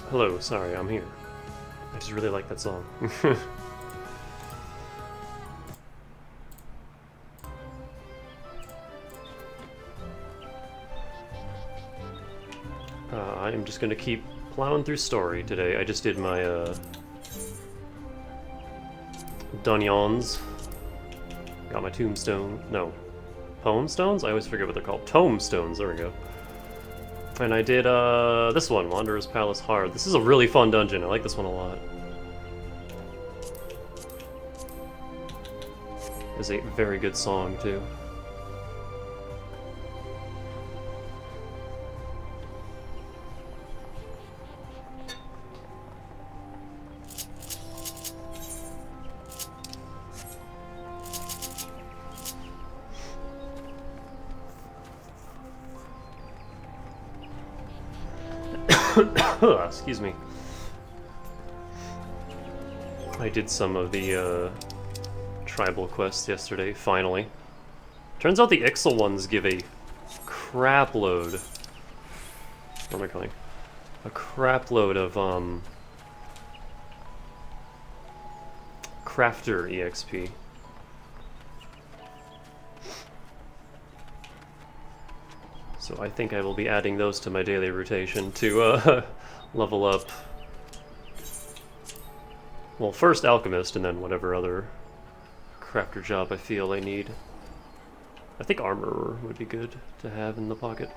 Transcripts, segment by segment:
Hello, sorry, I'm here. I just really like that song. I am just gonna keep plowing through story today. I just did my Dungeons. Got my tombstone. No. Poem stones? I always forget what they're called. Tome stones, there we go. And I did this one, Wanderer's Palace Hard. This is a really fun dungeon. I like this one a lot. It's a very good song, too. Excuse me. I did some of the tribal quests yesterday, finally. Turns out the Ixal ones give a crap load. What am I calling? A crap load of crafter EXP. So I think I will be adding those to my daily rotation to level up. Well, first Alchemist, and then whatever other crafter job I feel I need. I think Armorer would be good to have in the pocket.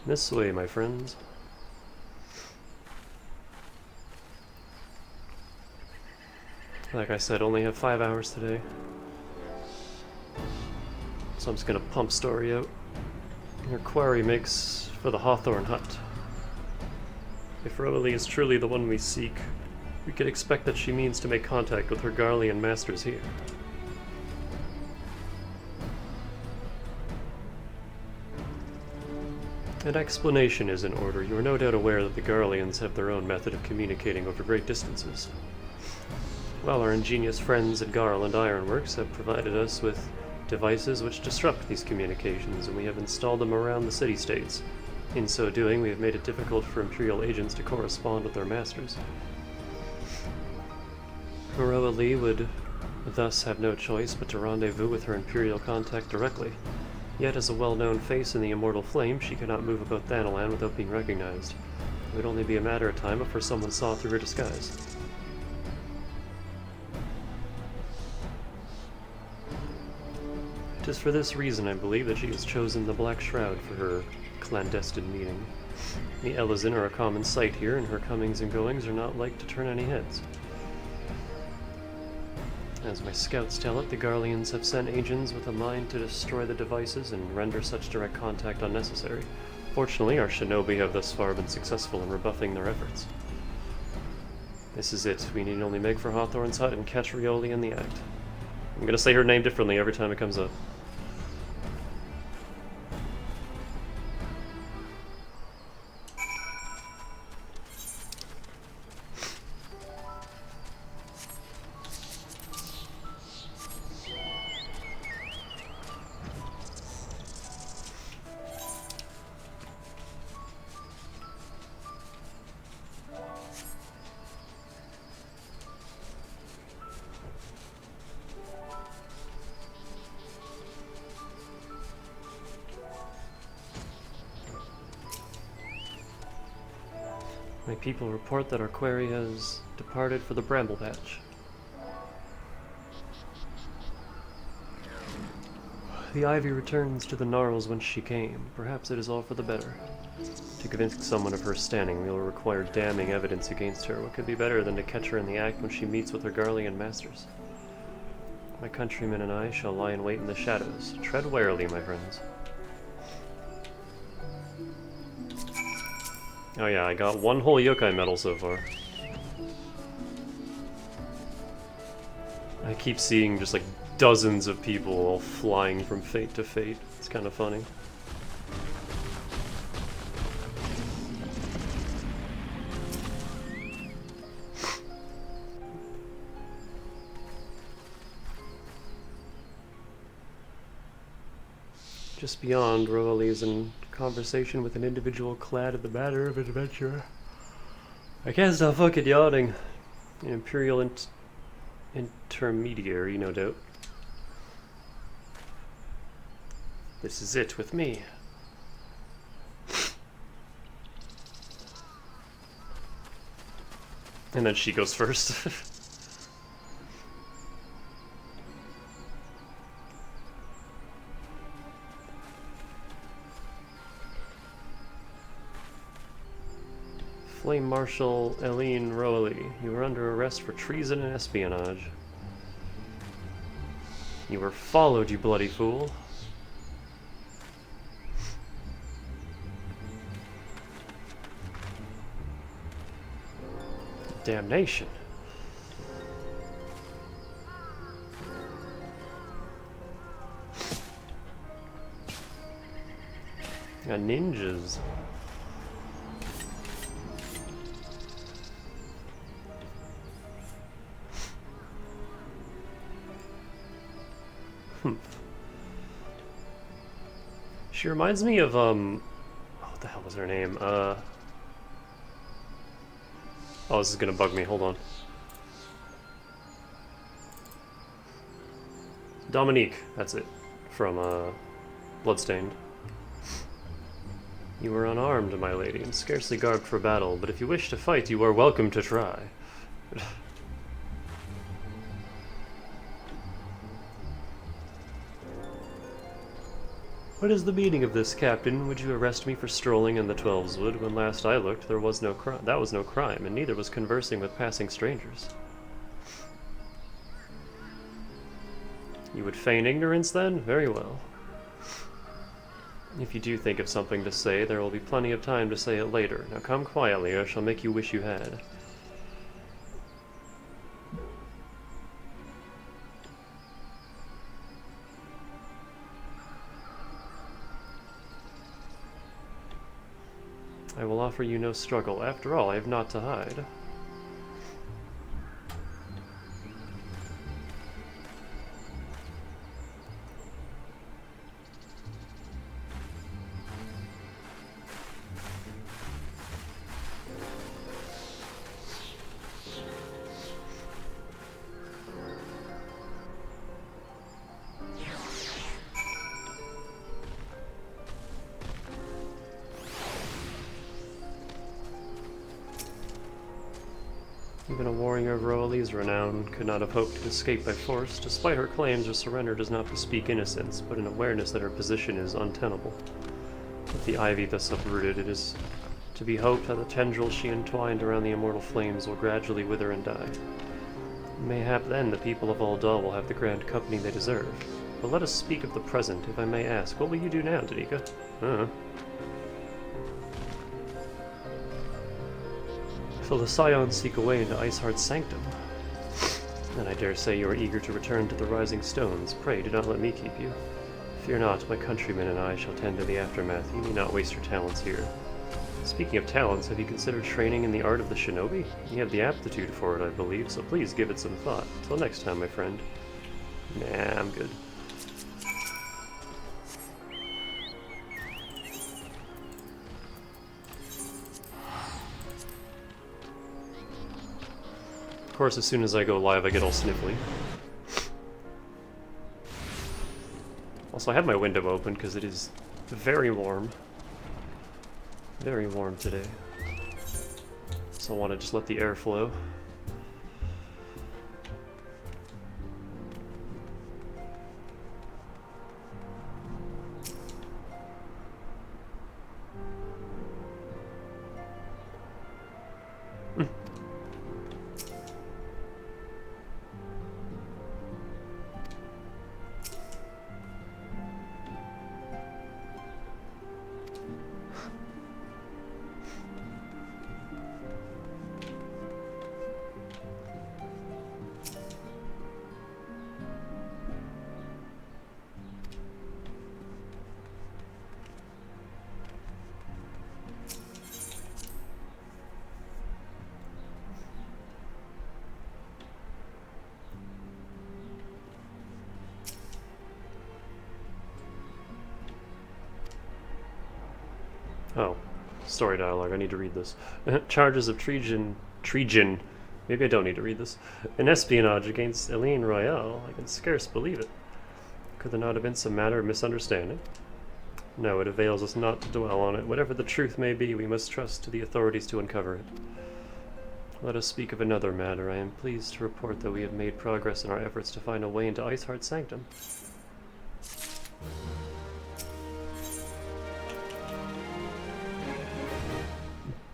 This way, my friends. Like I said, only have 5 hours today. So I'm just gonna pump story out. Her quarry makes for the Hawthorn Hut. If Rosalie is truly the one we seek, we could expect that she means to make contact with her Garlean masters here. An explanation is in order. You are no doubt aware that the Garleans have their own method of communicating over great distances. While our ingenious friends at Garland Ironworks have provided us with devices which disrupt these communications, and we have installed them around the city-states. In so doing, we have made it difficult for Imperial agents to correspond with their masters. Rosalie would thus have no choice but to rendezvous with her Imperial contact directly. Yet, as a well-known face in the Immortal Flame, she cannot move about Thanalan without being recognized. It would only be a matter of time before someone saw through her disguise. It is for this reason I believe that she has chosen the Black Shroud for her clandestine meeting. The Elizin are a common sight here, and her comings and goings are not like to turn any heads. As my scouts tell it, the Garleans have sent agents with a mind to destroy the devices and render such direct contact unnecessary. Fortunately, our shinobi have thus far been successful in rebuffing their efforts. This is it. We need only make for Hawthorn's Hut and catch Rioli in the act. I'm gonna say her name differently every time it comes up. My people report that our quarry has departed for the Bramble Patch. The ivy returns to the gnarls whence she came. Perhaps it is all for the better. To convince someone of her standing, we will require damning evidence against her. What could be better than to catch her in the act when she meets with her Garlean masters? My countrymen and I shall lie in wait in the shadows. Tread warily, my friends. Oh yeah, I got one whole yokai medal so far. I keep seeing just like dozens of people all flying from fate to fate. It's kind of funny. Just beyond, Roali is in conversation with an individual clad in the manner of an adventurer. I can't stop fucking yawning. An Imperial intermediary, no doubt. This is it with me. And then she goes first. Flame Marshal Eileen Roali, you were under arrest for treason and espionage. You were followed, you bloody fool. Damnation. Got ninjas. She reminds me of, oh, what the hell was her name? Oh, this is gonna bug me, hold on. Dominique, that's it, from, Bloodstained. You were unarmed, my lady, and scarcely garbed for battle, but if you wish to fight, you are welcome to try. What is the meaning of this, Captain? Would you arrest me for strolling in the Twelveswood? When last I looked, there was no crime. That was no crime, and neither was conversing with passing strangers. You would feign ignorance, then? Very well. If you do think of something to say, there will be plenty of time to say it later. Now come quietly, or I shall make you wish you had. I will offer you no struggle. After all, I have naught to hide. Even a warrior of Roali's renown could not have hoped to escape by force. Despite her claims, her surrender does not bespeak innocence, but an awareness that her position is untenable. With the ivy thus uprooted, it is to be hoped that the tendrils she entwined around the immortal flames will gradually wither and die. Mayhap then the people of Ul'dah will have the grand company they deserve. But let us speak of the present, if I may ask. What will you do now, Danica? So the Scions seek a way into Iceheart's sanctum. And I dare say you are eager to return to the Rising Stones. Pray, do not let me keep you. Fear not, my countrymen and I shall tend to the aftermath. You need not waste your talents here. Speaking of talents, have you considered training in the art of the shinobi? You have the aptitude for it, I believe, so please give it some thought. Till next time, my friend. Nah, I'm good. Of course, as soon as I go live, I get all sniffly. Also, I have my window open because it is very warm. Very warm today. So I want to just let the air flow. Oh, story dialogue. I need to read this. Charges of treason. Maybe I don't need to read this. An espionage against Eileen Royale. I can scarce believe it. Could there not have been some matter of misunderstanding? No, it avails us not to dwell on it. Whatever the truth may be, we must trust to the authorities to uncover it. Let us speak of another matter. I am pleased to report that we have made progress in our efforts to find a way into Iceheart's sanctum.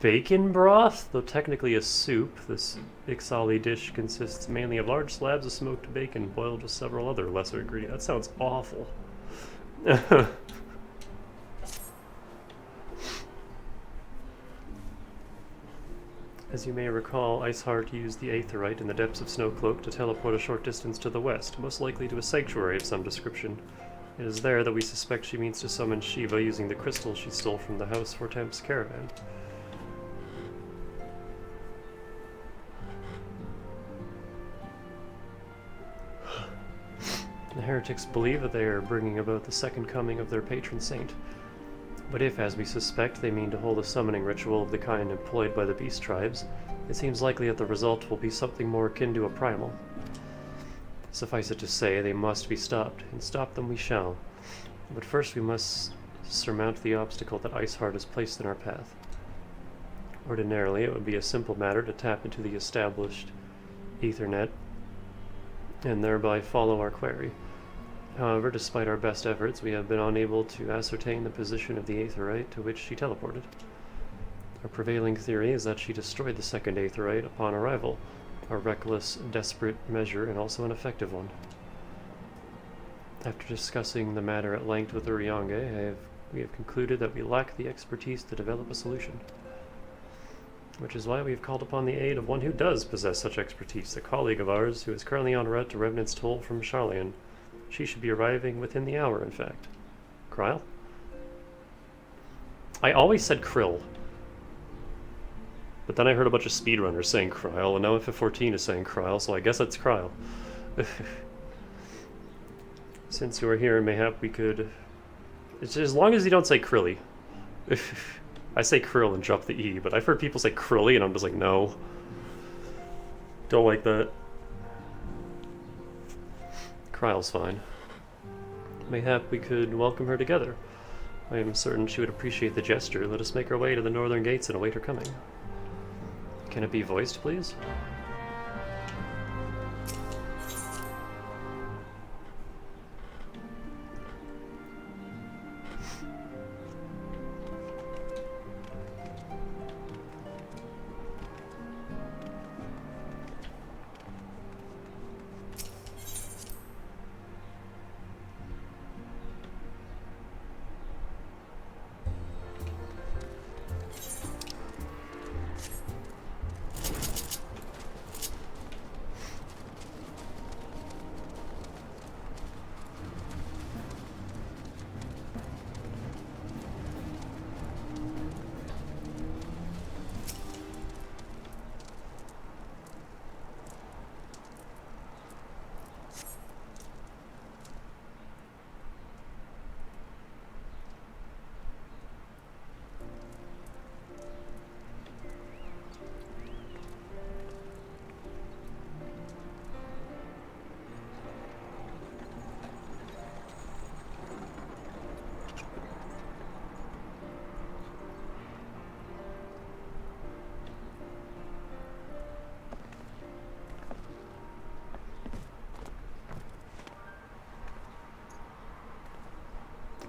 Bacon broth? Though technically a soup, this Ixali dish consists mainly of large slabs of smoked bacon boiled with several other lesser ingredients. That sounds awful. As you may recall, Iceheart used the Aetherite in the depths of Snowcloak to teleport a short distance to the west, most likely to a sanctuary of some description. It is there that we suspect she means to summon Shiva using the crystal she stole from the House for Temp's caravan. The heretics believe that they are bringing about the second coming of their patron saint. But if, as we suspect, they mean to hold a summoning ritual of the kind employed by the beast tribes, it seems likely that the result will be something more akin to a primal. Suffice it to say, they must be stopped, and stop them we shall. But first we must surmount the obstacle that Iceheart has placed in our path. Ordinarily, it would be a simple matter to tap into the established Ethernet and thereby follow our quarry. However, despite our best efforts, we have been unable to ascertain the position of the Aetherite to which she teleported. Our prevailing theory is that she destroyed the second Aetherite upon arrival, a reckless, desperate measure and also an effective one. After discussing the matter at length with Uriange, we have concluded that we lack the expertise to develop a solution. Which is why we have called upon the aid of one who does possess such expertise, a colleague of ours who is currently en route to Revenant's Toll from Charlian. She should be arriving within the hour, in fact. Kryl? I always said Krill. But then I heard a bunch of speedrunners saying Kryl, and now FF14 is saying Kryl, so I guess it's Kryl. Since you are here, mayhap we could... as long as you don't say Krilly. I say Krill and drop the E, but I've heard people say Krilly, and I'm just like, no. Don't like that. Kryl's fine. Mayhap we could welcome her together. I am certain she would appreciate the gesture. Let us make our way to the northern gates and await her coming. Can it be voiced, please?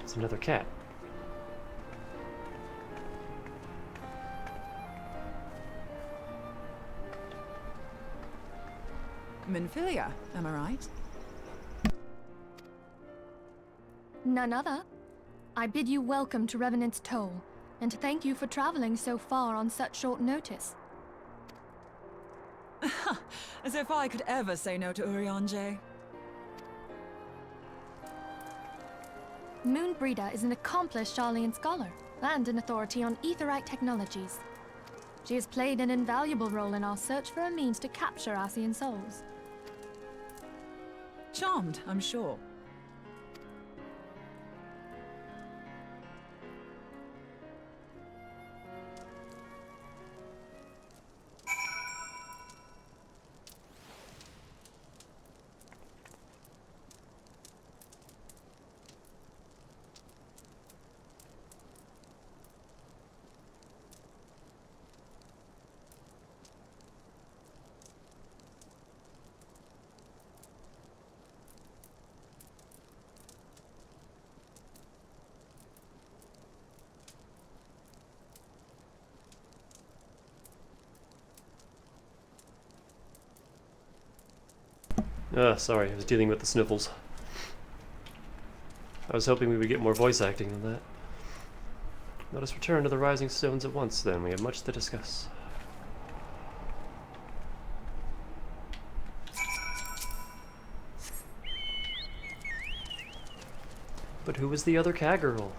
It's another cat. Minfilia, am I right? None other. I bid you welcome to Revenant's Toll, and thank you for traveling so far on such short notice. As if I could ever say no to Uriange. Moonbreeder is an accomplished Charlian scholar, and an authority on Aetherite technologies. She has played an invaluable role in our search for a means to capture Ascian souls. Charmed, I'm sure. Sorry, I was dealing with the sniffles. I was hoping we would get more voice acting than that. Let us return to the Rising Stones at once, then. We have much to discuss. But who was the other Kagirl?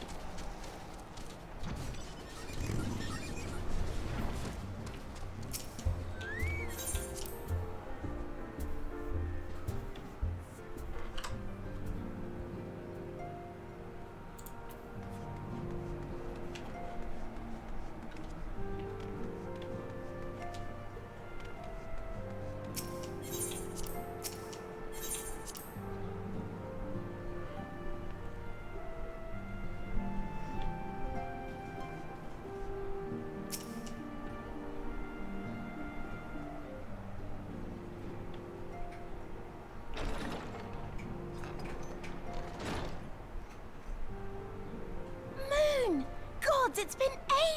It's been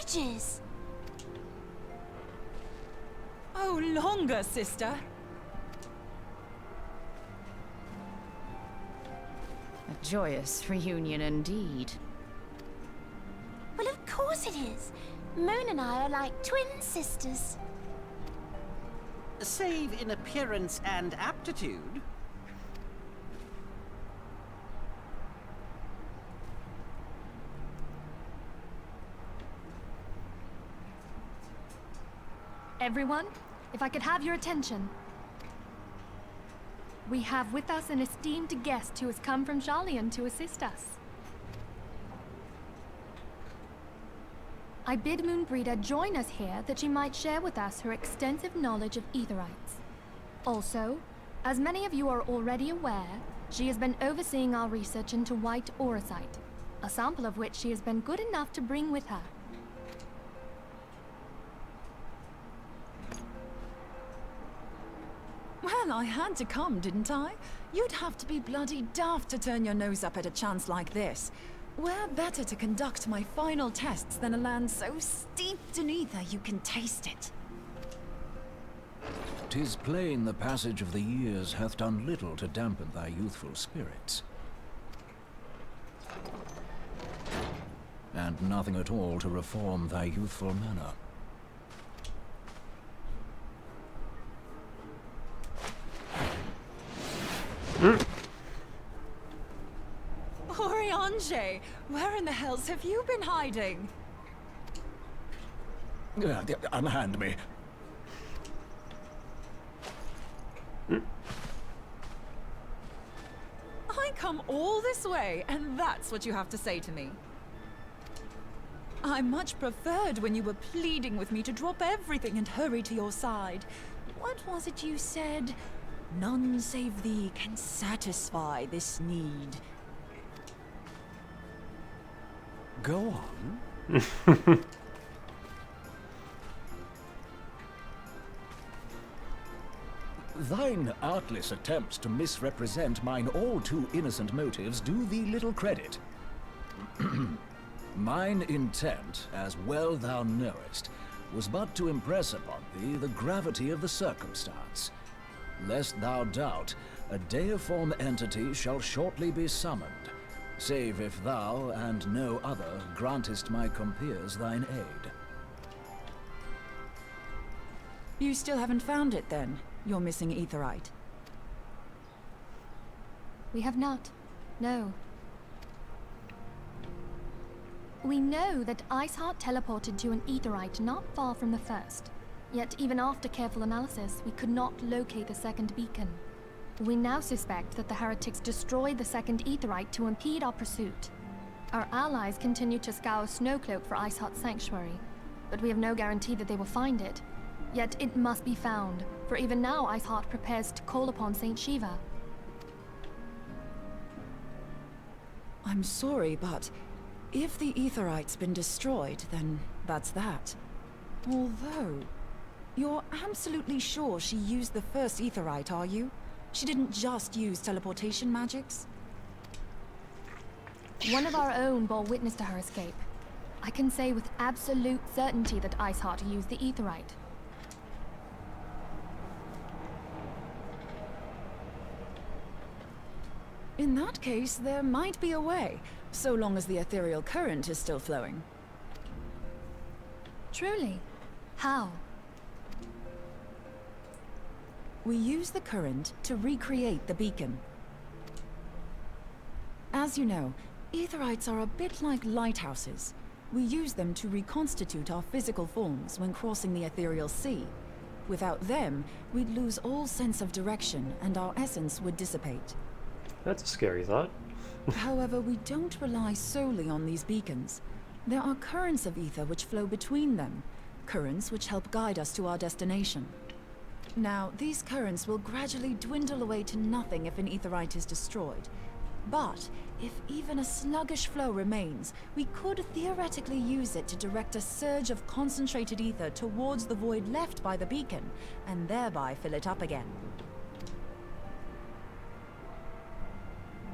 ages! Oh, longer, sister. A joyous reunion indeed. Well, of course it is. Moon and I are like twin sisters. Save in appearance and aptitude. Everyone, if I could have your attention. We have with us an esteemed guest who has come from Sharlayan to assist us. I bid Moonbreeder join us here that she might share with us her extensive knowledge of Aetherites. Also, as many of you are already aware, she has been overseeing our research into white auracite, a sample of which she has been good enough to bring with her. Well, I had to come, didn't I? You'd have to be bloody daft to turn your nose up at a chance like this. Where better to conduct my final tests than a land so steeped in ether you can taste it? 'Tis plain the passage of the years hath done little to dampen thy youthful spirits. And nothing at all to reform thy youthful manner. Oriange, where in the hells have you been hiding? Unhand me. I come all this way, and that's what you have to say to me. I much preferred when you were pleading with me to drop everything and hurry to your side. What was it you said? None save thee can satisfy this need. Go on. Thine artless attempts to misrepresent mine all too innocent motives do thee little credit. Mine intent, as well thou knowest, was but to impress upon thee the gravity of the circumstance. Lest thou doubt, a deiform entity shall shortly be summoned, save if thou and no other grantest my compeers thine aid. You still haven't found it, then? Your missing Aetherite? We have not. No. We know that Iceheart teleported to an Aetherite not far from the first. Yet even after careful analysis, we could not locate the second beacon. We now suspect that the heretics destroyed the second Aetherite to impede our pursuit. Our allies continue to scour Snowcloak for Iceheart's sanctuary, but we have no guarantee that they will find it. Yet it must be found, for even now Iceheart prepares to call upon Saint Shiva. I'm sorry, but if the Aetherite's been destroyed, then that's that. Although, you're absolutely sure she used the first Aetherite, are you? She didn't just use teleportation magics? One of our own bore witness to her escape. I can say with absolute certainty that Iceheart used the Aetherite. In that case, there might be a way, so long as the ethereal current is still flowing. Truly? How? We use the current to recreate the beacon. As you know, Aetherites are a bit like lighthouses. We use them to reconstitute our physical forms when crossing the ethereal sea. Without them, we'd lose all sense of direction and our essence would dissipate. That's a scary thought. However, we don't rely solely on these beacons. There are currents of ether which flow between them, currents which help guide us to our destination. Now, these currents will gradually dwindle away to nothing if an Aetherite is destroyed. But if even a sluggish flow remains, we could theoretically use it to direct a surge of concentrated ether towards the void left by the beacon, and thereby fill it up again.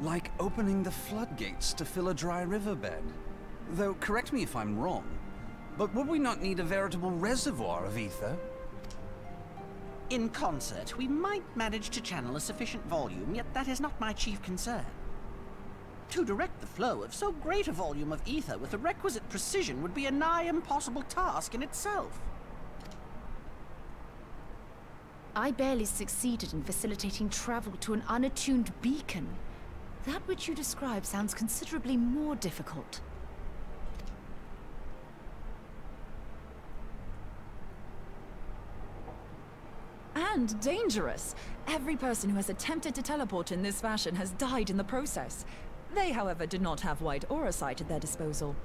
Like opening the floodgates to fill a dry riverbed. Though, correct me if I'm wrong, but would we not need a veritable reservoir of ether? In concert, we might manage to channel a sufficient volume, yet that is not my chief concern. To direct the flow of so great a volume of ether with the requisite precision would be a nigh impossible task in itself. I barely succeeded in facilitating travel to an unattuned beacon. That which you describe sounds considerably more difficult. And dangerous. Every person who has attempted to teleport in this fashion has died in the process. They, however, did not have white aura sight at their disposal.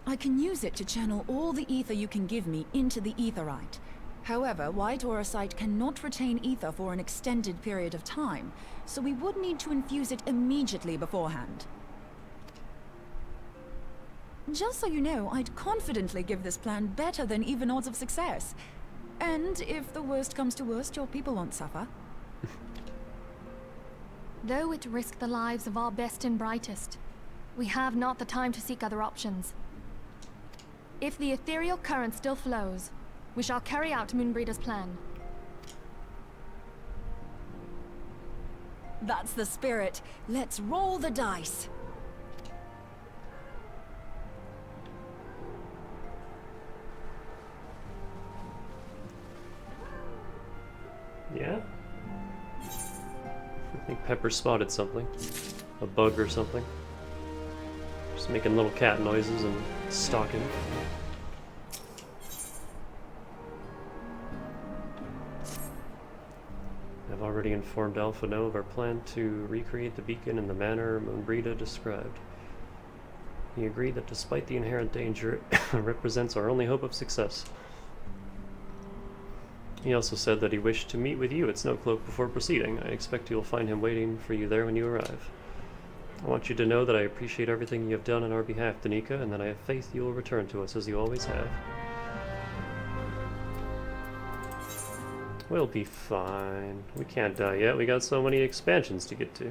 I can use it to channel all the ether you can give me into the Aetherite. However, white aura sight cannot retain ether for an extended period of time, so we would need to infuse it immediately beforehand. Just so you know, I'd confidently give this plan better than even odds of success. And if the worst comes to worst, your people won't suffer. Though it risk the lives of our best and brightest, we have not the time to seek other options. If the ethereal current still flows, we shall carry out Moonbreeder's plan. That's the spirit. Let's roll the dice. Yeah? I think Pepper spotted something. A bug or something. Just making little cat noises and stalking. I've already informed Alpha No of our plan to recreate the beacon in the manner Moonbreeda described. He agreed that despite the inherent danger, it represents our only hope of success. He also said that he wished to meet with you at Snowcloak before proceeding. I expect you'll find him waiting for you there when you arrive. I want you to know that I appreciate everything you have done on our behalf, Danica, and that I have faith you will return to us as you always have. We'll be fine. We can't die yet. We got so many expansions to get to.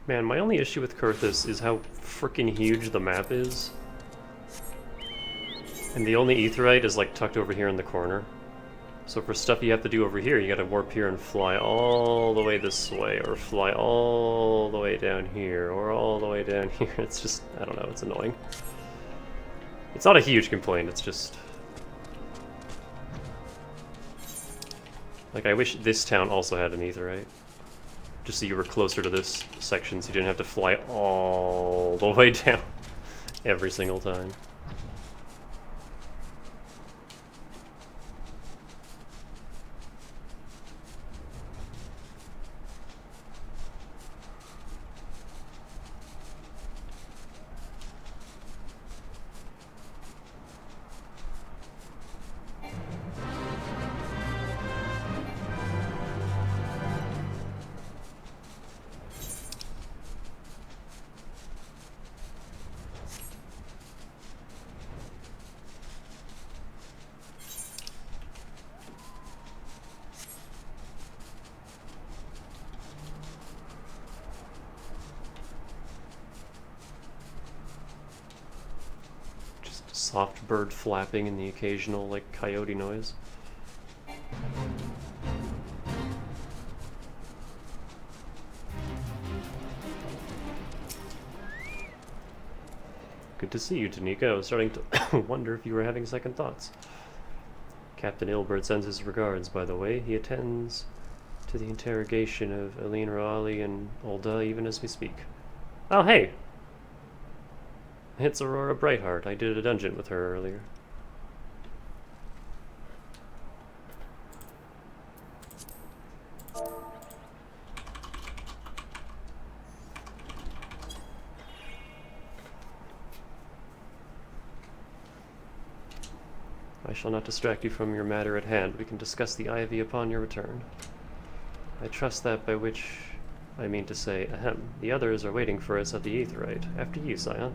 Man, my only issue with Kurthus is how freaking huge the map is. And the only Aetherite is like tucked over here in the corner. So for stuff you have to do over here, you gotta warp here and fly all the way this way, or fly all the way down here, or all the way down here. It's just, I don't know, it's annoying. It's not a huge complaint, it's just... like, I wish this town also had an Aetherite. Just so you were closer to this section, so you didn't have to fly all the way down every single time. soft bird flapping and the occasional, like, coyote noise. Good to see you, Danica. I was starting to wonder if you were having second thoughts. Captain Ilbert sends his regards, by the way. He attends to the interrogation of Aline Raleigh and Ulda even as we speak. Oh, hey! It's Aurora Brightheart. I did a dungeon with her earlier. I shall not distract you from your matter at hand. We can discuss the ivy upon your return. I trust that by which I mean to say, ahem, the others are waiting for us at the Aetheryte. After you, Scion.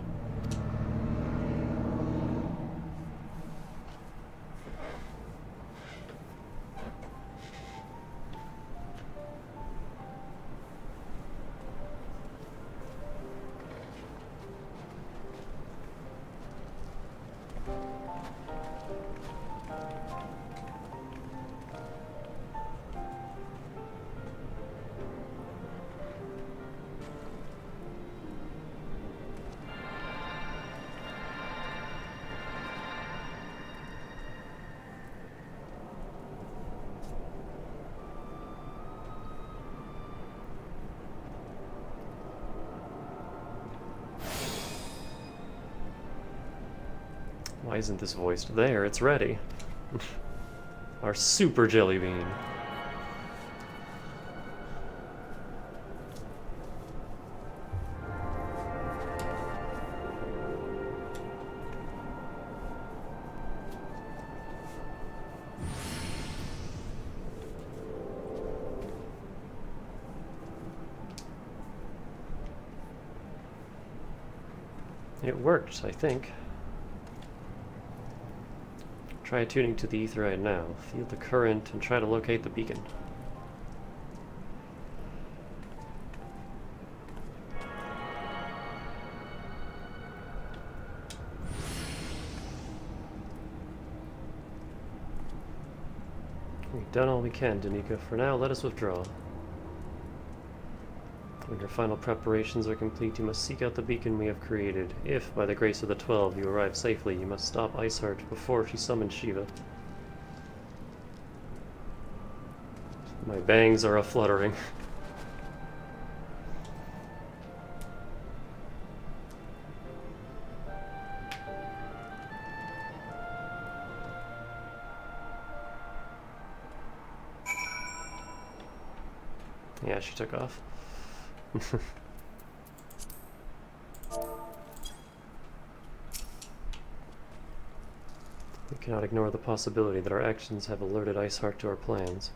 Why isn't this voiced? There, it's ready. Our super jelly bean. It worked, I think. Try attuning to the Aetheryte now. Feel the current and try to locate the beacon. We've done all we can, Danica. For now, let us withdraw. When your final preparations are complete, you must seek out the beacon we have created. If, by the grace of the 12, you arrive safely, you must stop Iceheart before she summons Shiva. My bangs are a-fluttering. Yeah, she took off. We cannot ignore the possibility that our actions have alerted Iceheart to our plans.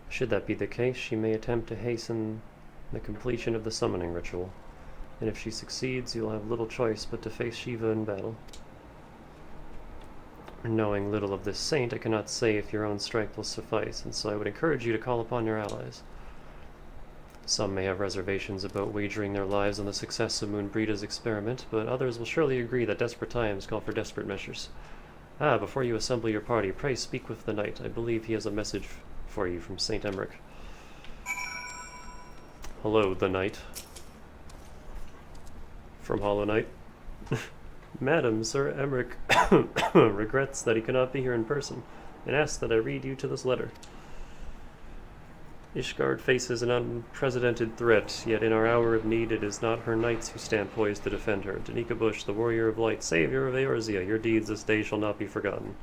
Should that be the case, she may attempt to hasten the completion of the summoning ritual, and if she succeeds, you'll have little choice but to face Shiva in battle. Knowing little of this saint, I cannot say if your own strength will suffice, and so I would encourage you to call upon your allies. Some may have reservations about wagering their lives on the success of Moonbreeda's experiment, but others will surely agree that desperate times call for desperate measures. Ah, before you assemble your party, pray speak with the knight. I believe he has a message for you from Saint Emmerich. Hello, the knight. From Hollow Knight. Madam, Sir Emmerich regrets that he cannot be here in person, and asks that I read you to this letter. Ishgard faces an unprecedented threat, yet in our hour of need it is not her knights who stand poised to defend her. Danica Bush, the warrior of light, savior of Eorzea, your deeds this day shall not be forgotten.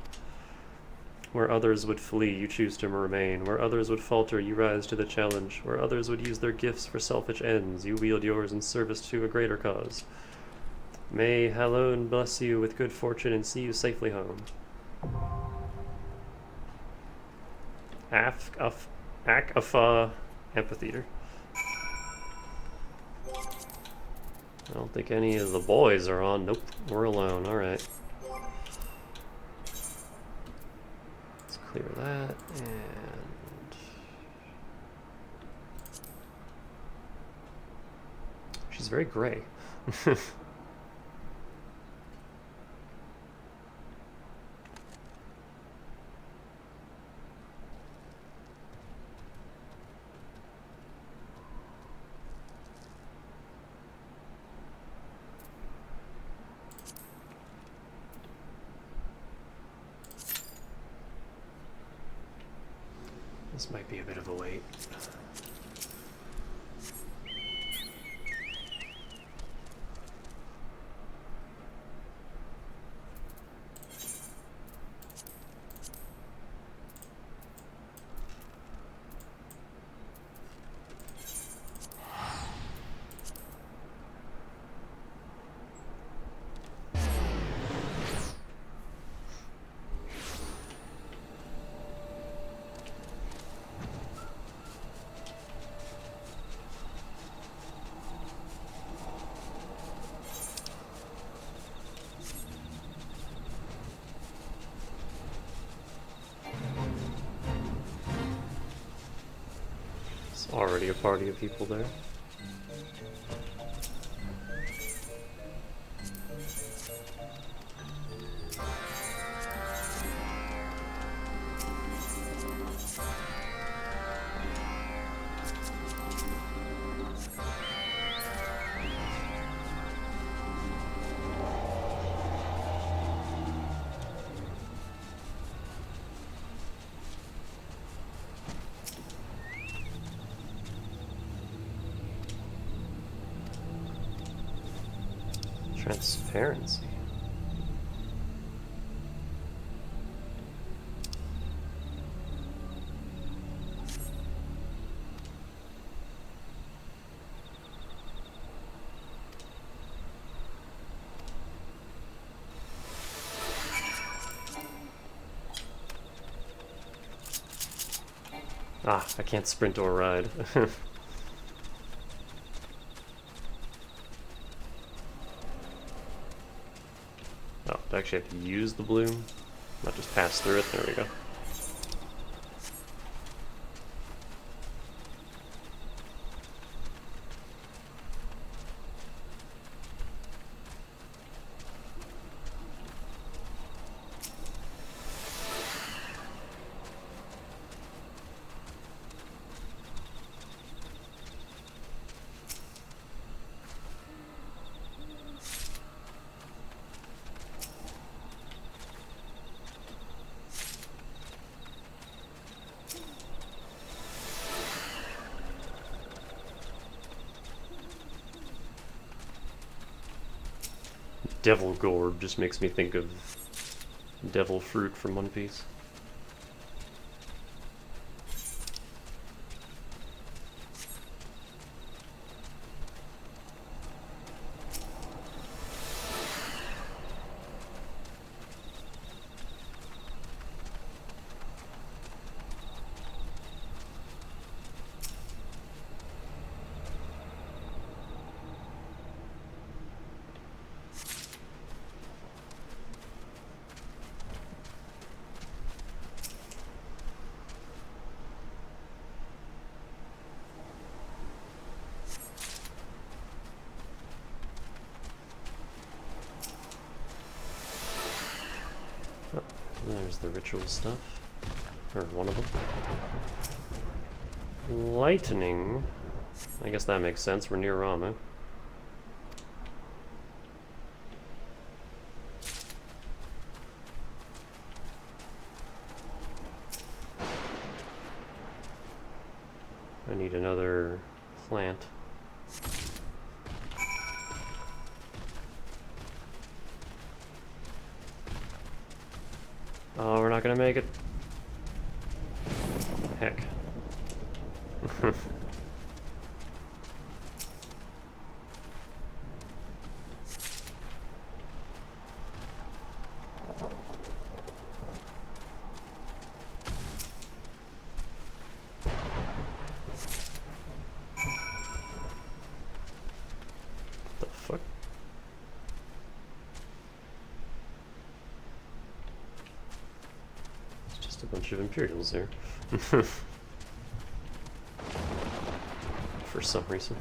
Where others would flee, you choose to remain. Where others would falter, you rise to the challenge. Where others would use their gifts for selfish ends, you wield yours in service to a greater cause. May Hallown bless you with good fortune and see you safely home. Akafa Amphitheater. I don't think any of the boys are on. Nope, we're alone. Alright. Let's clear that, and... she's very gray. This might be a bit of a wait. Already a party of people there. Transparency. Ah, I can't sprint or ride. Oh, I actually have to use the bloom, not just pass through it. There we go. Devil Gorb just makes me think of Devil Fruit from One Piece. There's the ritual stuff. Or one of them. Lightning. I guess that makes sense. We're near Rama. I need another plant. Oh, we're not gonna make it. Heck. The fuck? It's just a bunch of Imperials there. For some reason.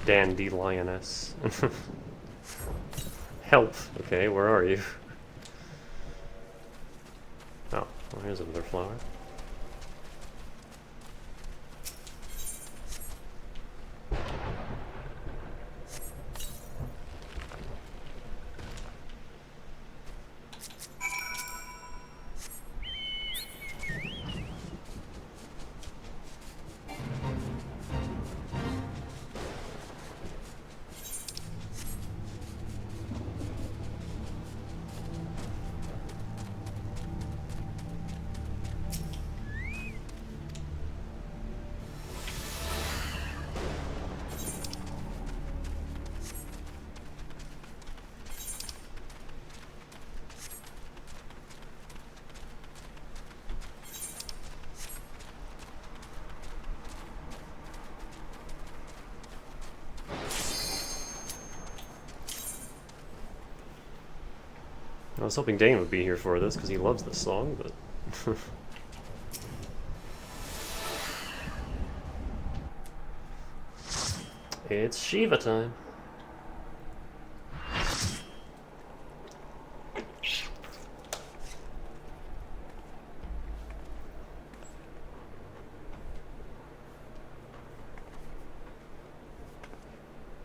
Dandelion-ess. Help! Okay, where are you? Oh, well, here's another flower. I was hoping Dane would be here for this, because he loves this song, but... It's Shiva time.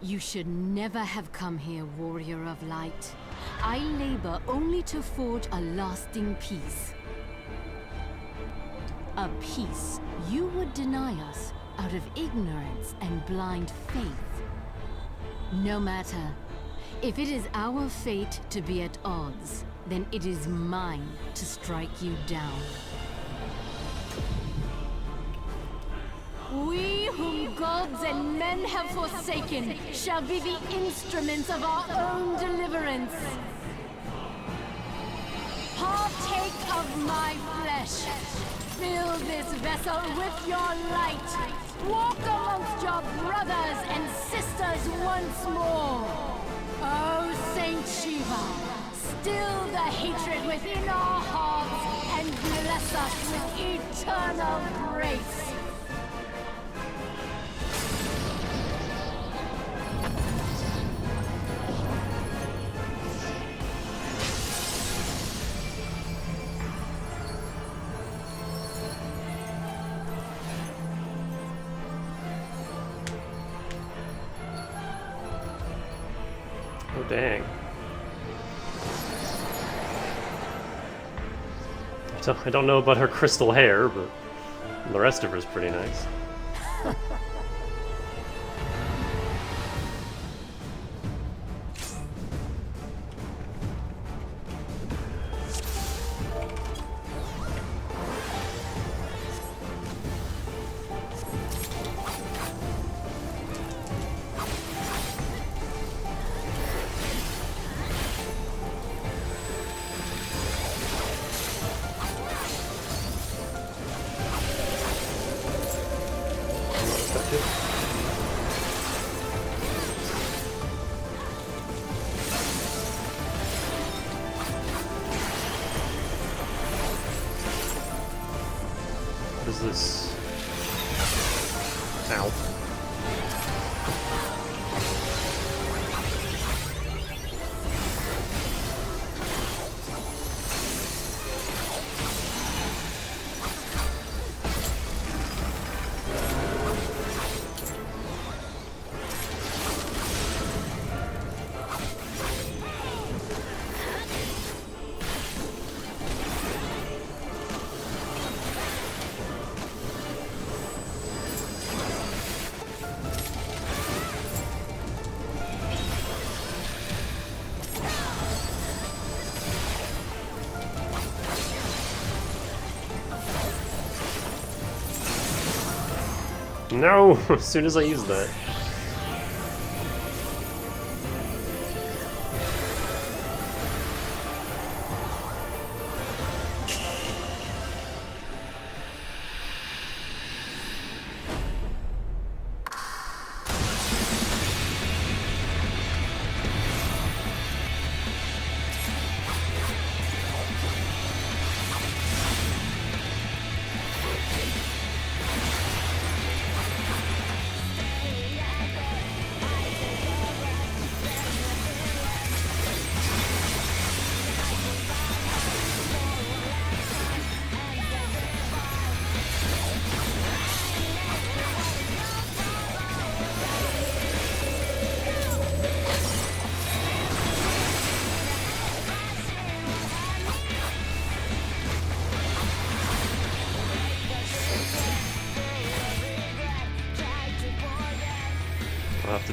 You should never have come here, warrior of light. I labor only to forge a lasting peace. A peace you would deny us out of ignorance and blind faith. No matter. If it is our fate to be at odds, then it is mine to strike you down. We whom gods and men have forsaken shall be the instruments of our own deliverance. Partake of my flesh. Fill this vessel with your light. Walk amongst your brothers and sisters once more. Oh, Saint Shiva, still the hatred within our hearts and bless us with eternal grace. Oh, dang. So, I don't know about her crystal hair, but the rest of her is pretty nice. What is this? Ow. No! As soon as I use that.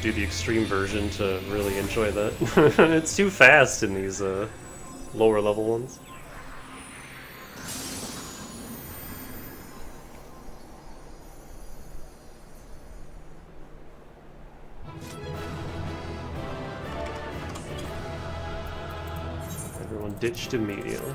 to do the extreme version to really enjoy that. It's too fast in these lower level ones. Everyone ditched immediately.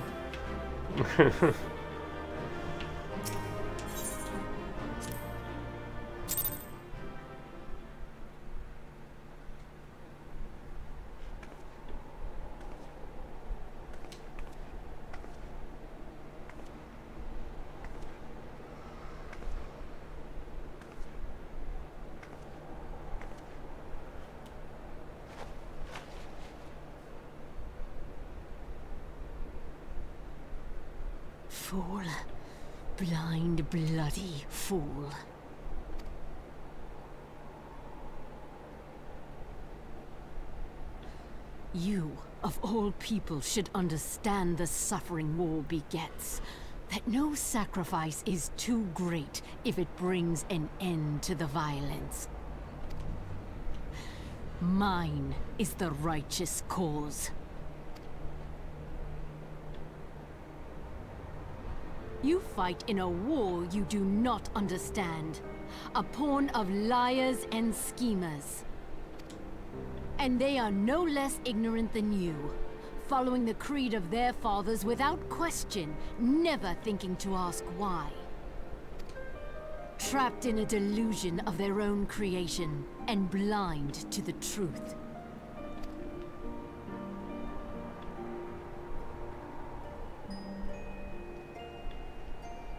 Fool. Blind, bloody fool. You, of all people, should understand the suffering war begets. That no sacrifice is too great if it brings an end to the violence. Mine is the righteous cause. You fight in a war you do not understand. A pawn of liars and schemers. And they are no less ignorant than you, following the creed of their fathers without question, never thinking to ask why. Trapped in a delusion of their own creation, and blind to the truth.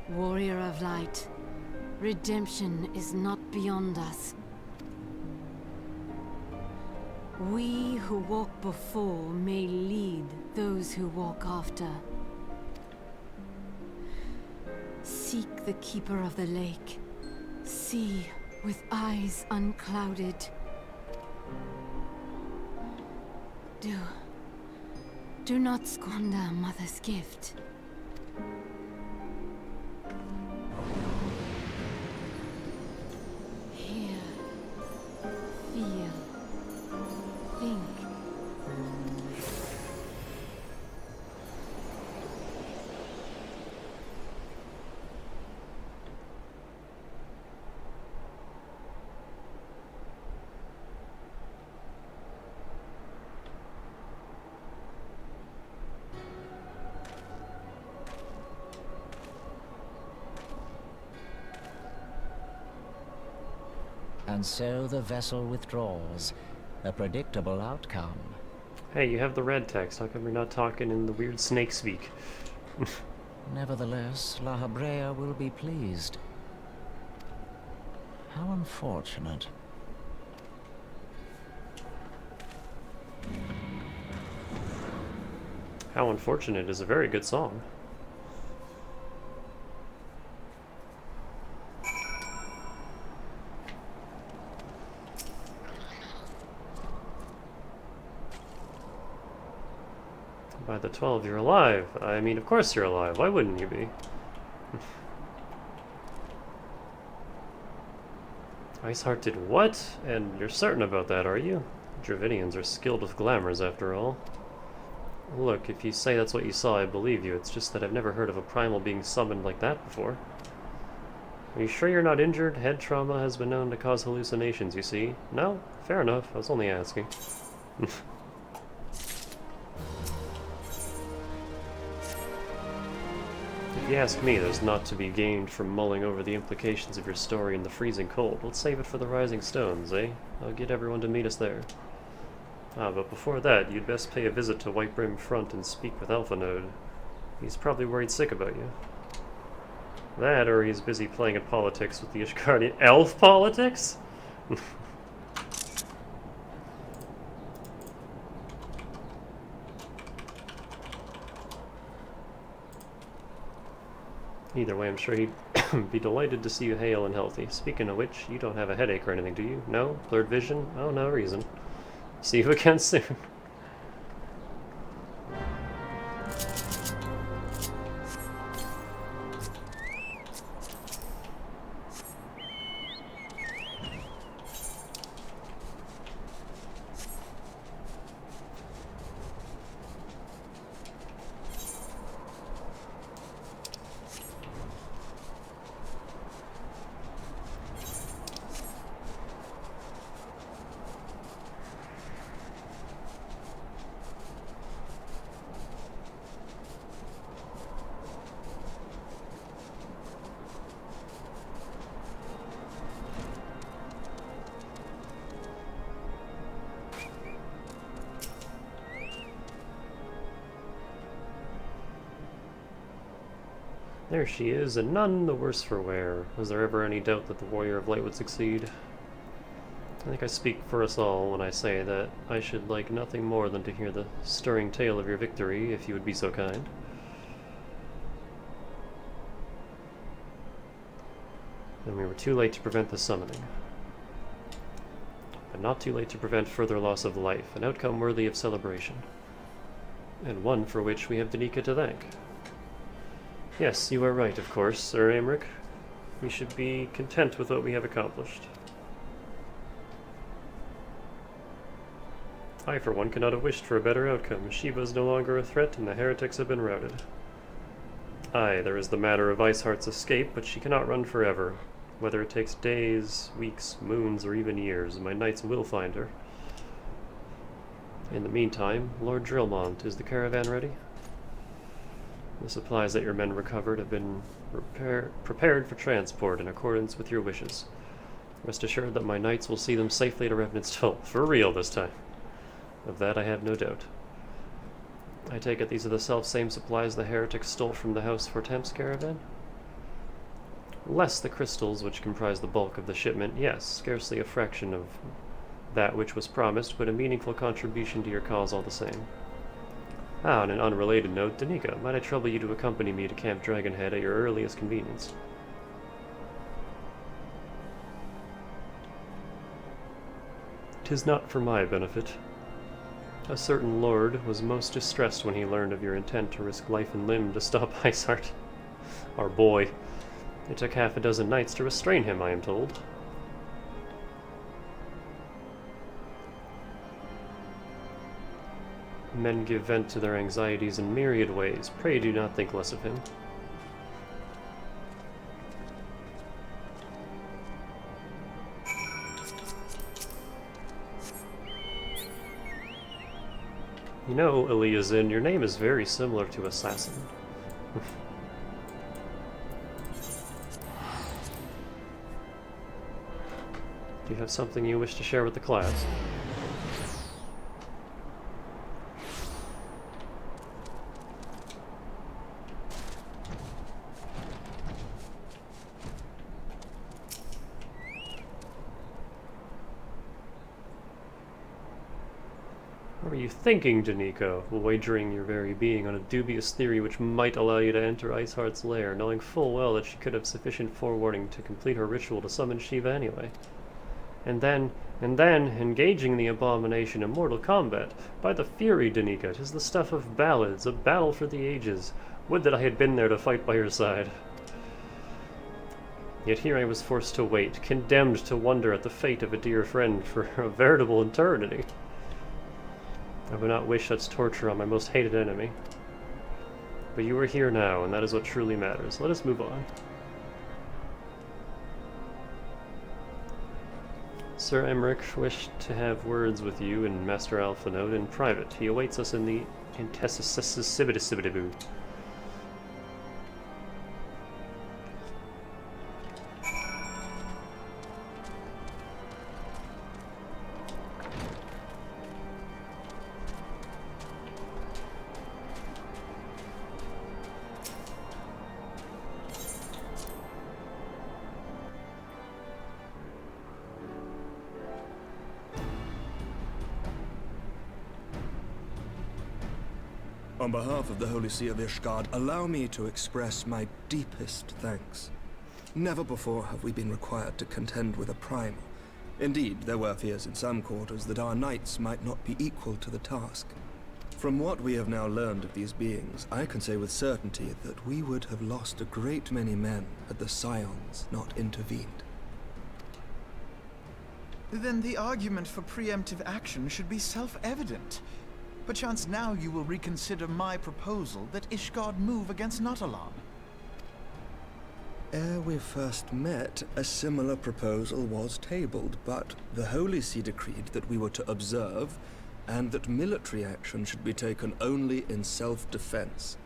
Warrior of Light, redemption is not beyond us. We who walk before may lead those who walk after. Seek the Keeper of the Lake. See with eyes unclouded. Do not squander Mother's gift. Hear, feel, think. And so the vessel withdraws. A predictable outcome. Hey, you have the red text. How come you're not talking in the weird snake speak? Nevertheless, La Habrea will be pleased. How unfortunate. How Unfortunate is a very good song. By the 12, you're alive. I mean, of course you're alive. Why wouldn't you be? Iceheart did what? And you're certain about that, are you? Dravinians are skilled with glamours, after all. Look, if you say that's what you saw, I believe you. It's just that I've never heard of a primal being summoned like that before. Are you sure you're not injured? Head trauma has been known to cause hallucinations, you see. No? Fair enough. I was only asking. If you ask me, there's naught to be gained from mulling over the implications of your story in the freezing cold. Let's save it for the Rising Stones, eh? I'll get everyone to meet us there. Ah, but before that, you'd best pay a visit to Whitebrim Front and speak with Alphanode. He's probably worried sick about you. That, or he's busy playing at politics with the Ishgardian. Elf politics? Either way, I'm sure he'd be delighted to see you hale and healthy. Speaking of which, you don't have a headache or anything, do you? No? Blurred vision? Oh, no reason. See you again soon. There she is, and none the worse for wear. Was there ever any doubt that the Warrior of Light would succeed? I think I speak for us all when I say that I should like nothing more than to hear the stirring tale of your victory, if you would be so kind. And we were too late to prevent the summoning. But not too late to prevent further loss of life, an outcome worthy of celebration. And one for which we have Danica to thank. Yes, you are right, of course, Sir Aymeric. We should be content with what we have accomplished. I, for one, could not have wished for a better outcome. Shiva is no longer a threat, and the heretics have been routed. Aye, there is the matter of Iceheart's escape, but she cannot run forever. Whether it takes days, weeks, moons, or even years, my knights will find her. In the meantime, Lord Drillmont, is the caravan ready? The supplies that your men recovered have been prepared for transport in accordance with your wishes. Rest assured that my knights will see them safely to Revenant's Toll, for real this time. Of that I have no doubt. I take it these are the self-same supplies the heretics stole from the House Fortemps caravan? Less the crystals which comprise the bulk of the shipment, yes, scarcely a fraction of that which was promised, but a meaningful contribution to your cause all the same. Ah, on an unrelated note, Danica, might I trouble you to accompany me to Camp Dragonhead at your earliest convenience? 'Tis not for my benefit. A certain lord was most distressed when he learned of your intent to risk life and limb to stop Iceheart. Our boy. It took half a dozen knights to restrain him, I am told. Men give vent to their anxieties in myriad ways. Pray do not think less of him. You know, Eliazin, your name is very similar to Assassin. Do you have something you wish to share with the class? What were you thinking, Danica, wagering your very being on a dubious theory which might allow you to enter Iceheart's lair, knowing full well that she could have sufficient forewarning to complete her ritual to summon Shiva anyway? And then, engaging the abomination in mortal combat. By the Fury, Danica, 'tis the stuff of ballads, a battle for the ages. Would that I had been there to fight by your side. Yet here I was forced to wait, condemned to wonder at the fate of a dear friend for a veritable eternity. I would not wish such torture on my most hated enemy. But you are here now, and that is what truly matters. Let us move on. Sir Aymeric wished to have words with you and Master Alphinaud in private. He awaits us in the Intessibidiboo. On behalf of the Holy See of Ishgard, allow me to express my deepest thanks. Never before have we been required to contend with a primal. Indeed, there were fears in some quarters that our knights might not be equal to the task. From what we have now learned of these beings, I can say with certainty that we would have lost a great many men had the Scions not intervened. Then the argument for preemptive action should be self-evident. Perchance now you will reconsider my proposal that Ishgard move against Natalan. Ere we first met, a similar proposal was tabled, but the Holy See decreed that we were to observe, and that military action should be taken only in self-defense.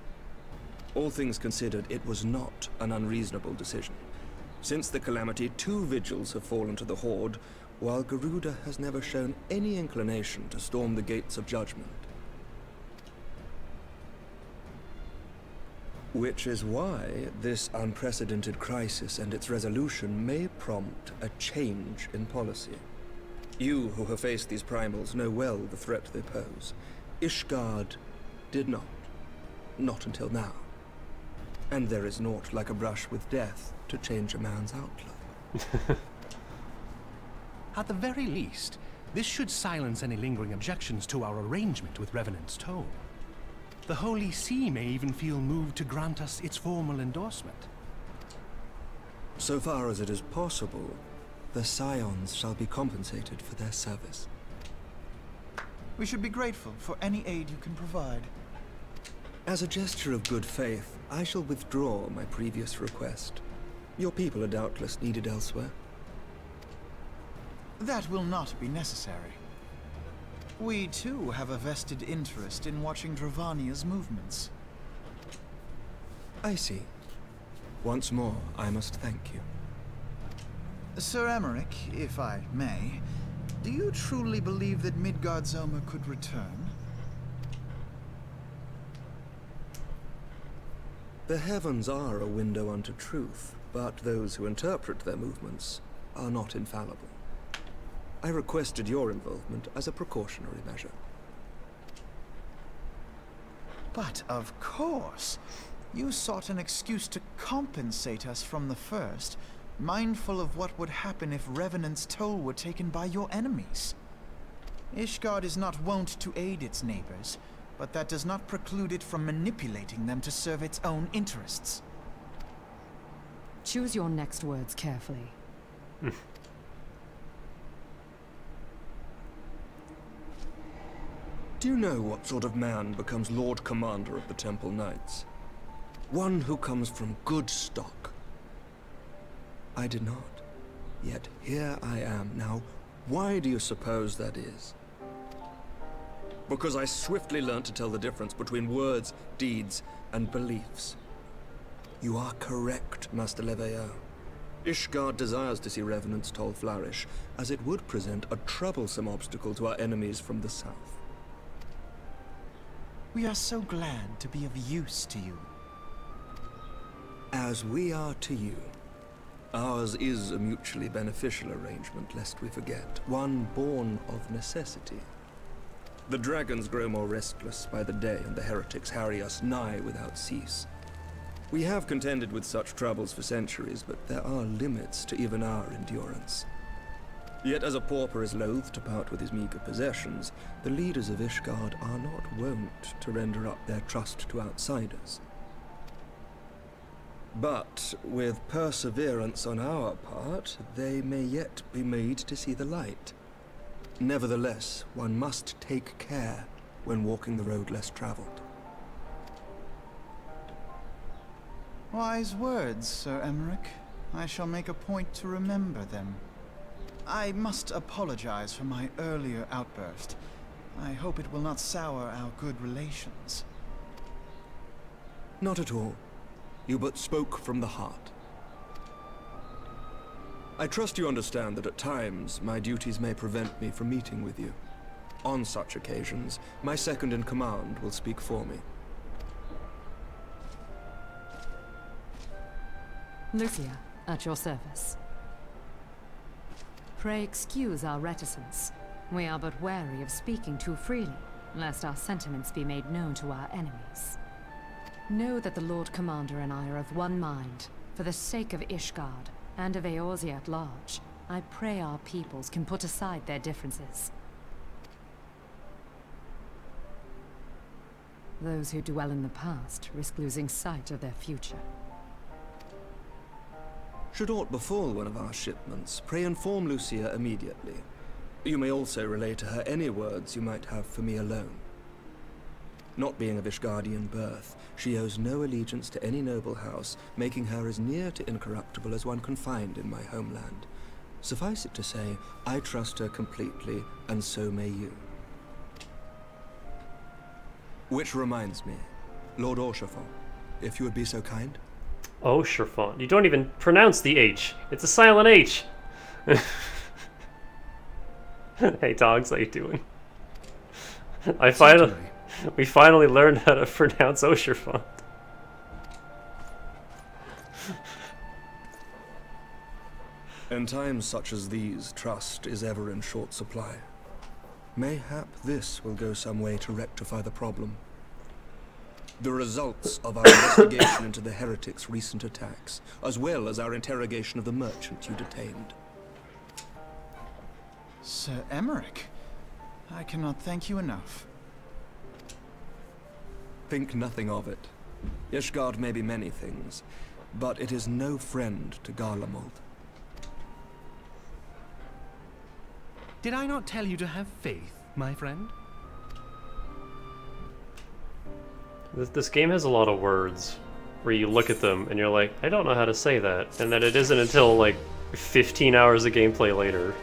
All things considered, it was not an unreasonable decision. Since the calamity, 2 vigils have fallen to the Horde, while Garuda has never shown any inclination to storm the gates of judgment. Which is why this unprecedented crisis and its resolution may prompt a change in policy. You who have faced these primals know well the threat they pose. Ishgard did not. Not until now. And there is naught like a brush with death to change a man's outlook. At the very least, this should silence any lingering objections to our arrangement with Revenant's Toll. The Holy See may even feel moved to grant us its formal endorsement. So far as it is possible, the Scions shall be compensated for their service. We should be grateful for any aid you can provide. As a gesture of good faith, I shall withdraw my previous request. Your people are doubtless needed elsewhere. That will not be necessary. We too have a vested interest in watching Dravania's movements. I see. Once more, I must thank you. Sir Emmerich, if I may, do you truly believe that Midgardsormr could return? The heavens are a window unto truth, but those who interpret their movements are not infallible. I requested your involvement as a precautionary measure. But of course, you sought an excuse to compensate us from the first, mindful of what would happen if Revenant's Toll were taken by your enemies. Ishgard is not wont to aid its neighbors, but that does not preclude it from manipulating them to serve its own interests. Choose your next words carefully. Do you know what sort of man becomes Lord Commander of the Temple Knights? One who comes from good stock. I did not. Yet here I am now. Why do you suppose that is? Because I swiftly learned to tell the difference between words, deeds, and beliefs. You are correct, Master Leveilleur. Ishgard desires to see Revenant's Toll flourish, as it would present a troublesome obstacle to our enemies from the south. We are so glad to be of use to you. As we are to you. Ours is a mutually beneficial arrangement, lest we forget. One born of necessity. The dragons grow more restless by the day, and the heretics harry us nigh without cease. We have contended with such troubles for centuries, but there are limits to even our endurance. Yet as a pauper is loath to part with his meager possessions, the leaders of Ishgard are not wont to render up their trust to outsiders. But with perseverance on our part, they may yet be made to see the light. Nevertheless, one must take care when walking the road less traveled. Wise words, Sir Emmerich. I shall make a point to remember them. I must apologize for my earlier outburst. I hope it will not sour our good relations. Not at all. You but spoke from the heart. I trust you understand that at times my duties may prevent me from meeting with you. On such occasions, my second-in-command will speak for me. Lucia, at your service. Pray excuse our reticence. We are but wary of speaking too freely, lest our sentiments be made known to our enemies. Know that the Lord Commander and I are of one mind. For the sake of Ishgard, and of Eorzea at large, I pray our peoples can put aside their differences. Those who dwell in the past risk losing sight of their future. Should aught befall one of our shipments, pray inform Lucia immediately. You may also relay to her any words you might have for me alone. Not being of Ishgardian birth, she owes no allegiance to any noble house, making her as near to incorruptible as one can find in my homeland. Suffice it to say, I trust her completely, and so may you. Which reminds me, Lord Orshaffon, if you would be so kind. Orshaffon. You don't even pronounce the H. It's a silent H. Hey, dogs, how you doing? We finally learned how to pronounce Orshaffon. In times such as these, trust is ever in short supply. Mayhap this will go some way to rectify the problem. The results of our investigation into the heretics' recent attacks, as well as our interrogation of the merchant you detained. Sir Emmerich, I cannot thank you enough. Think nothing of it. Ishgard may be many things, but it is no friend to Garlemald. Did I not tell you to have faith, my friend? This game has a lot of words where you look at them and you're like, I don't know how to say that. And then it isn't until like 15 hours of gameplay later.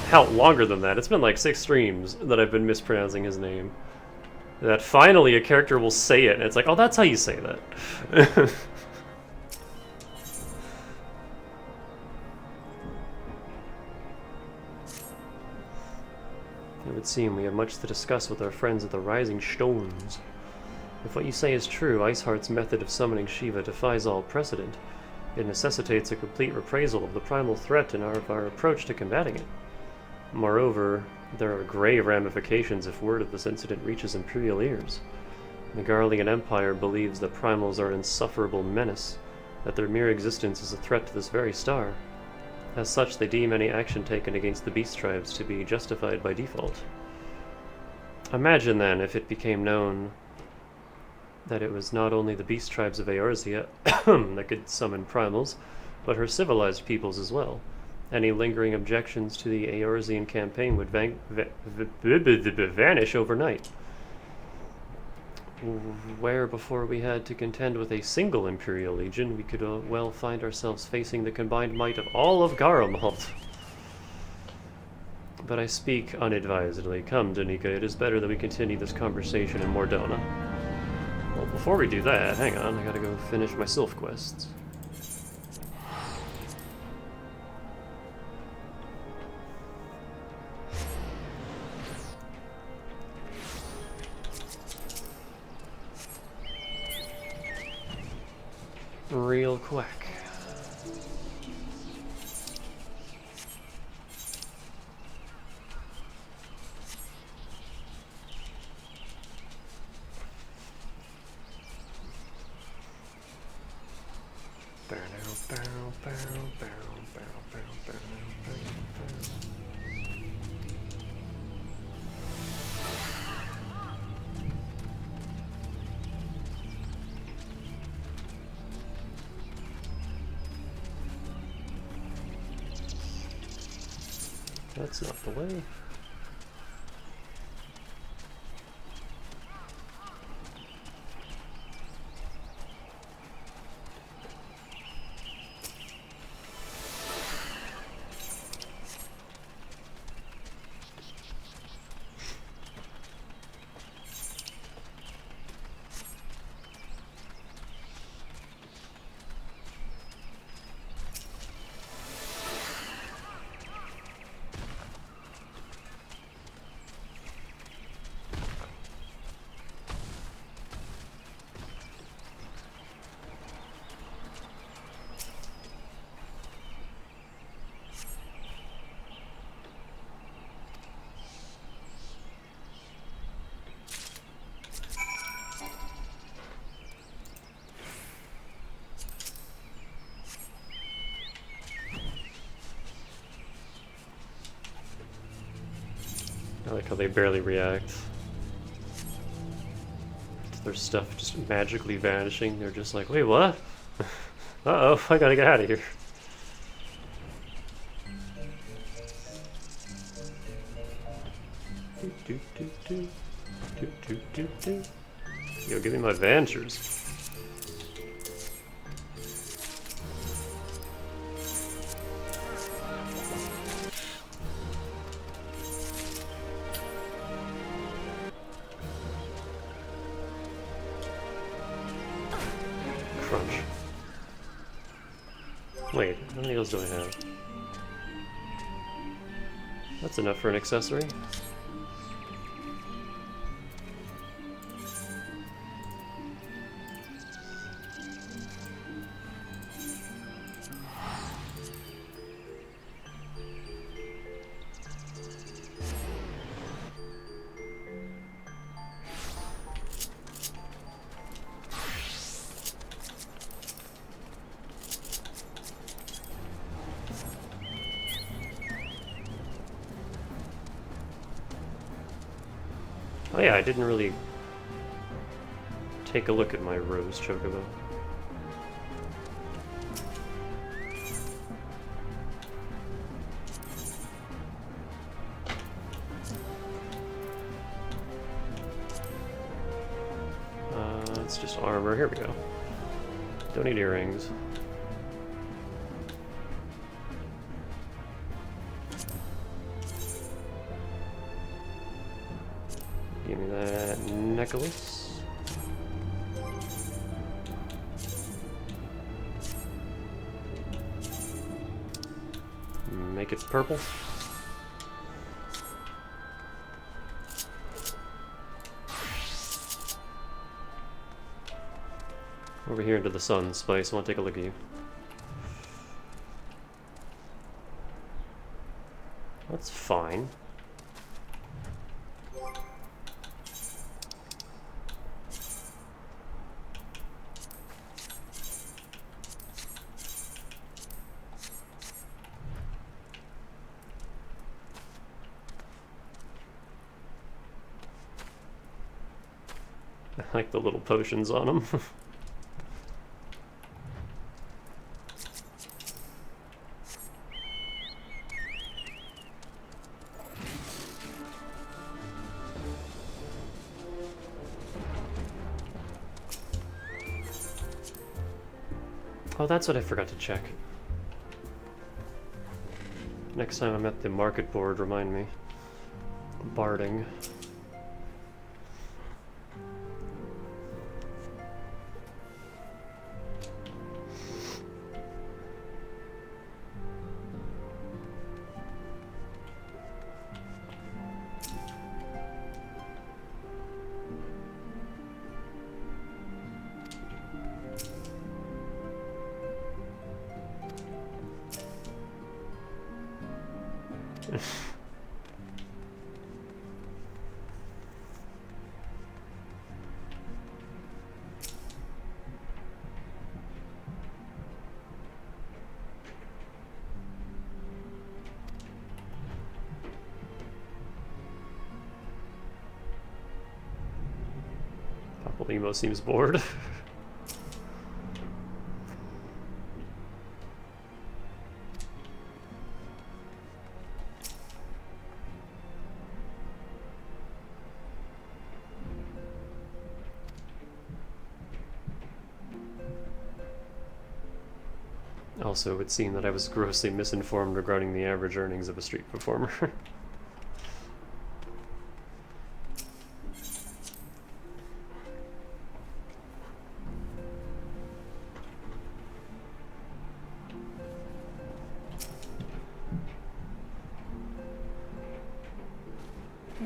Hell, longer than that. It's been like 6 streams that I've been mispronouncing his name. That finally a character will say it and it's like, oh, that's how you say that. It would seem we have much to discuss with our friends at the Rising Stones. If what you say is true, Iceheart's method of summoning Shiva defies all precedent. It necessitates a complete reprisal of the primal threat and our approach to combating it. Moreover, there are grave ramifications if word of this incident reaches Imperial ears. The Garlean Empire believes that primals are an insufferable menace, that their mere existence is a threat to this very star. As such, they deem any action taken against the beast tribes to be justified by default. Imagine then if it became known that it was not only the beast tribes of Eorzea that could summon primals, but her civilized peoples as well. Any lingering objections to the Eorzean campaign would vanish overnight. Where before we had to contend with a single Imperial Legion, we could well find ourselves facing the combined might of all of Garlemald. But I speak unadvisedly. Come, Danica, it is better that we continue this conversation in Mordona. Well, before we do that, hang on, I gotta go finish my Sylph quests. Real quick. That's not the way. I like how they barely react to their stuff just magically vanishing. They're just like, wait, what? Uh-oh, I gotta get out of here. Yo, give me my adventures. Crunch. Wait, how many heals do I have? That's enough for an accessory. Oh yeah, I didn't really take a look at my rose chocobo. It's just armor. Here we go. Don't need earrings. Give me that necklace. Make it purple. Over here into the sun, Spice. I want to take a look at you. That's fine. I like the little potions on them. Oh, that's what I forgot to check. Next time I'm at the market board, remind me. Barding. Emo seems bored. Also, it would seem that I was grossly misinformed regarding the average earnings of a street performer.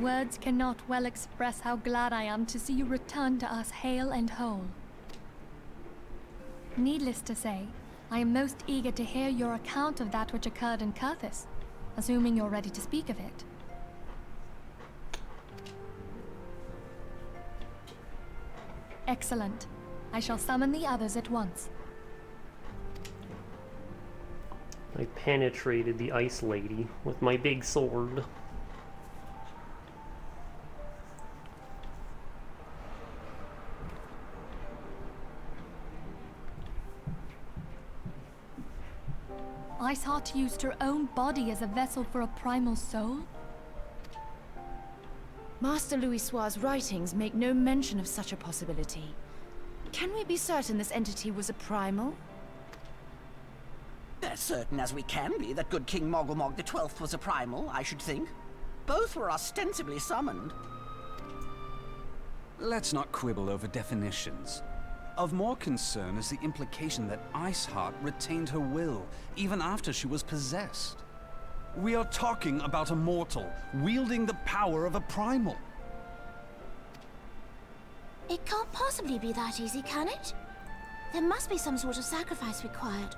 Words cannot well express how glad I am to see you return to us hale and whole. Needless to say, I am most eager to hear your account of that which occurred in Kurthis, assuming you're ready to speak of it. Excellent. I shall summon the others at once. I penetrated the ice lady with my big sword. Iceheart used her own body as a vessel for a primal soul? Master Louisoir's writings make no mention of such a possibility. Can we be certain this entity was a primal? As certain as we can be that good King Mogglmog the 12th was a primal, I should think. Both were ostensibly summoned. Let's not quibble over definitions. Of more concern is the implication that Iceheart retained her will, even after she was possessed. We are talking about a mortal, wielding the power of a primal. It can't possibly be that easy, can it? There must be some sort of sacrifice required.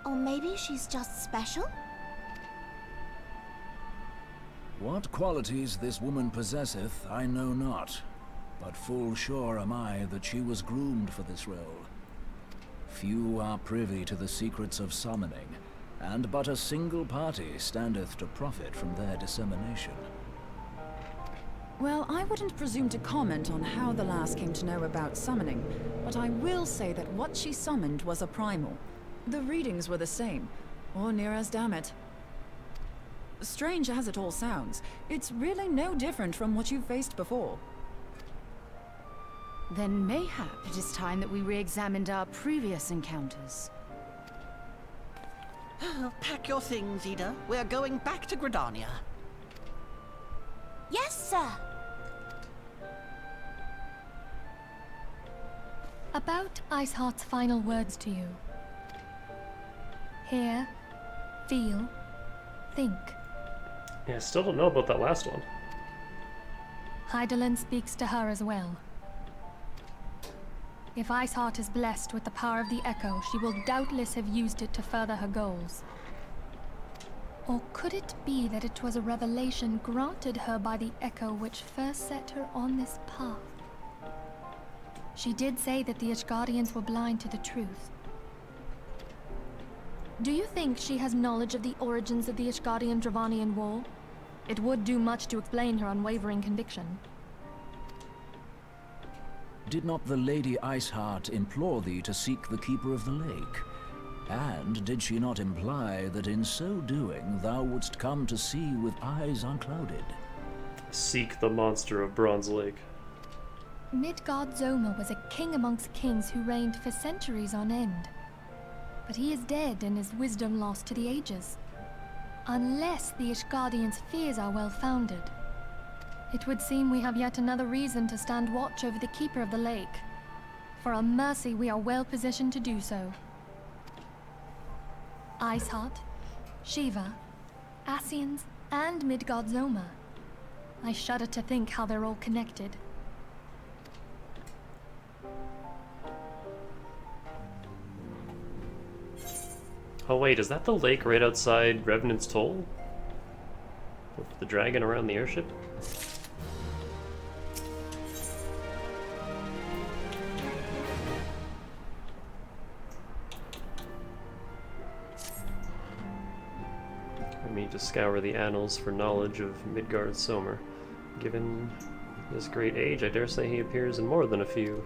Or maybe she's just special? What qualities this woman possesseth, I know not. But full sure am I that she was groomed for this role. Few are privy to the secrets of summoning, and but a single party standeth to profit from their dissemination. Well, I wouldn't presume to comment on how the lass came to know about summoning, but I will say that what she summoned was a primal. The readings were the same, or near as, damn it. Strange as it all sounds, it's really no different from what you've faced before. Then mayhap it is time that we re-examined our previous encounters. Pack your things, Ida. We're going back to Gridania. Yes, sir. About Iceheart's final words to you. Hear, feel, think. Yeah, I still don't know about that last one. Hydaelyn speaks to her as well. If Iceheart is blessed with the power of the Echo, she will doubtless have used it to further her goals. Or could it be that it was a revelation granted her by the Echo which first set her on this path? She did say that the Ishgardians were blind to the truth. Do you think she has knowledge of the origins of the Ishgardian-Dravanian War? It would do much to explain her unwavering conviction. Did not the Lady Iceheart implore thee to seek the Keeper of the Lake? And did she not imply that in so doing thou wouldst come to see with eyes unclouded? Seek the monster of Bronze Lake. Midgard-Zoma was a king amongst kings who reigned for centuries on end. But he is dead and his wisdom lost to the ages. Unless the Ishgardians' fears are well-founded. It would seem we have yet another reason to stand watch over the Keeper of the Lake. For a mercy, we are well positioned to do so. Iceheart, Shiva, Ascians, and Midgard-Zoma. I shudder to think how they're all connected. Oh wait, is that the lake right outside Revenant's Toll? With the dragon around the airship? I need to scour the annals for knowledge of Midgard-Zomer. Given his great age, I dare say he appears in more than a few.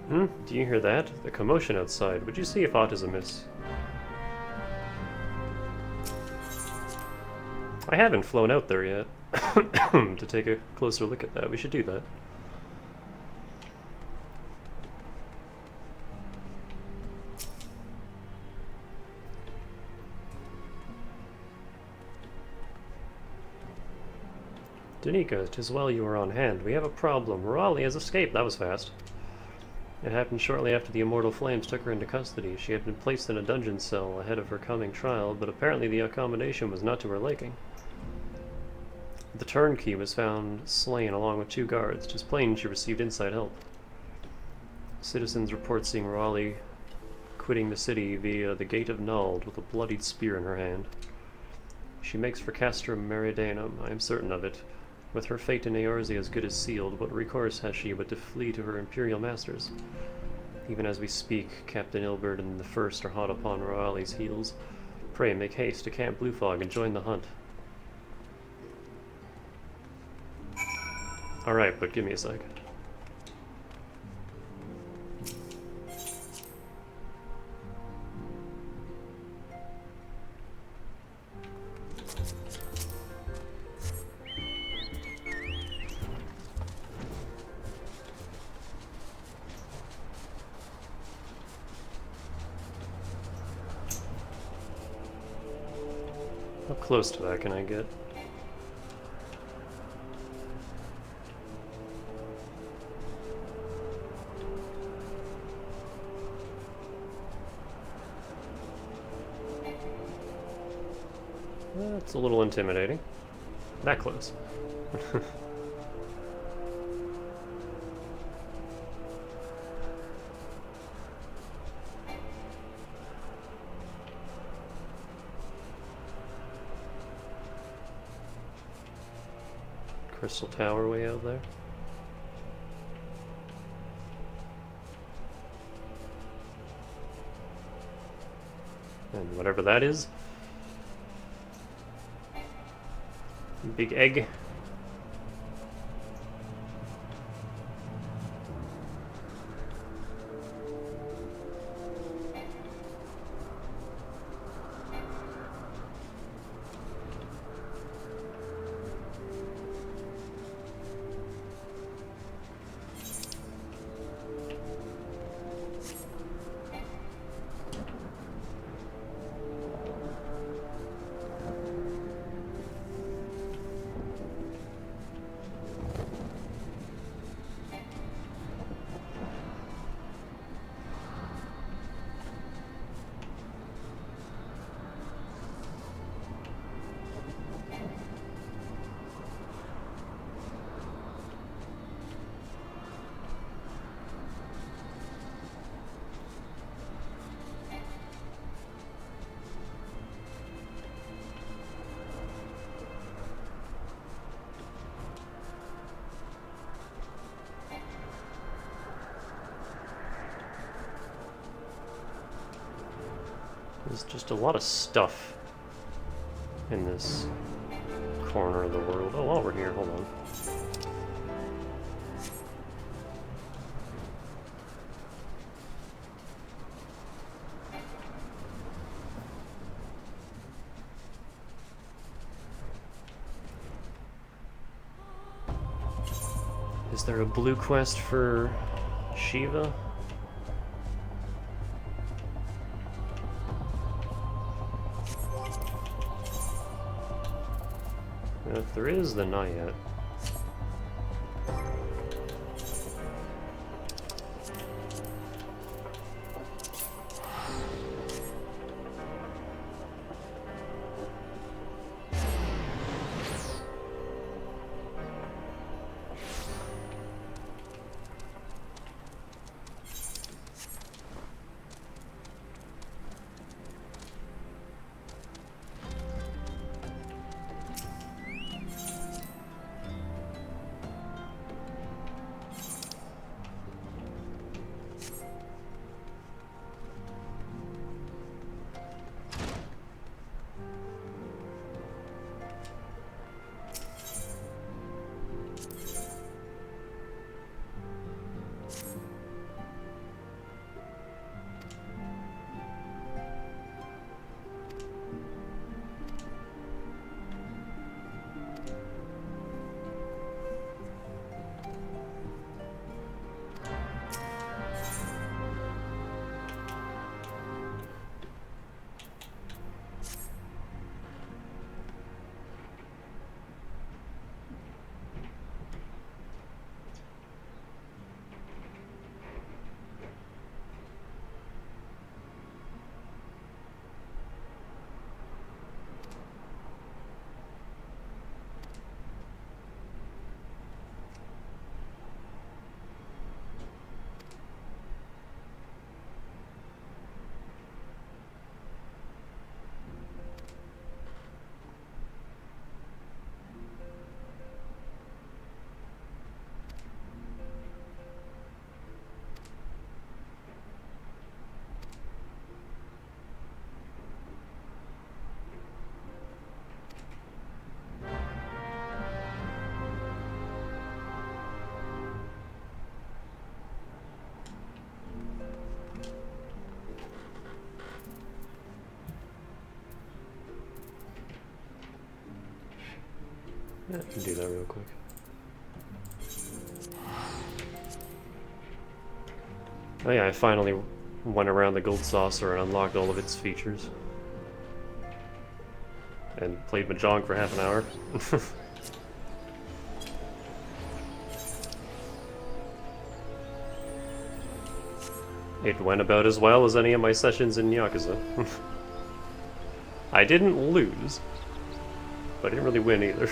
Do you hear that? The commotion outside. Would you see if aught is amiss? I haven't flown out there yet to take a closer look at that. We should do that. Danica, 'tis well you are on hand. We have a problem. Raleigh has escaped. That was fast. It happened shortly after the Immortal Flames took her into custody. She had been placed in a dungeon cell ahead of her coming trial, but apparently the accommodation was not to her liking. The turnkey was found slain along with 2 guards. 'Tis plain she received inside help. Citizens report seeing Raleigh quitting the city via the Gate of Nald with a bloodied spear in her hand. She makes for Castrum Meridanum, I am certain of it. With her fate in Eorzea as good as sealed, what recourse has she but to flee to her imperial masters? Even as we speak, Captain Ilbert and the First are hot upon Raleigh's heels. Pray make haste to Camp Bluefog and join the hunt. Alright, but give me a sec. How close to that can I get? That's a little intimidating. That close. Crystal Tower way out there. And whatever that is. Big egg. There's just a lot of stuff in this corner of the world. Oh, while we're here, hold on. Is there a blue quest for Shiva? If there is, then not yet. Yeah, I can do that real quick. Oh yeah, I finally went around the gold saucer and unlocked all of its features. And played Mahjong for half an hour. It went about as well as any of my sessions in Yakuza. I didn't lose, but I didn't really win either.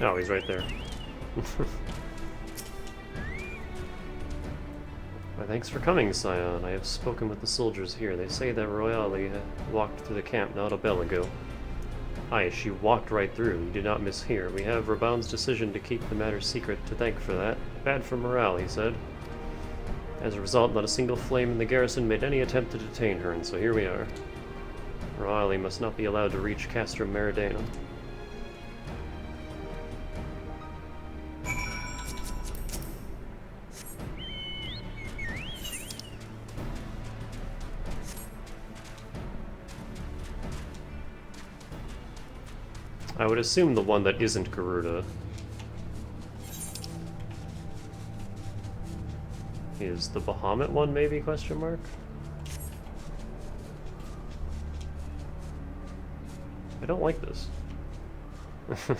Oh, he's right there. By Thanks for coming, Scion. I have spoken with the soldiers here. They say that Royale walked through the camp not a bell ago. Aye, she walked right through. You did not mishear. We have Raban's decision to keep the matter secret to thank for that. Bad for morale, he said. As a result, not a single flame in the garrison made any attempt to detain her, and so here we are. Royale must not be allowed to reach Castrum Meridianum. I would assume the one that isn't Garuda is the Bahamut one, maybe, question mark? I don't like this.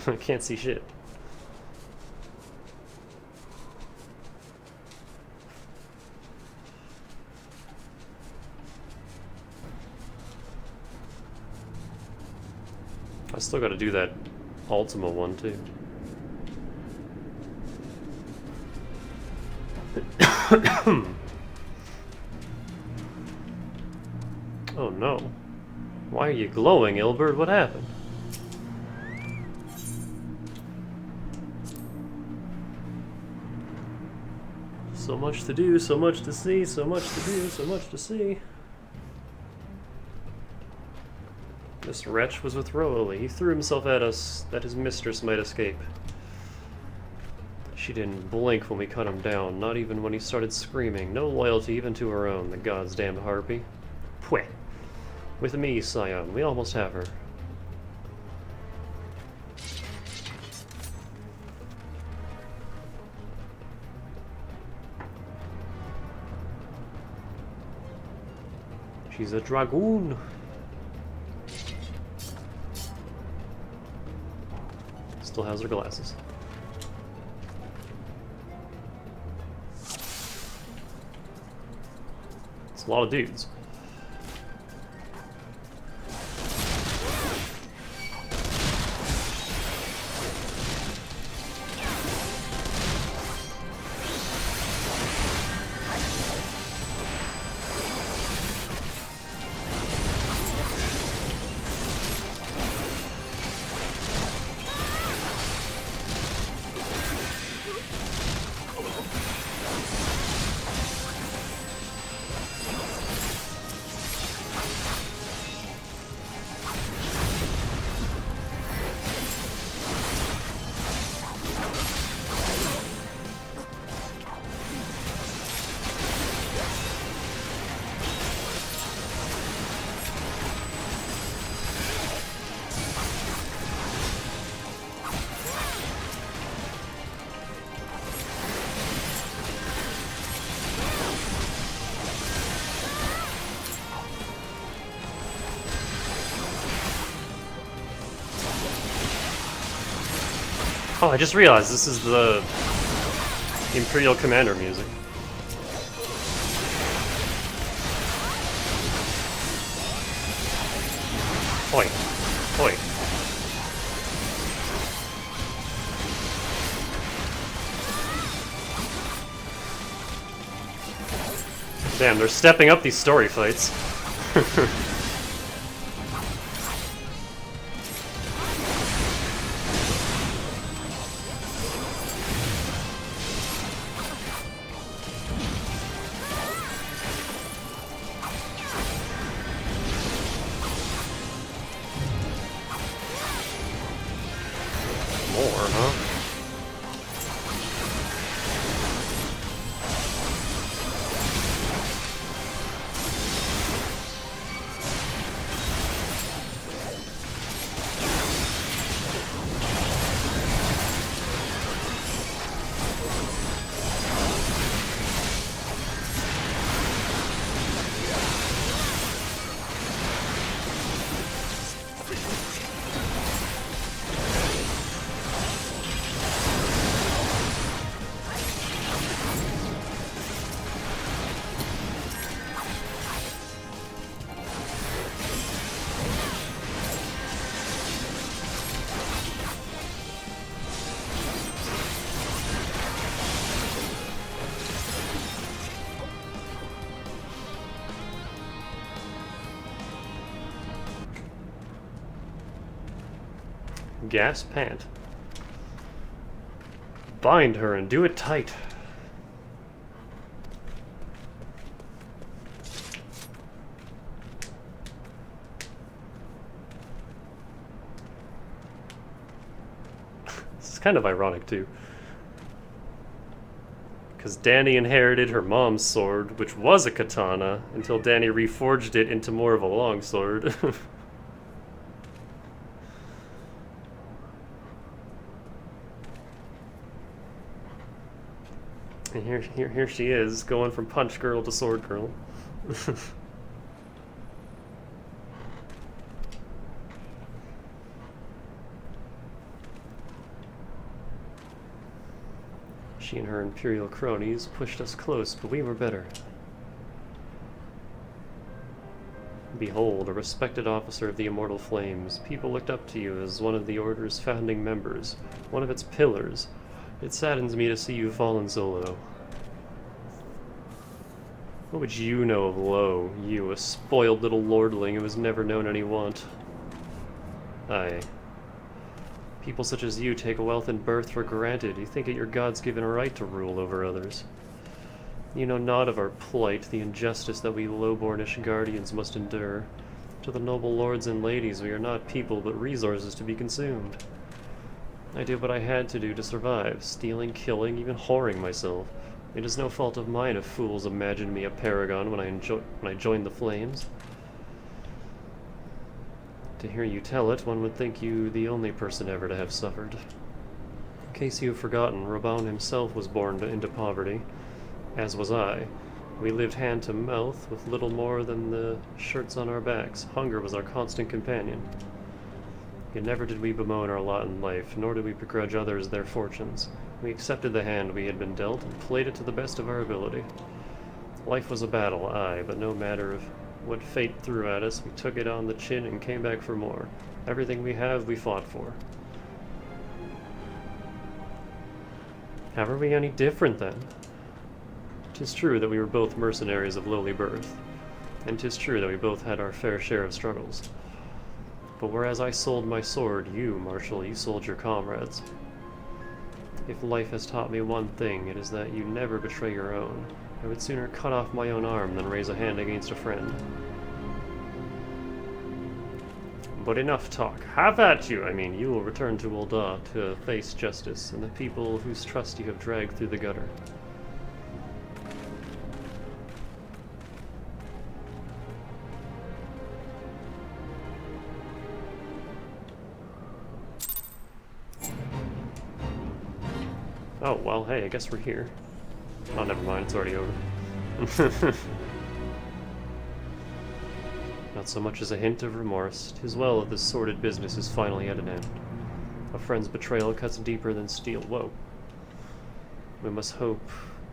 I can't see shit. I still gotta do that Ultima one, too. Oh no. Why are you glowing, Ilbert? What happened? So much to do, so much to see, so much to do, so much to see. This wretch was with Roali. He threw himself at us that his mistress might escape. She didn't blink when we cut him down, not even when he started screaming. No loyalty even to her own, the god's damned harpy. Pweh. With me, Scion. We almost have her. She's a dragoon. Still has her glasses. It's a lot of dudes. Oh, I just realized this is the Imperial Commander music. Oi. Oi. Damn, they're stepping up these story fights. Gas pant. Bind her and do it tight. This is kind of ironic too. Because Danny inherited her mom's sword, which was a katana, until Danny reforged it into more of a longsword. And here she is, going from punch girl to sword girl. She and her Imperial cronies pushed us close, but we were better. Behold, a respected officer of the Immortal Flames. People looked up to you as one of the Order's founding members, one of its pillars. It saddens me to see you fallen so low. What would you know of low, you, a spoiled little lordling who has never known any want? Aye. People such as you take wealth and birth for granted. You think it your God's given right to rule over others. You know not of our plight, the injustice that we lowbornish guardians must endure. To the noble lords and ladies, we are not people, but resources to be consumed. I did what I had to do to survive, stealing, killing, even whoring myself. It is no fault of mine if fools imagined me a paragon when I joined the Flames. To hear you tell it, one would think you the only person ever to have suffered. In case you have forgotten, Reborn himself was born into poverty, as was I. We lived hand to mouth with little more than the shirts on our backs. Hunger was our constant companion. Yet never did we bemoan our lot in life, nor did we begrudge others their fortunes. We accepted the hand we had been dealt and played it to the best of our ability. Life was a battle, aye, but no matter of what fate threw at us, we took it on the chin and came back for more. Everything we have, we fought for. How are we any different, then? 'Tis true that we were both mercenaries of lowly birth, and 'tis true that we both had our fair share of struggles. But whereas I sold my sword, you, Marshal, you sold your comrades. If life has taught me one thing, it is that you never betray your own. I would sooner cut off my own arm than raise a hand against a friend. But enough talk. Have at you! I mean, you will return to Ul'dah to face justice and the people whose trust you have dragged through the gutter. Oh, well, hey, I guess we're here. Oh, never mind, it's already over. Not so much as a hint of remorse. 'Tis well that this sordid business is finally at an end. A friend's betrayal cuts deeper than steel. Whoa. We must hope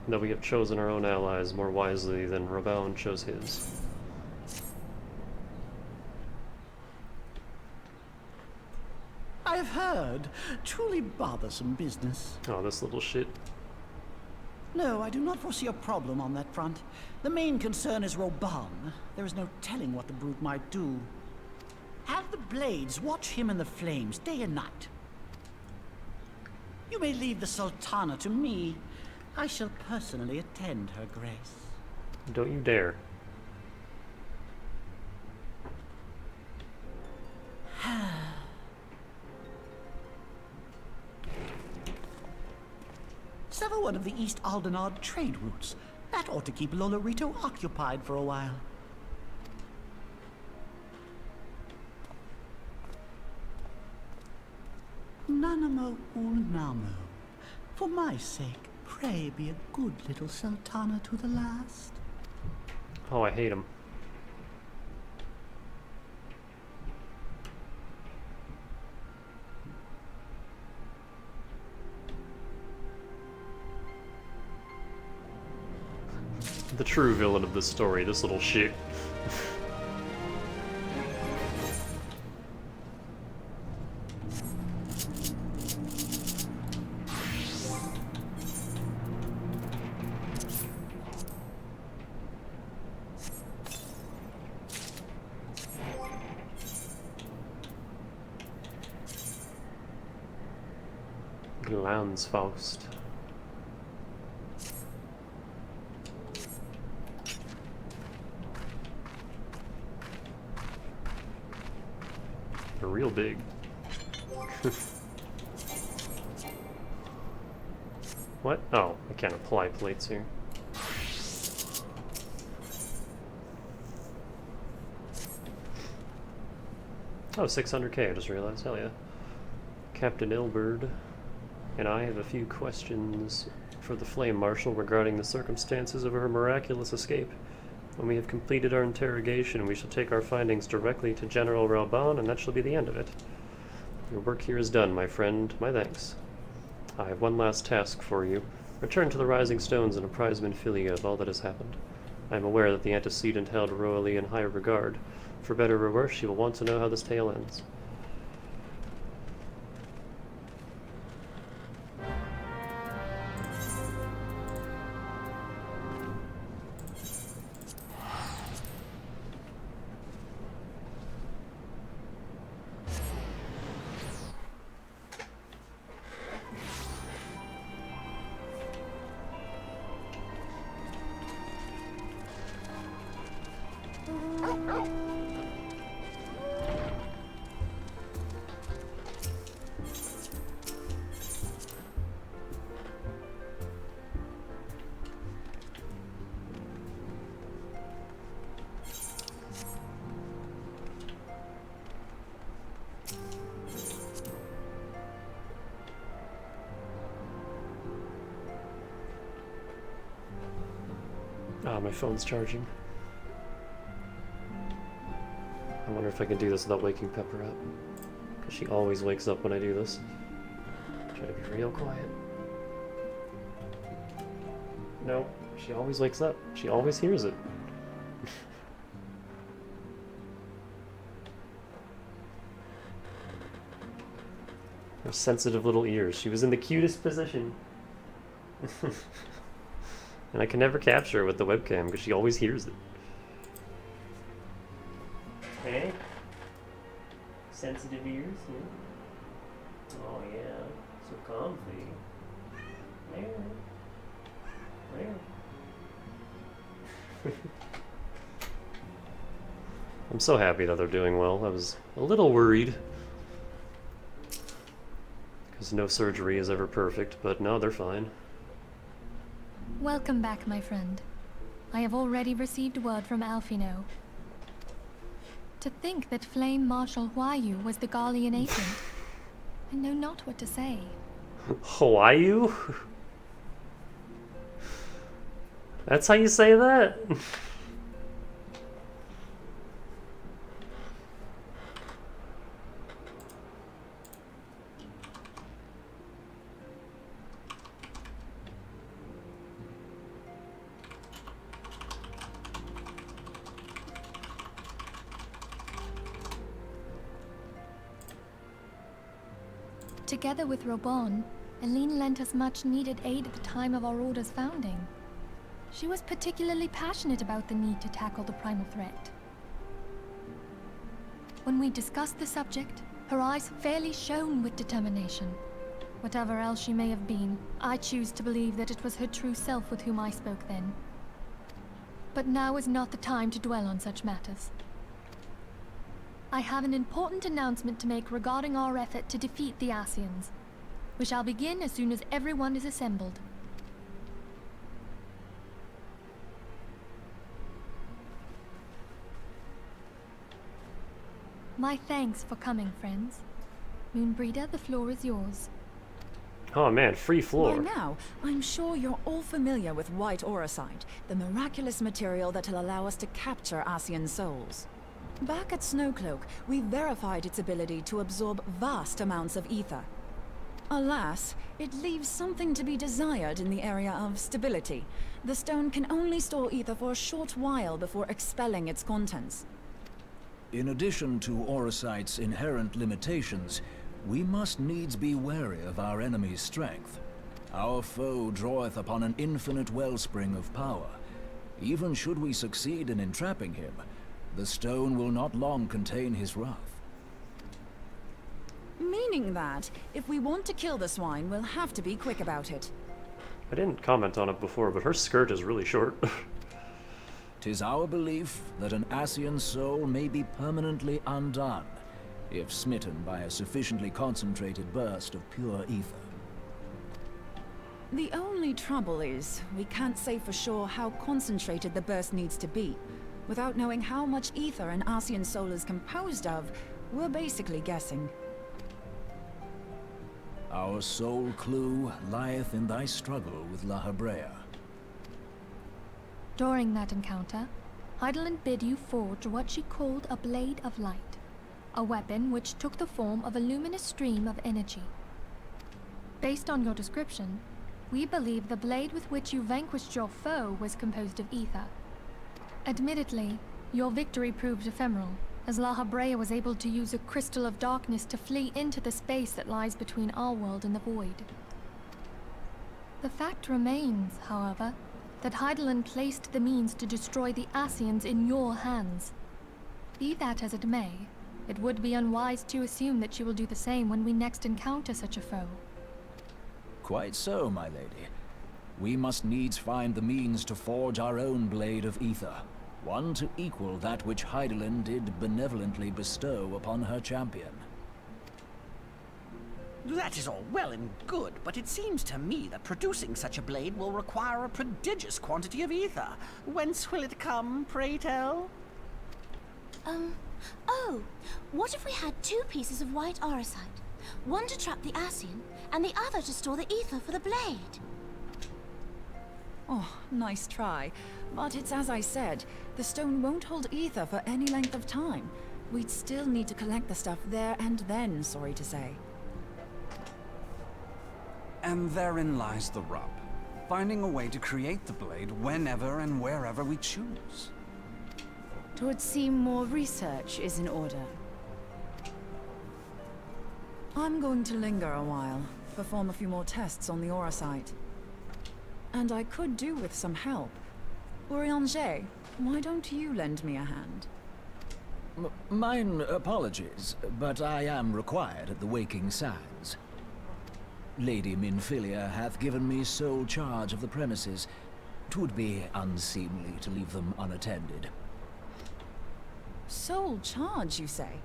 that we have chosen our own allies more wisely than Reborn chose his. I have heard. Truly bothersome business. Oh, this little shit. No, I do not foresee a problem on that front. The main concern is Reborn. There is no telling what the brute might do. Have the Blades watch him in the flames day and night. You may leave the Sultana to me. I shall personally attend her grace. Don't you dare. Sever one of the East Aldenard trade routes. That ought to keep Lolorito occupied for a while. Nanamo Ulnamo. For my sake, pray be a good little Sultana to the last. Oh, I hate him. The true villain of this story, this little shit. Glansfaust. They're real big. What? Oh, I can't apply plates here. Oh, 600k, I just realized. Hell yeah. Captain Ilberd and I have a few questions for the Flame Marshal regarding the circumstances of her miraculous escape. When we have completed our interrogation, we shall take our findings directly to General Reborn, and that shall be the end of it. Your work here is done, my friend. My thanks. I have one last task for you. Return to the Rising Stones and apprise Minfilia of all that has happened. I am aware that the antecedent held royally in high regard. For better or worse, she will want to know how this tale ends. Ah, my phone's charging. I wonder if I can do this without waking Pepper up. Because she always wakes up when I do this. Try to be real quiet. No, she always wakes up. She always hears it. Her sensitive little ears. She was in the cutest position. And I can never capture her with the webcam because she always hears it. Hey? Sensitive ears? Yeah. Oh yeah, so comfy. There. There. I'm so happy that they're doing well. I was a little worried. Because no surgery is ever perfect, but no, they're fine. Welcome back, my friend. I have already received word from Alfino. To think that Flame Marshal Huayu was the Glaceon agent, I know not what to say. Huayu? That's how you say that? Together with Reborn, Aline lent us much-needed aid at the time of our Order's founding. She was particularly passionate about the need to tackle the primal threat. When we discussed the subject, her eyes fairly shone with determination. Whatever else she may have been, I choose to believe that it was her true self with whom I spoke then. But now is not the time to dwell on such matters. I have an important announcement to make regarding our effort to defeat the Asians. We shall begin as soon as everyone is assembled. My thanks for coming, friends. Moonbreeder, the floor is yours. Oh man, free floor. By now, I'm sure you're all familiar with white auracite, the miraculous material that'll allow us to capture Asian souls. Back at Snowcloak, we verified its ability to absorb vast amounts of ether. Alas, it leaves something to be desired in the area of stability. The stone can only store ether for a short while before expelling its contents. In addition to auracite's inherent limitations, we must needs be wary of our enemy's strength. Our foe draweth upon an infinite wellspring of power. Even should we succeed in entrapping him, the stone will not long contain his wrath. Meaning that, if we want to kill the swine, we'll have to be quick about it. I didn't comment on it before, but her skirt is really short. 'Tis our belief that an Ascian soul may be permanently undone, if smitten by a sufficiently concentrated burst of pure ether. The only trouble is, we can't say for sure how concentrated the burst needs to be. Without knowing how much ether an Ascian soul is composed of, we're basically guessing. Our sole clue lieth in thy struggle with La Hebrea. During that encounter, Heidelin bid you forge what she called a Blade of Light, a weapon which took the form of a luminous stream of energy. Based on your description, we believe the blade with which you vanquished your foe was composed of ether. Admittedly, your victory proved ephemeral, as La Hebrea was able to use a crystal of darkness to flee into the space that lies between our world and the void. The fact remains, however, that Heidelin placed the means to destroy the Ascians in your hands. Be that as it may, it would be unwise to assume that she will do the same when we next encounter such a foe. Quite so, my lady. We must needs find the means to forge our own blade of ether, one to equal that which Heidelin did benevolently bestow upon her champion. That is all well and good, but it seems to me that producing such a blade will require a prodigious quantity of ether. Whence will it come, pray tell? Oh, what if we had two pieces of white auricite? One to trap the Ascian, and the other to store the ether for the blade. Oh, nice try. But it's as I said, the stone won't hold ether for any length of time. We'd still need to collect the stuff there and then, sorry to say. And therein lies the rub. Finding a way to create the blade whenever and wherever we choose. It would seem more research is in order. I'm going to linger a while, perform a few more tests on the auricite. And I could do with some help. Urianger, why don't you lend me a hand? Mine apologies, but I am required at the Waking Sands. Lady Minfilia hath given me sole charge of the premises. 'Twould be unseemly to leave them unattended. Sole charge, you say?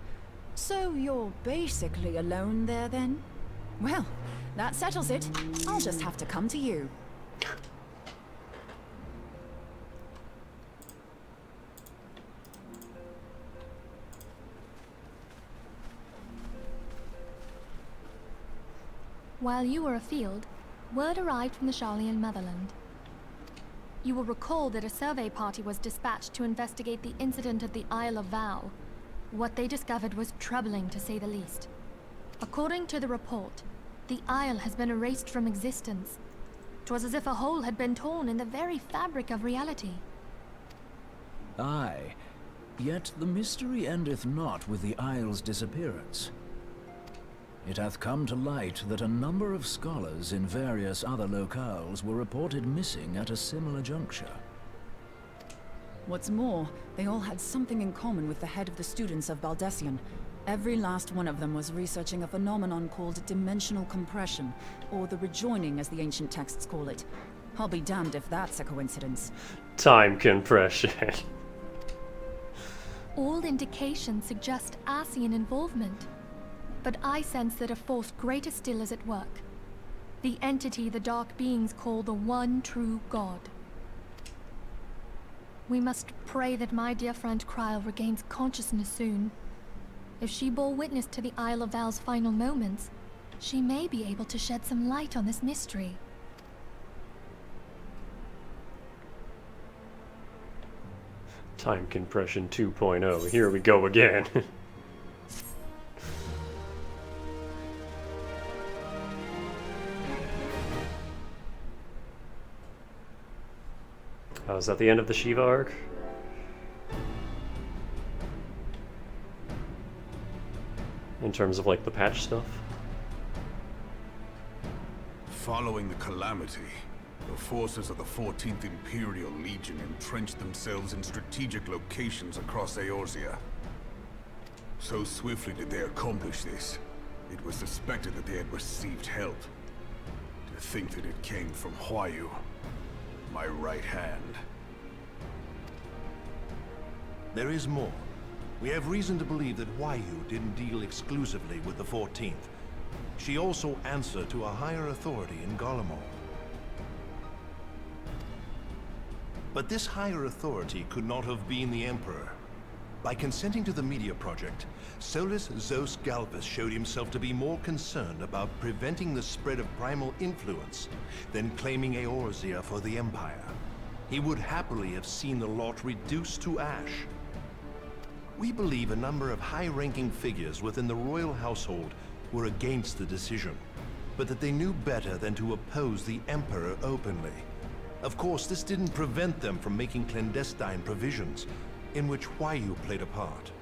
So you're basically alone there, then? Well, that settles it. I'll just have to come to you. While you were afield, word arrived from the Sharlayan motherland. You will recall that a survey party was dispatched to investigate the incident at the Isle of Val. What they discovered was troubling, to say the least. According to the report, the Isle has been erased from existence. 'Twas as if a hole had been torn in the very fabric of reality. Aye, yet the mystery endeth not with the Isle's disappearance. It hath come to light that a number of scholars in various other locales were reported missing at a similar juncture. What's more, they all had something in common with the head of the students of Glaceon. Every last one of them was researching a phenomenon called dimensional compression, or the rejoining as the ancient texts call it. I'll be damned if that's a coincidence. Time compression. All indications suggest Ascian involvement. But I sense that a force greater still is at work. The entity the Dark Beings call the One True God. We must pray that my dear friend Kryl regains consciousness soon. If she bore witness to the Isle of Val's final moments, she may be able to shed some light on this mystery. Time compression 2.0. Here we go again. Oh, is that the end of the Shiva arc? In terms of, like, the patch stuff? Following the calamity, the forces of the 14th Imperial Legion entrenched themselves in strategic locations across Eorzea. So swiftly did they accomplish this, It was suspected that they had received help. To think that it came from Huayu, my right hand. There is more. We have reason to believe that Huayu didn't deal exclusively with the 14th. She also answered to a higher authority in Garlemald. But this higher authority could not have been the Emperor. By consenting to the media project, Solus Zos Galvus showed himself to be more concerned about preventing the spread of primal influence than claiming Eorzea for the Empire. He would happily have seen the lot reduced to ash. We believe a number of high-ranking figures within the royal household were against the decision, but that they knew better than to oppose the Emperor openly. Of course, this didn't prevent them from making clandestine provisions, in which Huayu played a part.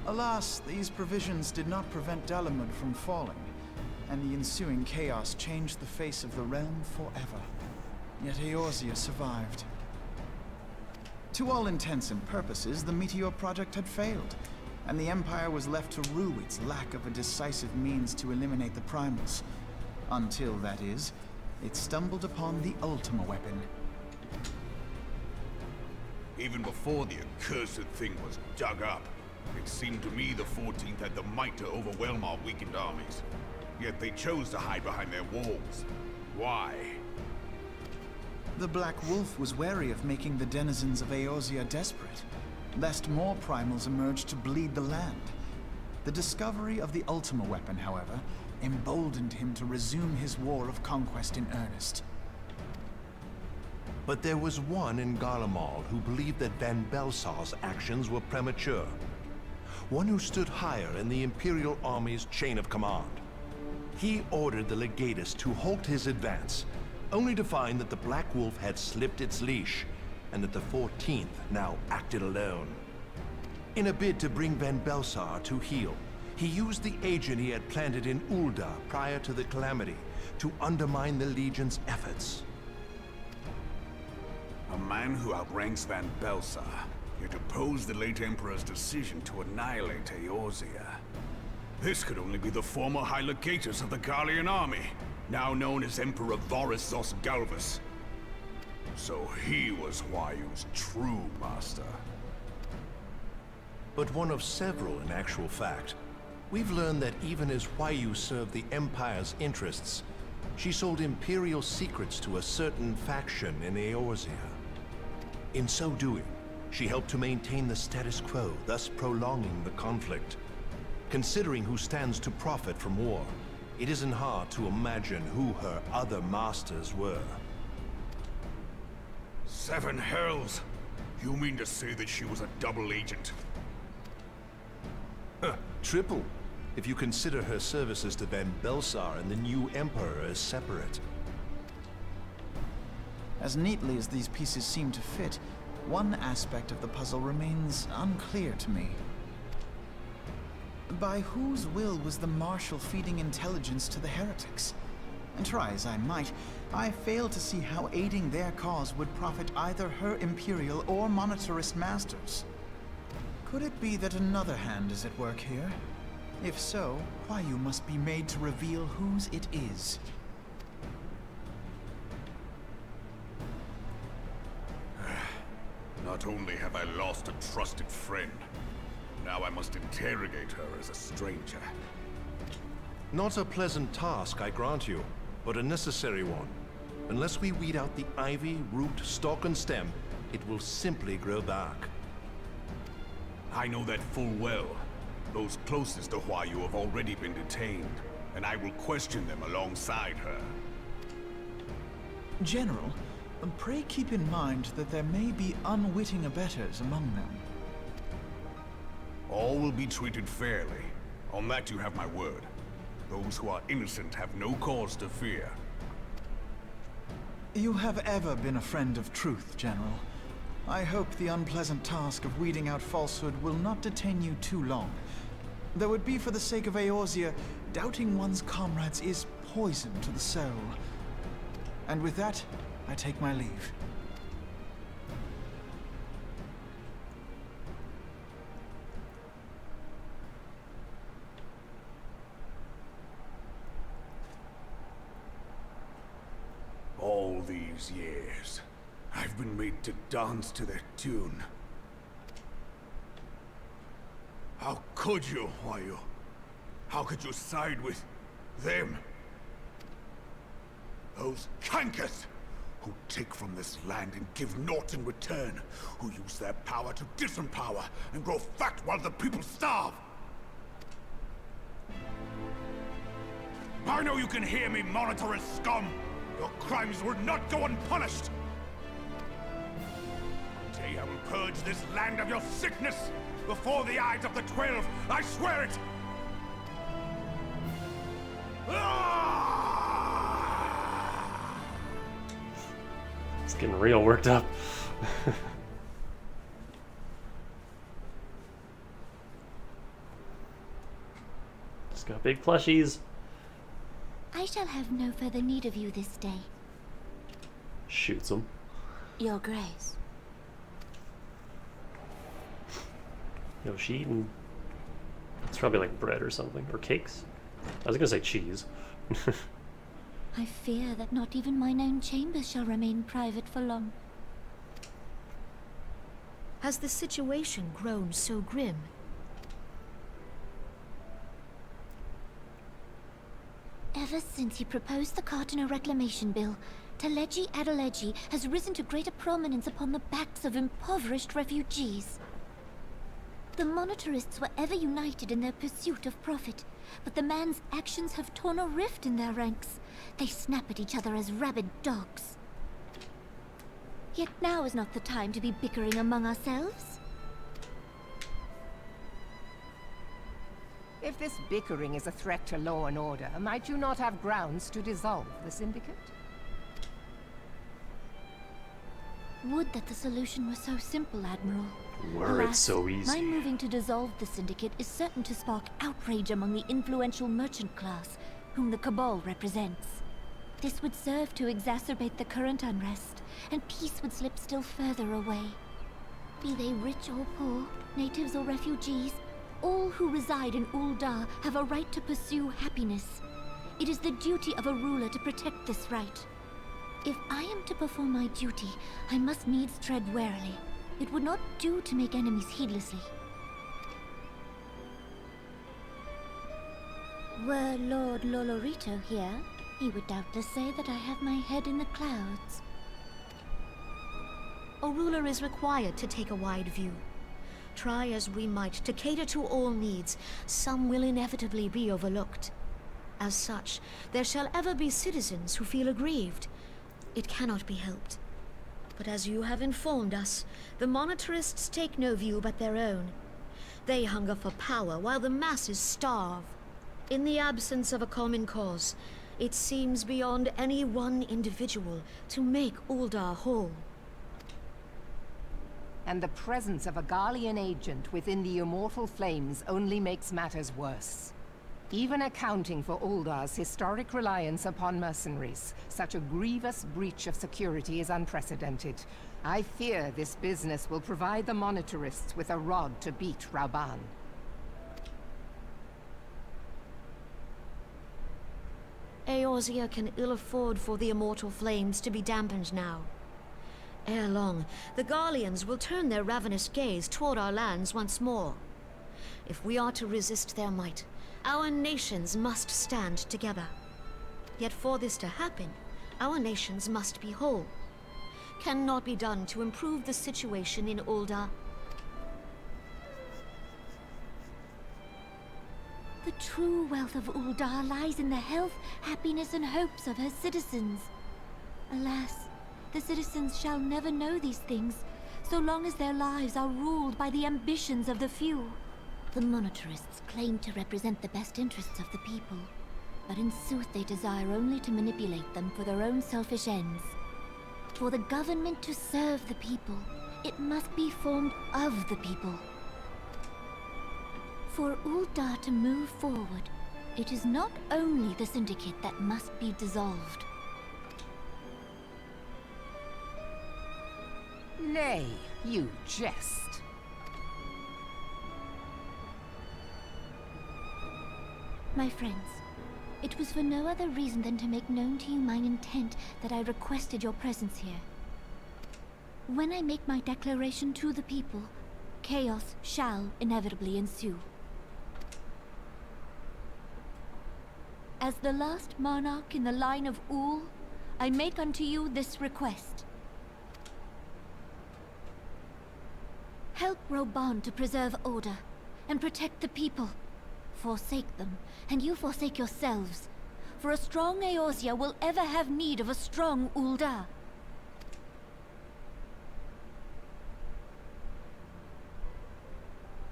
Alas, these provisions did not prevent Dalamud from falling, and the ensuing chaos changed the face of the realm forever. Yet Eorzea survived. To all intents and purposes, the Meteor Project had failed, and the Empire was left to rue its lack of a decisive means to eliminate the primals. Until, that is, it stumbled upon the Ultima weapon. Even before the accursed thing was dug up, it seemed to me the 14th had the might to overwhelm our weakened armies. Yet they chose to hide behind their walls. Why? The Black Wolf was wary of making the denizens of Eorzea desperate, lest more primals emerge to bleed the land. The discovery of the Ultima weapon, however, emboldened him to resume his war of conquest in earnest. But there was one in Garlemald who believed that Van Belsar's actions were premature. One who stood higher in the Imperial Army's chain of command. He ordered the Legatus to halt his advance, only to find that the Black Wolf had slipped its leash, and that the 14th now acted alone. In a bid to bring Van Belsar to heel, he used the agent he had planted in Ul'dah prior to the Calamity to undermine the Legion's efforts. A man who outranks Van Belsar, yet opposed the late Emperor's decision to annihilate Eorzea. This could only be the former High Legatus of the Glaceon army, now known as Emperor Varus Zos Galvus. So he was Huayu's true master. But one of several in actual fact. We've learned that even as Huayu served the Empire's interests, she sold Imperial secrets to a certain faction in Eorzea. In so doing, she helped to maintain the status quo, thus prolonging the conflict. Considering who stands to profit from war, it isn't hard to imagine who her other masters were. Seven hells! You mean to say that she was a double agent? Triple, if you consider her services to Van Belsar and the new Emperor as separate. As neatly as these pieces seem to fit, one aspect of the puzzle remains unclear to me. By whose will was the Marshal feeding intelligence to the heretics? And try as I might, I fail to see how aiding their cause would profit either her Imperial or Monetarist masters. Could it be that another hand is at work here? If so, Huayu must be made to reveal whose it is. Not only have I lost a trusted friend, now I must interrogate her as a stranger. Not a pleasant task, I grant you, but a necessary one. Unless we weed out the ivy, root, stalk, and stem, it will simply grow back. I know that full well. Those closest to Huayu have already been detained, and I will question them alongside her. General, pray keep in mind that there may be unwitting abettors among them. All will be treated fairly. On that you have my word. Those who are innocent have no cause to fear. You have ever been a friend of truth, General. I hope the unpleasant task of weeding out falsehood will not detain you too long. Though it be for the sake of Eorzea, doubting one's comrades is poison to the soul. And with that, I take my leave. these years, I've been made to dance to their tune. How could you, Wayu? How could you side with them? Those cankers who take from this land and give naught in return, who use their power to disempower and grow fat while the people starve. I know you can hear me, monitorous scum! Your crimes will not go unpunished! Team, purge this land of your sickness! Before the eyes of the 12, I swear it! It's getting real worked up. Just got big plushies. I shall have no further need of you this day. Shoots him. Your Grace. Yo, she eating... It's probably like bread or something. Or cakes? I was gonna say cheese. I fear that not even mine own chambers shall remain private for long. Has the situation grown so grim? Ever since he proposed the Cartiner Reclamation Bill, Teleji Adeleji has risen to greater prominence upon the backs of impoverished refugees. The Monitorists were ever united in their pursuit of profit, but the man's actions have torn a rift in their ranks. They snap at each other as rabid dogs. Yet now is not the time to be bickering among ourselves. If this bickering is a threat to law and order, might you not have grounds to dissolve the Syndicate? Would that the solution were so simple, Admiral. Were it so easy. My moving to dissolve the Syndicate is certain to spark outrage among the influential merchant class, whom the Cabal represents. This would serve to exacerbate the current unrest, and peace would slip still further away. Be they rich or poor, natives or refugees, all who reside in Ul'dah have a right to pursue happiness. It is the duty of a ruler to protect this right. If I am to perform my duty, I must needs tread warily. It would not do to make enemies heedlessly. Were Lord Lolorito here, he would doubtless say that I have my head in the clouds. A ruler is required to take a wide view. Try as we might to cater to all needs, some will inevitably be overlooked. As such, there shall ever be citizens who feel aggrieved. It cannot be helped. But as you have informed us, the Monitorists take no view but their own. They hunger for power while the masses starve. In the absence of a common cause, it seems beyond any one individual to make Ul'dah whole. And the presence of a Glaceon agent within the Immortal Flames only makes matters worse. Even accounting for Ul'dah's historic reliance upon mercenaries, such a grievous breach of security is unprecedented. I fear this business will provide the Monitorists with a rod to beat Rauban. Eorzea can ill afford for the Immortal Flames to be dampened now. Ere long, the Glaceons will turn their ravenous gaze toward our lands once more. If we are to resist their might, our nations must stand together. Yet for this to happen, our nations must be whole. Cannot be done to improve the situation in Ul'dah. The true wealth of Ul'dah lies in the health, happiness, and hopes of her citizens. Alas, the citizens shall never know these things, so long as their lives are ruled by the ambitions of the few. The Monitorists claim to represent the best interests of the people, but in sooth they desire only to manipulate them for their own selfish ends. For the government to serve the people, it must be formed of the people. For Ul'dah to move forward, it is not only the Syndicate that must be dissolved. Nay, you jest. My friends, It was for no other reason than to make known to you mine intent that I requested your presence here. When I make my declaration to the people, chaos shall inevitably ensue. As the last monarch in the line of Ul, I make unto you this request. Help Reborn to preserve order and protect the people. Forsake them, and you forsake yourselves. For a strong Eorzea will ever have need of a strong Ul'dah.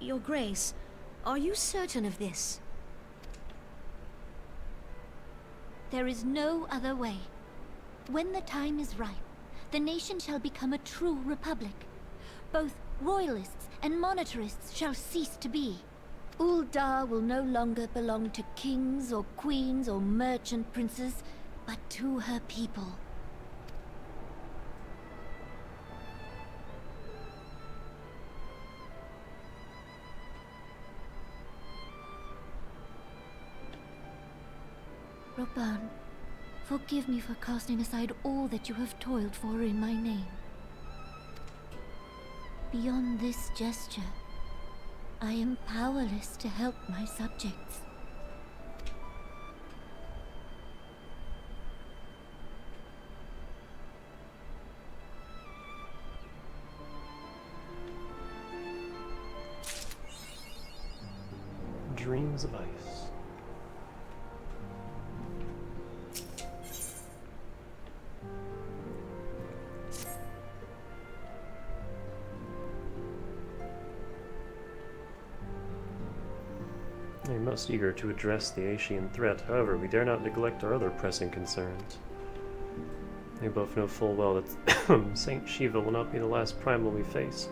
Your Grace, are you certain of this? There is no other way. When the time is ripe, the nation shall become a true republic. Both royalists and monetarists shall cease to be. Ul'dah will no longer belong to kings or queens or merchant princes, but to her people. Reborn, forgive me for casting aside all that you have toiled for in my name. Beyond this gesture, I am powerless to help my subjects. Dreams of Ice. I am most eager to address the Ascian threat. However, we dare not neglect our other pressing concerns. We both know full well that Saint Shiva will not be the last primal we face,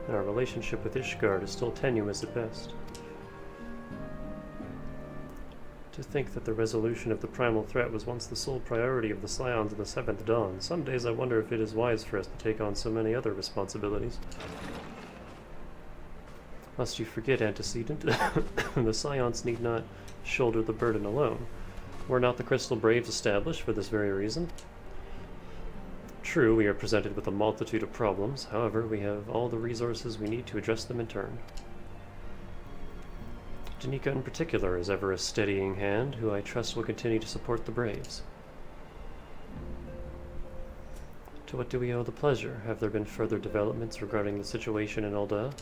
and our relationship with Ishgard is still tenuous at best. To think that the resolution of the primal threat was once the sole priority of the Scions of the Seventh Dawn. Some days I wonder if it is wise for us to take on so many other responsibilities. Lest you forget, antecedent, the Scions need not shoulder the burden alone. Were not the Crystal Braves established for this very reason? True, we are presented with a multitude of problems. However, we have all the resources we need to address them in turn. Danica in particular is ever a steadying hand, who I trust will continue to support the Braves. To what do we owe the pleasure? Have there been further developments regarding the situation in Ul'dah?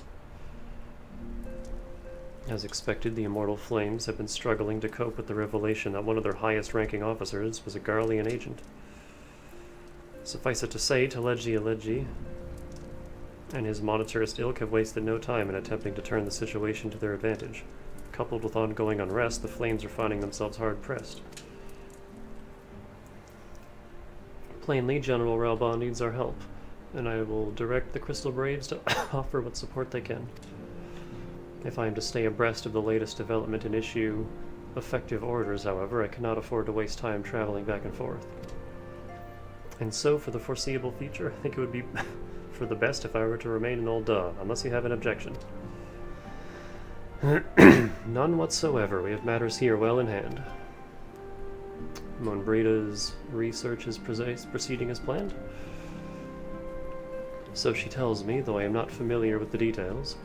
As expected, the Immortal Flames have been struggling to cope with the revelation that one of their highest-ranking officers was a Garlean agent. Suffice it to say, Teleji and his monetarist ilk have wasted no time in attempting to turn the situation to their advantage. Coupled with ongoing unrest, the Flames are finding themselves hard-pressed. Plainly, General Reborn needs our help, and I will direct the Crystal Braves to offer what support they can. If I am to stay abreast of the latest development and issue effective orders, however, I cannot afford to waste time traveling back and forth. And so, for the foreseeable future, I think it would be for the best if I were to remain in Ul'dah, unless you have an objection. None whatsoever. We have matters here well in hand. Monbreda's research is proceeding as planned. So she tells me, though I am not familiar with the details.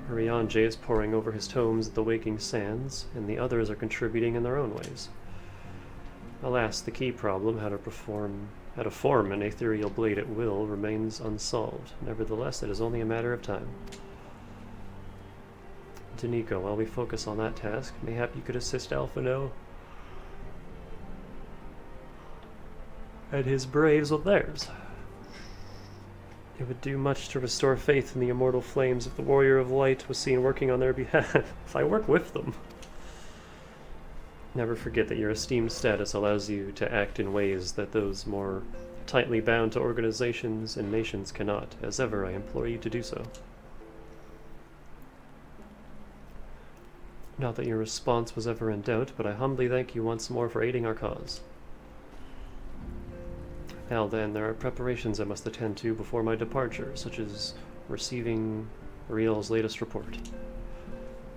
Rianje is poring over his tomes at the Waking Sands, and the others are contributing in their own ways. Alas, the key problem, how to form an ethereal blade at will, remains unsolved. Nevertheless, it is only a matter of time. Danica, while we focus on that task, mayhap you could assist Alphino and his Braves with theirs. It would do much to restore faith in the Immortal Flames if the Warrior of Light was seen working on their behalf. If I work with them. Never forget that your esteemed status allows you to act in ways that those more tightly bound to organizations and nations cannot. As ever, I implore you to do so. Not that your response was ever in doubt, but I humbly thank you once more for aiding our cause. Now then, there are preparations I must attend to before my departure, such as receiving Riel's latest report.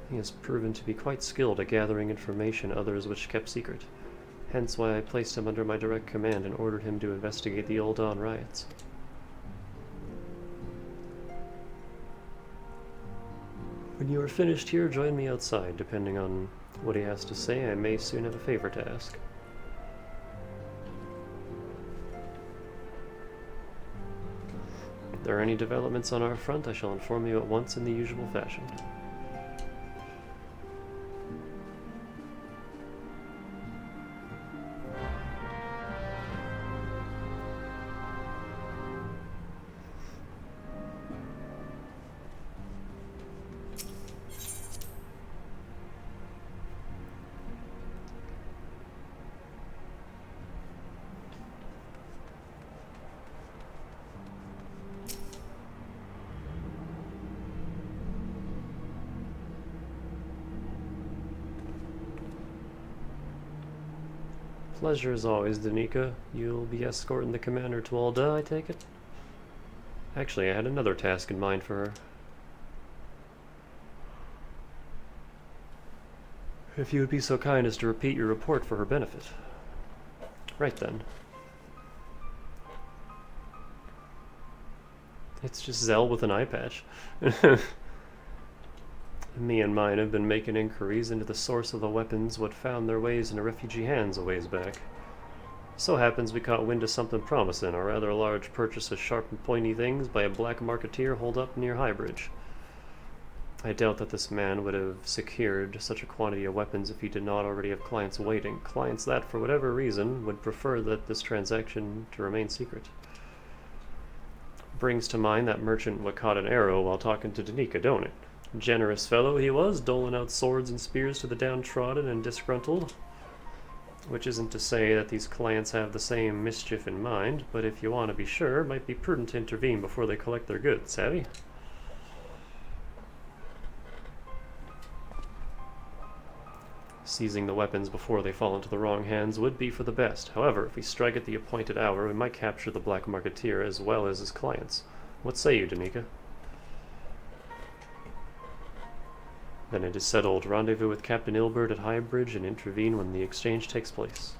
He has proven to be quite skilled at gathering information others which kept secret. Hence why I placed him under my direct command and ordered him to investigate the Old Dawn riots. When you are finished here, join me outside. Depending on what he has to say, I may soon have a favor to ask. If there are any developments on our front, I shall inform you at once in the usual fashion. Pleasure as always, Danica. You'll be escorting the commander to Alda, I take it? Actually, I had another task in mind for her. If you would be so kind as to repeat your report for her benefit. Right then. It's just Zell with an eye patch. Me and mine have been making inquiries into the source of the weapons what found their ways into refugee hands a ways back. So happens we caught wind of something promising, a rather large purchase of sharp and pointy things by a black marketeer holed up near Highbridge. I doubt that this man would have secured such a quantity of weapons if he did not already have clients waiting, clients that, for whatever reason, would prefer that this transaction to remain secret. Brings to mind that merchant what caught an arrow while talking to Danica, don't it? Generous fellow he was, doling out swords and spears to the downtrodden and disgruntled. Which isn't to say that these clients have the same mischief in mind, but if you want to be sure, it might be prudent to intervene before they collect their goods, savvy? Seizing the weapons before they fall into the wrong hands would be for the best. However, if we strike at the appointed hour, we might capture the black marketeer as well as his clients. What say you, Danica? Then it is settled. Rendezvous with Captain Ilbert at Highbridge and intervene when the exchange takes place.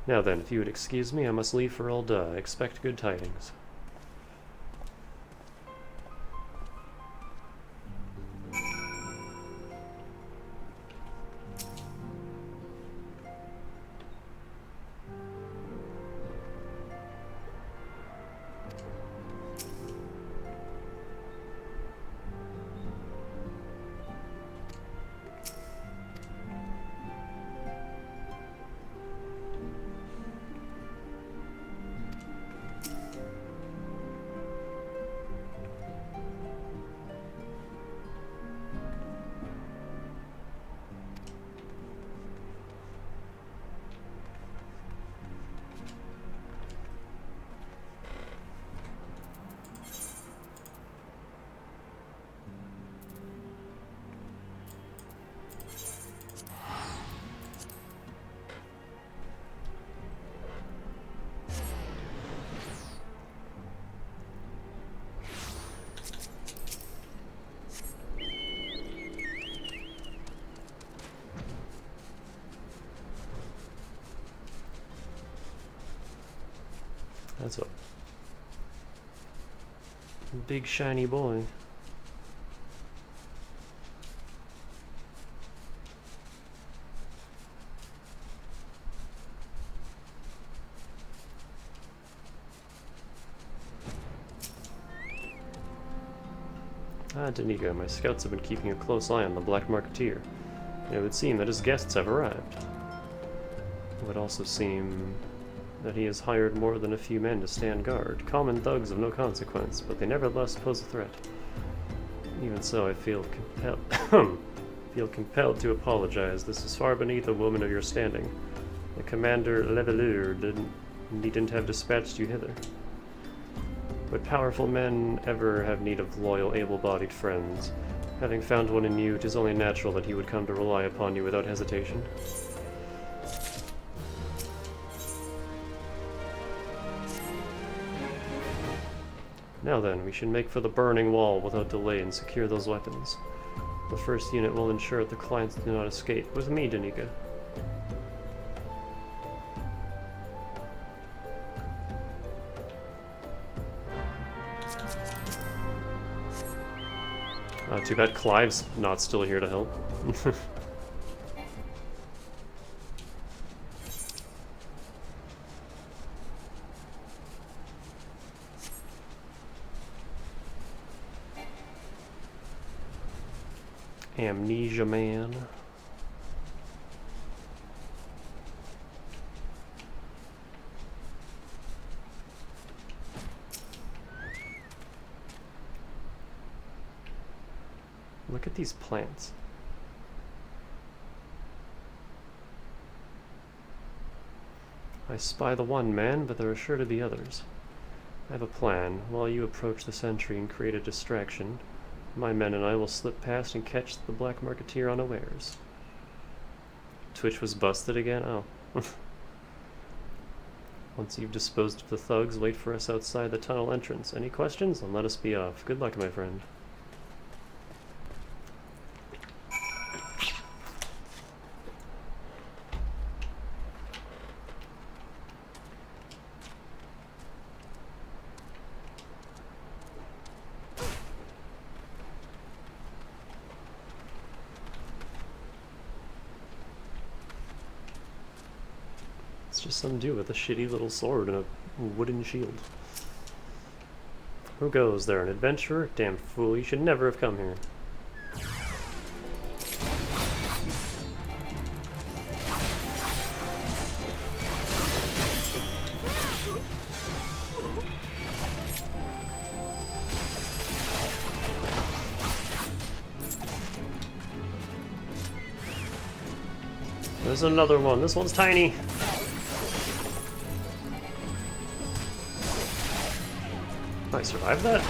Now then, if you would excuse me, I must leave for Alda. Expect good tidings. That's a big shiny boy. Danica, my scouts have been keeping a close eye on the Black Marketeer. It would seem that his guests have arrived. It would also seem that he has hired more than a few men to stand guard, common thugs of no consequence, but they nevertheless pose a threat. Even so, I feel compelled to apologize. This is far beneath a woman of your standing. The Commander Levelure needn't have dispatched you hither. Would powerful men ever have need of loyal, able-bodied friends? Having found one in you, it is only natural that he would come to rely upon you without hesitation. Now then, we should make for the burning wall without delay and secure those weapons. The first unit will ensure that the clients do not escape. With me, Danica. Too bad Clive's not still here to help. Amnesia Man. Look at these plants. I spy the one man, but there are sure to be others. I have a plan. While you approach the sentry and create a distraction, my men and I will slip past and catch the Black Marketeer unawares. Twitch was busted again? Oh. Once you've disposed of the thugs, wait for us outside the tunnel entrance. Any questions? Then let us be off. Good luck, my friend. Just some dude with a shitty little sword and a wooden shield. Who goes there? An adventurer? Damn fool, you should never have come here. There's another one. This one's tiny. I survived that?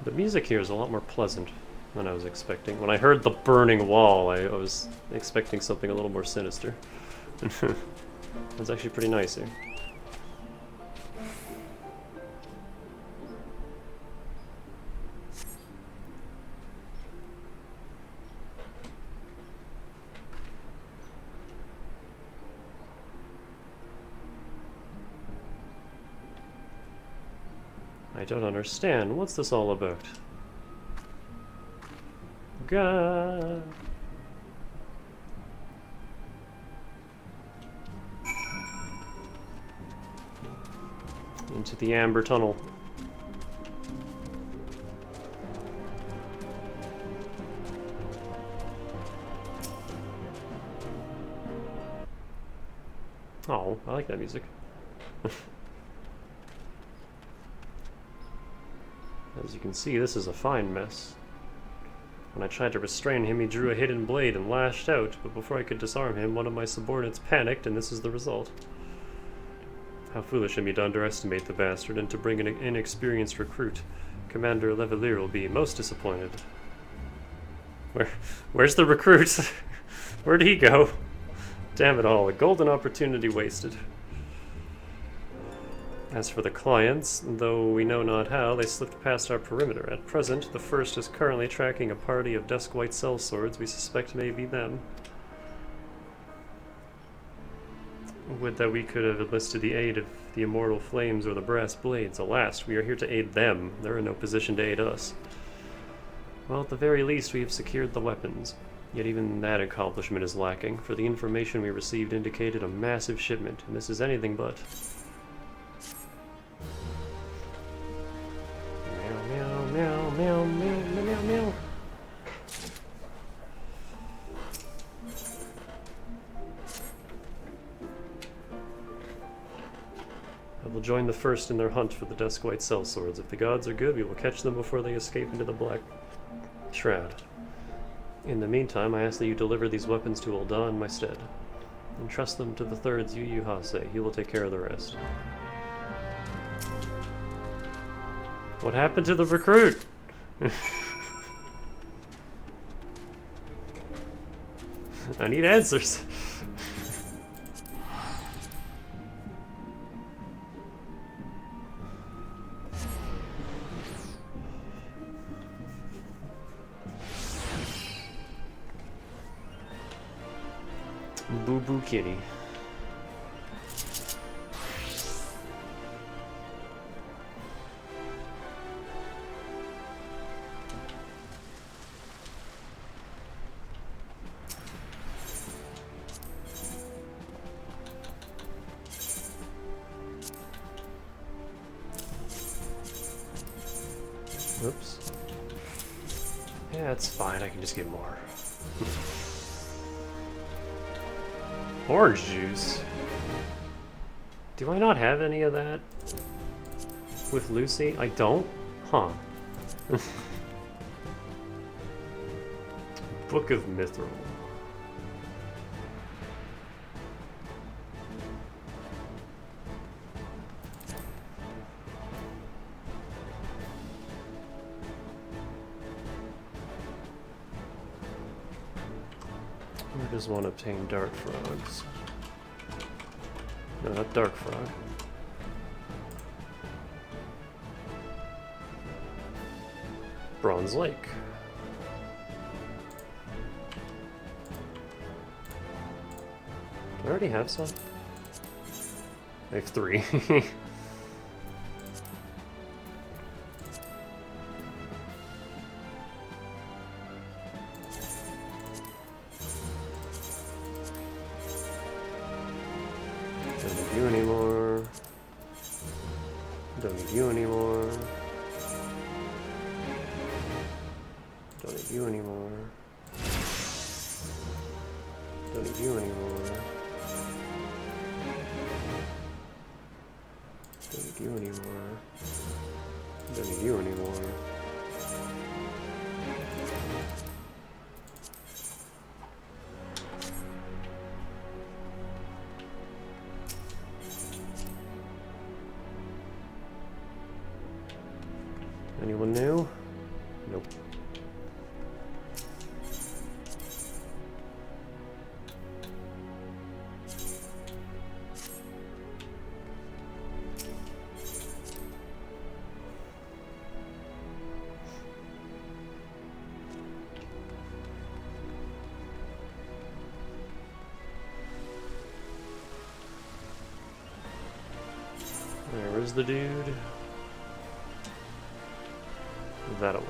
The music here is a lot more pleasant than I was expecting. When I heard the burning wall, I was expecting something a little more sinister. That's actually pretty nice here. I don't understand. What's this all about? God. Into the amber tunnel. Oh, I like that music. As you can see, this is a fine mess. When I tried to restrain him, he drew a hidden blade and lashed out, but before I could disarm him, one of my subordinates panicked, and this is the result. How foolish of me to underestimate the bastard and to bring an inexperienced recruit. Commander Levelier will be most disappointed. Where's the recruit? Where'd he go? Damn it all, a golden opportunity wasted. As for the clients, though we know not how, they slipped past our perimeter. At present, the first is currently tracking a party of dusk white sellswords we suspect may be them. Would that we could have enlisted the aid of the immortal flames or the brass blades. Alas, we are here to aid them. They're in no position to aid us. Well, at the very least, we have secured the weapons. Yet even that accomplishment is lacking, for the information we received indicated a massive shipment, and this is anything but. Meow, meow, meow, meow, meow, meow. We'll join the first in their hunt for the Dusk White sellswords. If the gods are good, we will catch them before they escape into the Black Shroud. In the meantime, I ask that you deliver these weapons to Ul'dah in my stead. Entrust them to the third Yu Yu Hase. He will take care of the rest. What happened to the recruit? I need answers. Boo Boo Kitty. Oops. Yeah, it's fine. I can just get more. Orange juice? Do I not have any of that with Lucy? I don't? Huh. Book of Mithril. Where does one obtain dart frogs? No, not dark frog. Bronze Lake. Do I already have some? I have 3. Don't need you anymore. Don't need you anymore. Don't need you anymore. Don't need you anymore. Don't need you anymore. Don't need you anymore. Anyone new? Nope. Where is the dude? That away.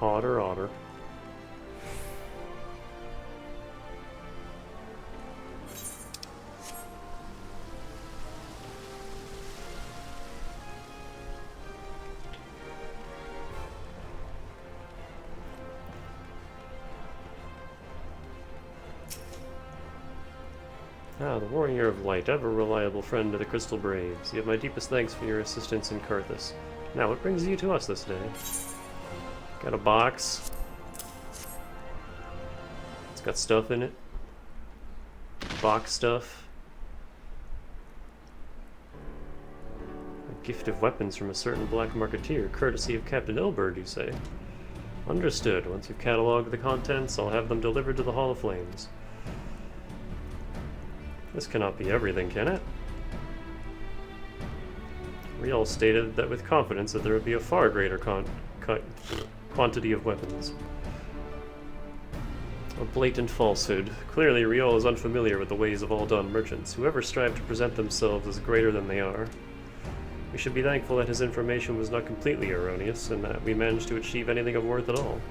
Otter, otter. Ah, the Warrior of Light, ever reliable friend to the Crystal Braves. You have my deepest thanks for your assistance in Karthus. Now, what brings you to us this day? Got a box. It's got stuff in it. Box stuff. A gift of weapons from a certain black marketeer, courtesy of Captain Elbert, you say? Understood. Once you've cataloged the contents, I'll have them delivered to the Hall of Flames. This cannot be everything, can it? Riol stated that with confidence that there would be a far greater quantity of weapons. A blatant falsehood. Clearly, Riol is unfamiliar with the ways of all Dawn merchants, who ever strive to present themselves as greater than they are. We should be thankful that his information was not completely erroneous, and that we managed to achieve anything of worth at all.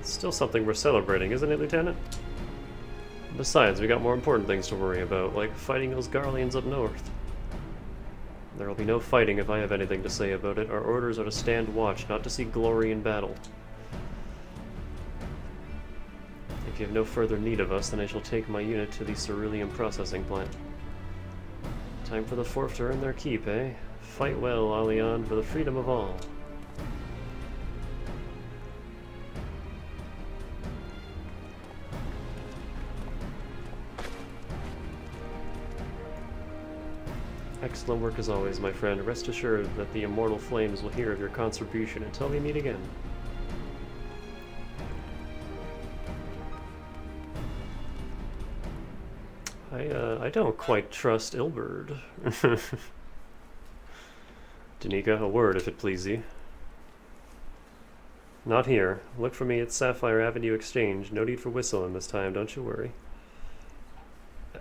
It's still something we're celebrating, isn't it, Lieutenant? Besides, we got more important things to worry about, like fighting those Garleans up north. There will be no fighting if I have anything to say about it. Our orders are to stand watch, not to seek glory in battle. If you have no further need of us, then I shall take my unit to the cerulean processing plant. Time for the fourth to earn their keep, eh? Fight well, Allian, for the freedom of all. Excellent work as always, my friend. Rest assured that the immortal flames will hear of your contribution until we meet again. I don't quite trust Ilberd. Danica, a word if it please thee. Not here. Look for me at Sapphire Avenue Exchange. No need for whistling this time, don't you worry.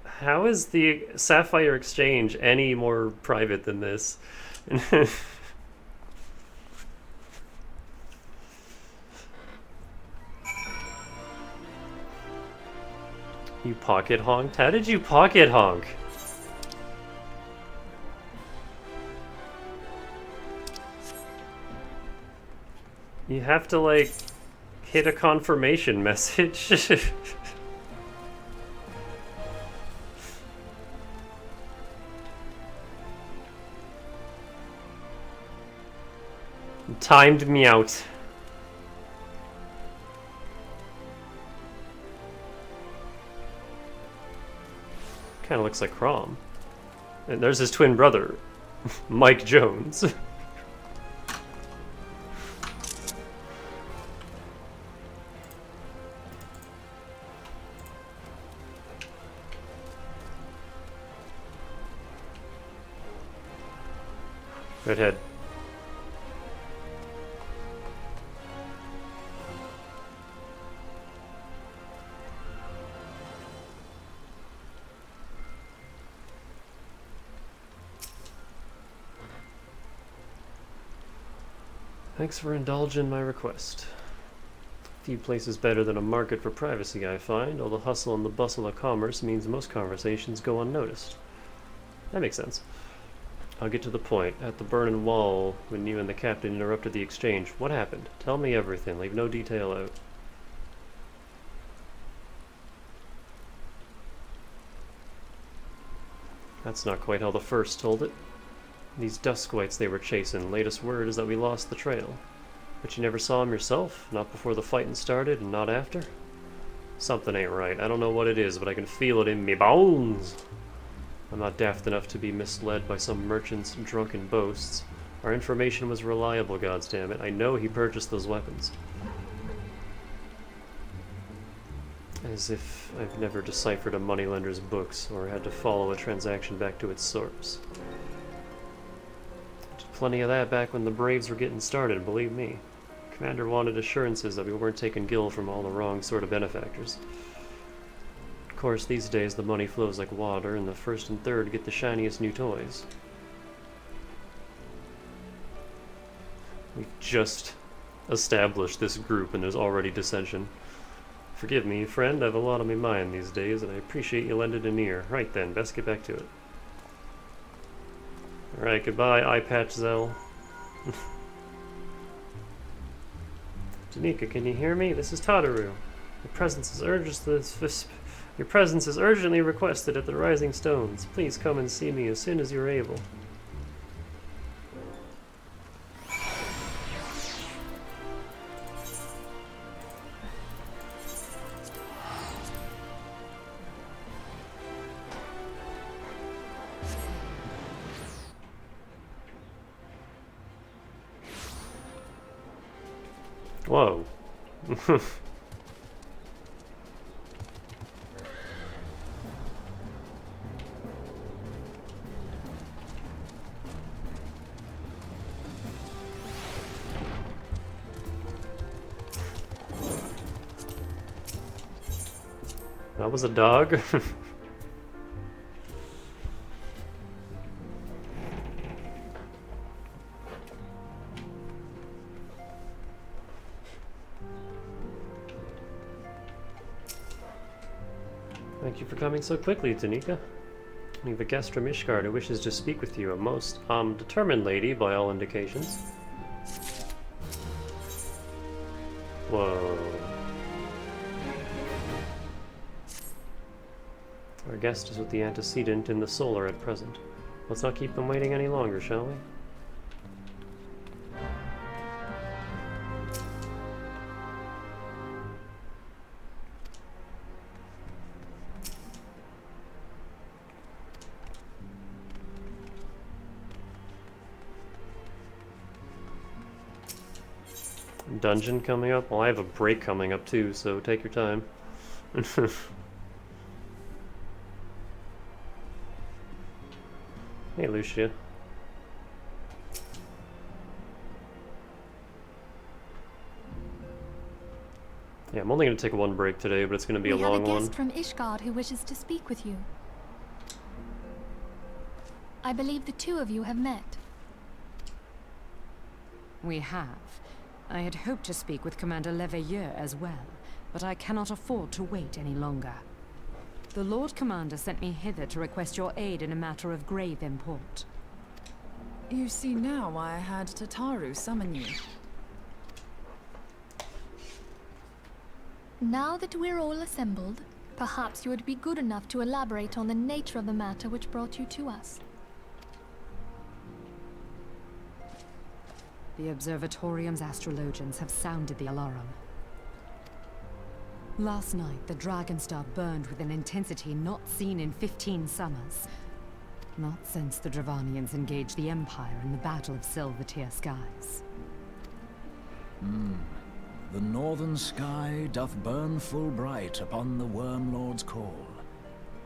How is the Sapphire Exchange any more private than this? You pocket honked? How did you pocket honk? You have to, like, hit a confirmation message. Timed me out. Kind of looks like Crom. And there's his twin brother, Mike Jones. Redhead. Thanks for indulging my request. Few places better than a market for privacy, I find. All the hustle and the bustle of commerce means most conversations go unnoticed. That makes sense. I'll get to the point. At the Burning Wall, when you and the captain interrupted the exchange, what happened? Tell me everything. Leave no detail out. That's not quite how the first told it. These Duskwights they were chasing. Latest word is that we lost the trail. But you never saw them yourself? Not before the fighting started and not after? Something ain't right. I don't know what it is, but I can feel it in me bones. I'm not daft enough to be misled by some merchant's drunken boasts. Our information was reliable, goddammit. I know he purchased those weapons. As if I've never deciphered a moneylender's books or had to follow a transaction back to its source. Plenty of that back when the Braves were getting started, believe me. Commander wanted assurances that we weren't taking gil from all the wrong sort of benefactors. Of course, these days the money flows like water, and the first and third get the shiniest new toys. We've just established this group and there's already dissension. Forgive me, friend, I've a lot on my mind these days, and I appreciate you lending an ear. Right then, best get back to it. Alright, goodbye, eye patch Zell. Danica, can you hear me? This is Tataru. Your presence is urgently requested at the Rising Stones. Please come and see me as soon as you're able. Whoa. That was a dog? Thank you for coming so quickly, Tanika. We have a guest from Ishgard who wishes to speak with you, a most, determined lady by all indications. Whoa. Our guest is with the antecedent in the solar at present. Let's not keep them waiting any longer, shall we? Dungeon coming up? Well, I have a break coming up too, so take your time. Hey, Lucia. Yeah, I'm only going to take one break today, but it's going to be a long one. We have a guest from Ishgard who wishes to speak with you. I believe the two of you have met. We have. I had hoped to speak with Commander Leveilleur as well, but I cannot afford to wait any longer. The Lord Commander sent me hither to request your aid in a matter of grave import. You see now why I had Tataru summon you. Now that we're all assembled, perhaps you would be good enough to elaborate on the nature of the matter which brought you to us. The Observatorium's astrologians have sounded the alarm. Last night, the Dragonstar burned with an intensity not seen in 15 summers. Not since the Dravanians engaged the Empire in the Battle of Silvertear Skies. The northern sky doth burn full bright upon the Wormlord's call.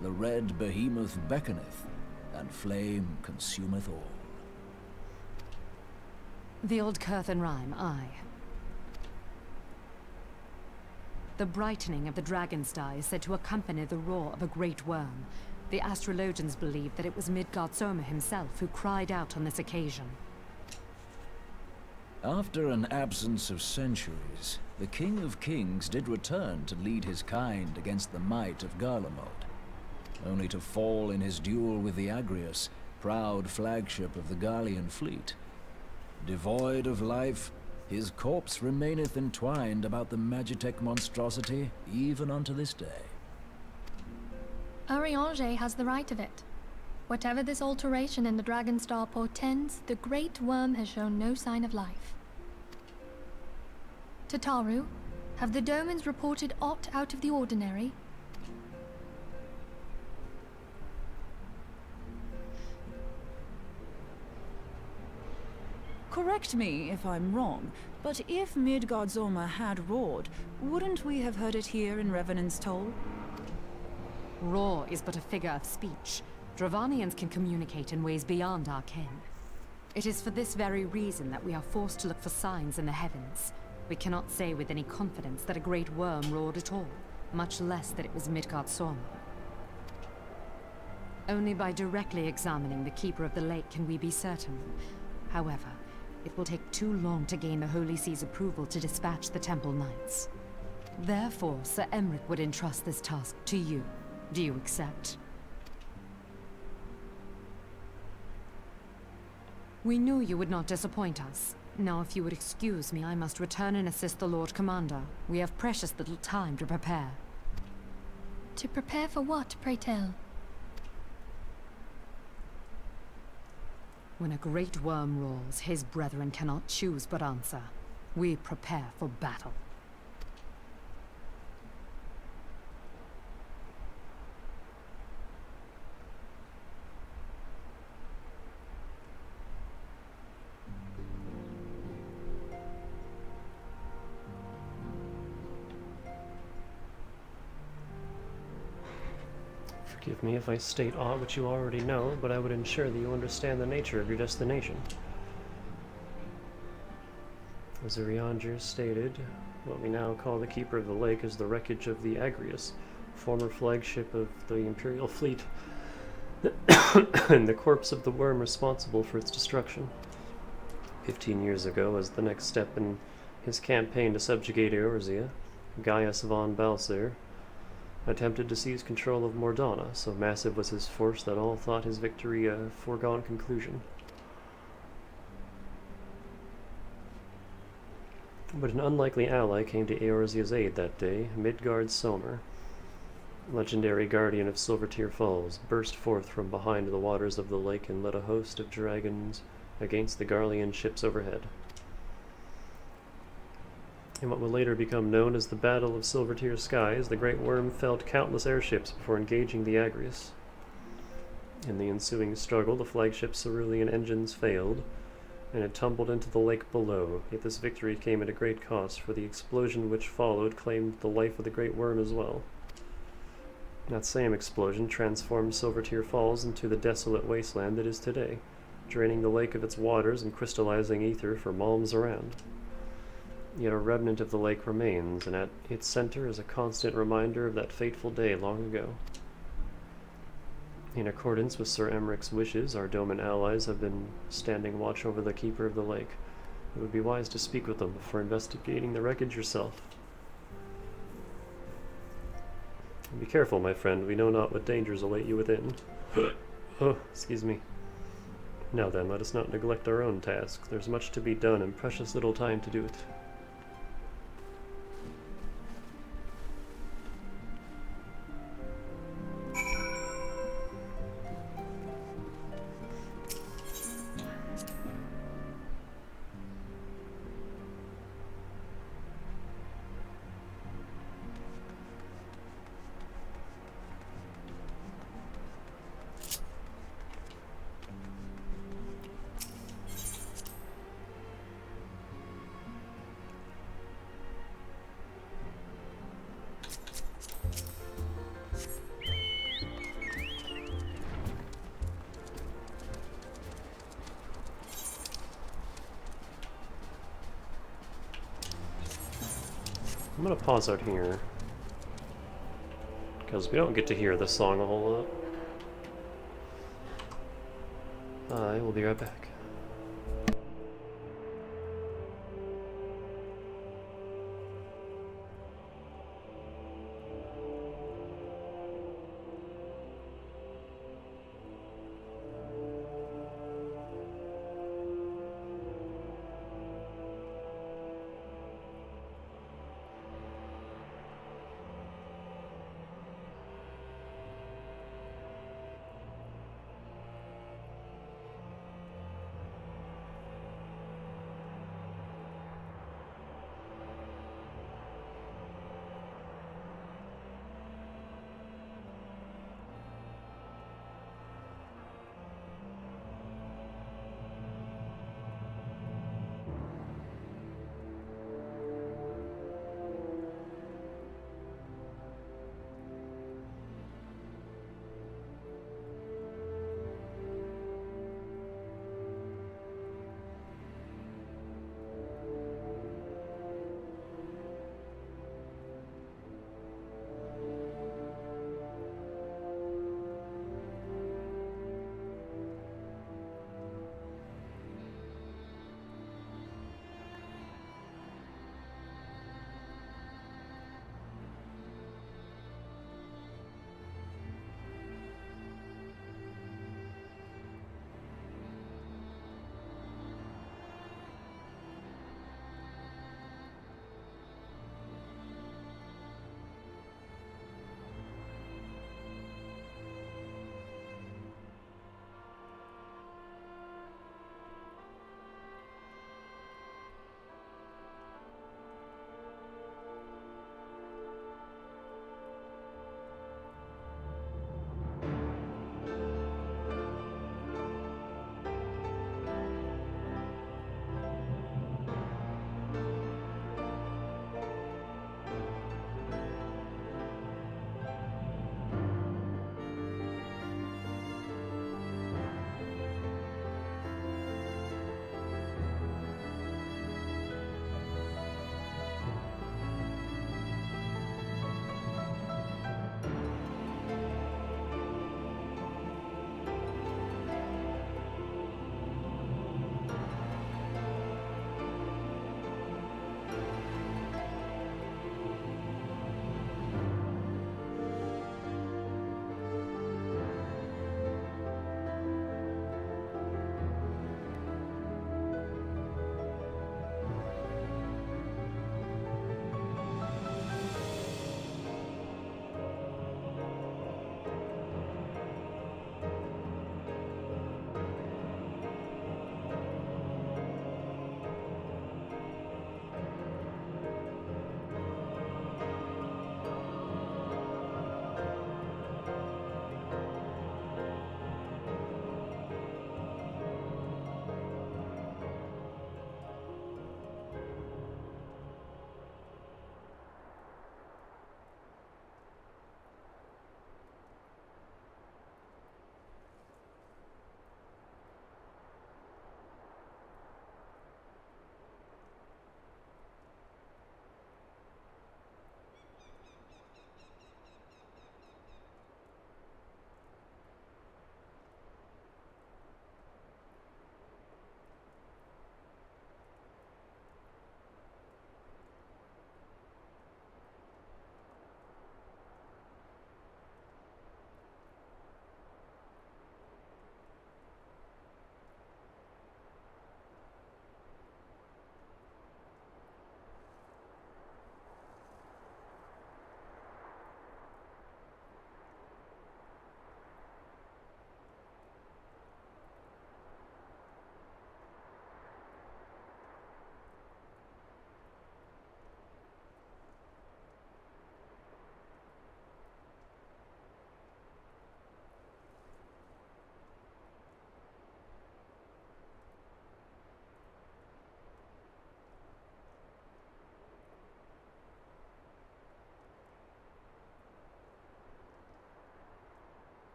The red behemoth beckoneth, and flame consumeth all. The old Curthan rhyme, aye. The brightening of the Dragonstar is said to accompany the roar of a great worm. The astrologians believe that it was Midgardsormr himself who cried out on this occasion. After an absence of centuries, the King of Kings did return to lead his kind against the might of Garlemald, only to fall in his duel with the Agrius, proud flagship of the Gallian fleet. Devoid of life, his corpse remaineth entwined about the Magitech monstrosity even unto this day. Ariange has the right of it. Whatever this alteration in the Dragonstar portends, the Great Worm has shown no sign of life. Tataru, have the Domans reported aught out of the ordinary? Correct me if I'm wrong, but if Midgardsormr had roared, wouldn't we have heard it here in Revenant's Toll? Roar is but a figure of speech. Dravanians can communicate in ways beyond our ken. It is for this very reason that we are forced to look for signs in the heavens. We cannot say with any confidence that a great worm roared at all, much less that it was Midgardsormr. Only by directly examining the Keeper of the Lake can we be certain. However, it will take too long to gain the Holy See's approval to dispatch the Temple Knights. Therefore, Sir Emric would entrust this task to you. Do you accept? We knew you would not disappoint us. Now, if you would excuse me, I must return and assist the Lord Commander. We have precious little time to prepare. To prepare for what, pray tell? When a great worm roars, his brethren cannot choose but answer. We prepare for battle. Forgive me if I state aught which you already know, but I would ensure that you understand the nature of your destination. As Arianger stated, what we now call the Keeper of the Lake is the wreckage of the Agrius, former flagship of the Imperial fleet, and the corpse of the worm responsible for its destruction. 15 years ago, as the next step in his campaign to subjugate Eorzea, Gaius von Balser attempted to seize control of Mordana, so massive was his force that all thought his victory a foregone conclusion. But an unlikely ally came to Eorzea's aid that day. Midgard Somer, legendary guardian of Silvertear Falls, burst forth from behind the waters of the lake and led a host of dragons against the Garlean ships overhead. In what would later become known as the Battle of Silvertear Skies, the Great Worm felled countless airships before engaging the Agrius. In the ensuing struggle, the flagship Cerulean engines failed, and it tumbled into the lake below, yet this victory came at a great cost, for the explosion which followed claimed the life of the Great Worm as well. That same explosion transformed Silvertear Falls into the desolate wasteland it is today, draining the lake of its waters and crystallizing ether for malms around. Yet a remnant of the lake remains, and at its center is a constant reminder of that fateful day long ago. In accordance with Sir Emmerich's wishes, our Doman allies have been standing watch over the Keeper of the Lake. It would be wise to speak with them before investigating the wreckage yourself. Be careful, my friend. We know not what dangers await you within. Oh, excuse me. Now then, let us not neglect our own task. There's much to be done and precious little time to do it. I'm gonna pause out here, because we don't get to hear this song a whole lot. I will be right back.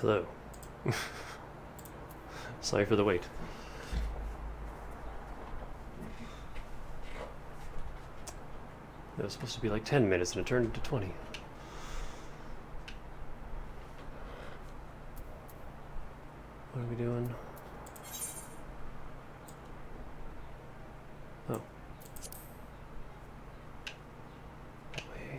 Hello. Sorry for the wait. It was supposed to be like 10 minutes and it turned into 20. What are we doing? Oh. That way.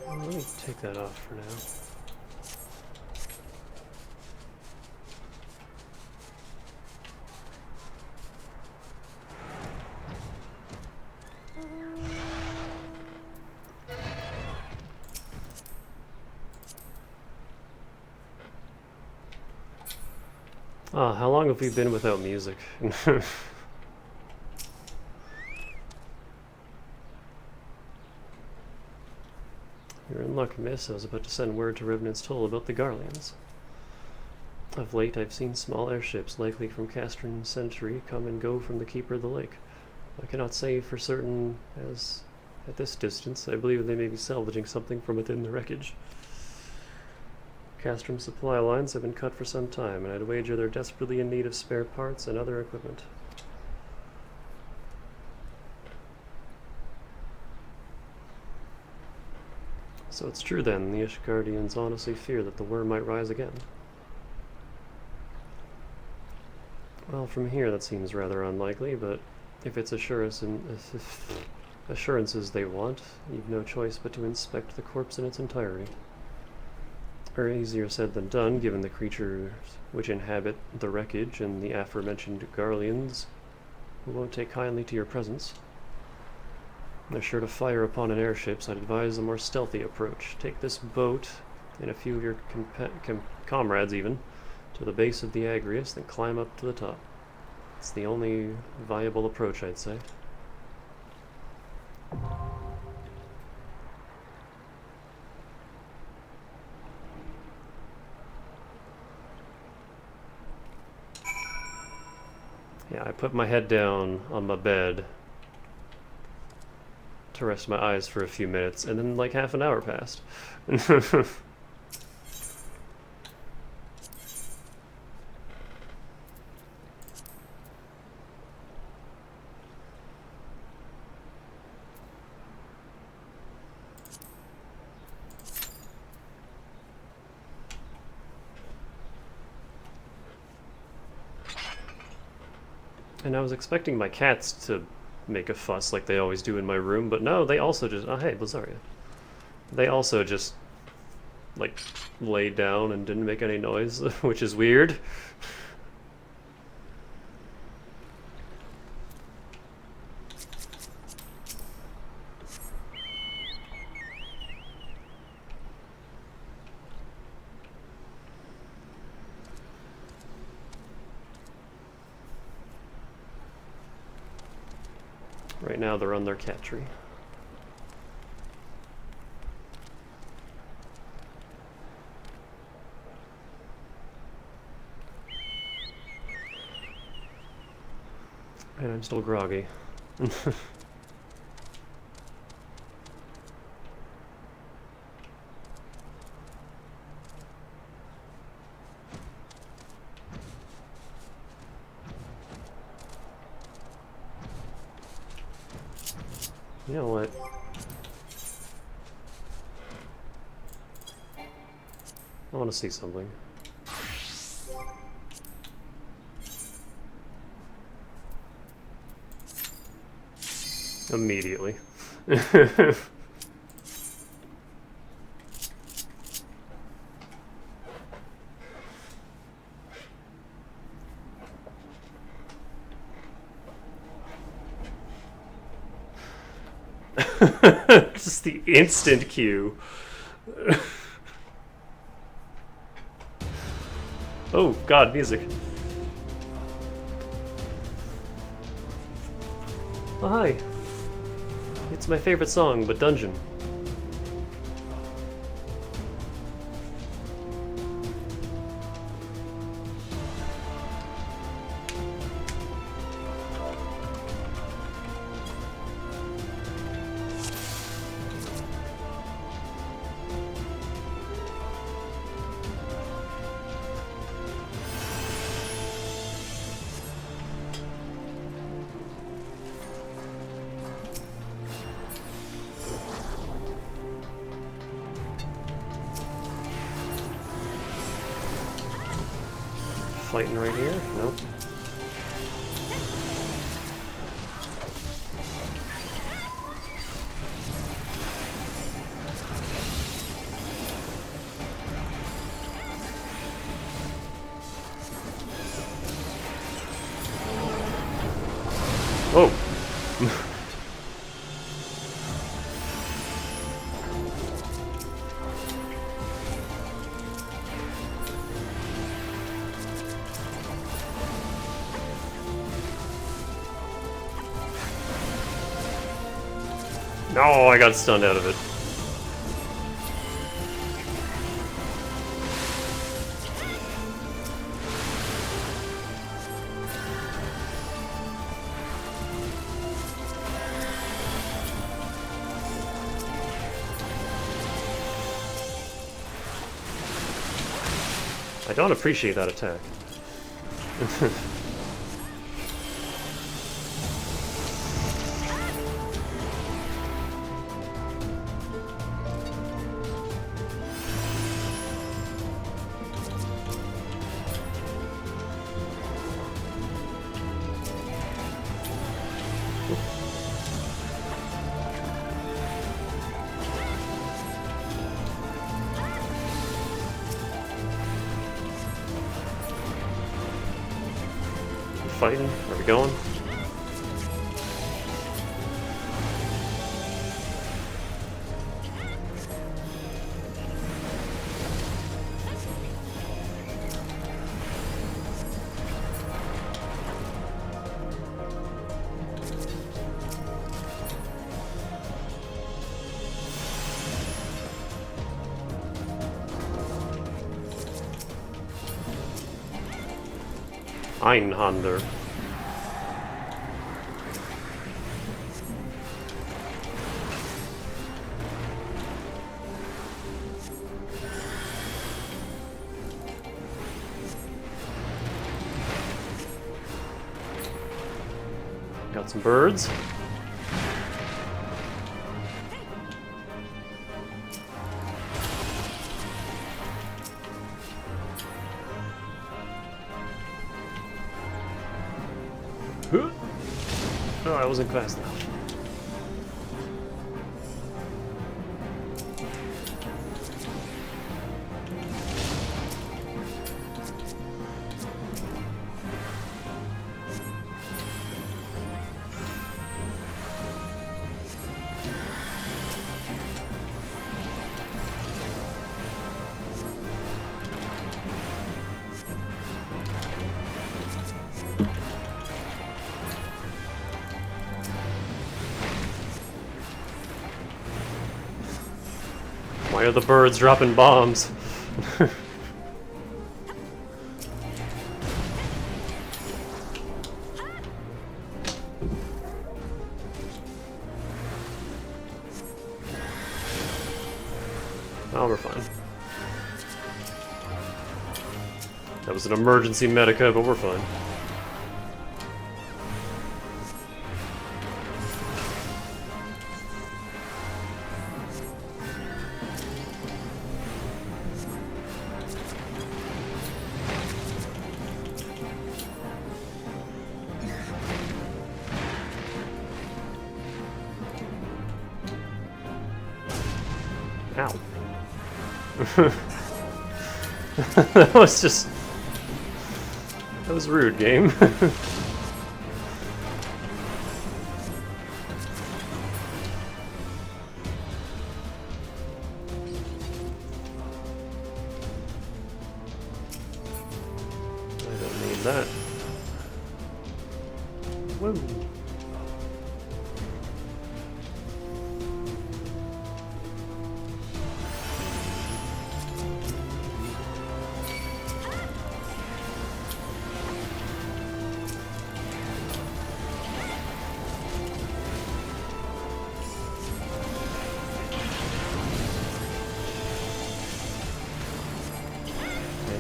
Well, let me take that off for now. Ah, how long have we been without music? You're in luck, miss. I was about to send word to Revenant's Toll about the Garleans. Of late, I've seen small airships, likely from Castron Century, come and go from the Keeper of the Lake. I cannot say for certain, as at this distance, I believe they may be salvaging something from within the wreckage. Castron supply lines have been cut for some time, and I'd wager they're desperately in need of spare parts and other equipment. So it's true then, the Ishgardians honestly fear that the worm might rise again. Well, from here that seems rather unlikely, but if it's assurances they want, you've no choice but to inspect the corpse in its entirety. Or easier said than done, given the creatures which inhabit the wreckage and the aforementioned Garleans, who won't take kindly to your presence. They're sure to fire upon an airship, so I'd advise a more stealthy approach. Take this boat, and a few of your comrades even, to the base of the Agrius, then climb up to the top. It's the only viable approach, I'd say. Yeah, I put my head down on my bed to rest my eyes for a few minutes, and then like half an hour passed. And I was expecting my cats to make a fuss like they always do in my room, but no, they also just... Oh, hey, Blazaria. They also just, like, laid down and didn't make any noise, which is weird. Right now they're on their cat tree. And I'm still groggy. You know what? I want to see something. Immediately. Just the instant cue. Oh god, music. Oh, hi. It's my favorite song, but dungeon. Fighting right here? Nope. Oh! No, I got stunned out of it. I don't appreciate that attack. Fighting? Are we going? Einhander. Got some birds. Oh, I wasn't fast enough. Why are the birds dropping bombs? Oh, we're fine. That was an emergency medica, but we're fine. Ow. That was just... That was rude, game. I don't need that. Whoa.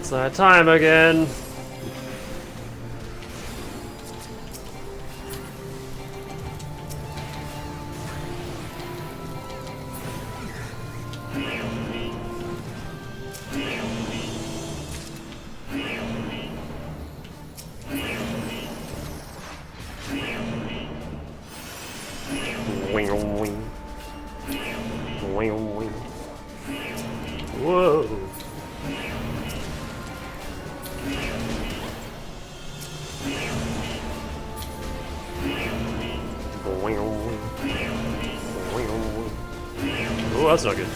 It's that time again. Whoa. Oh, that's not good.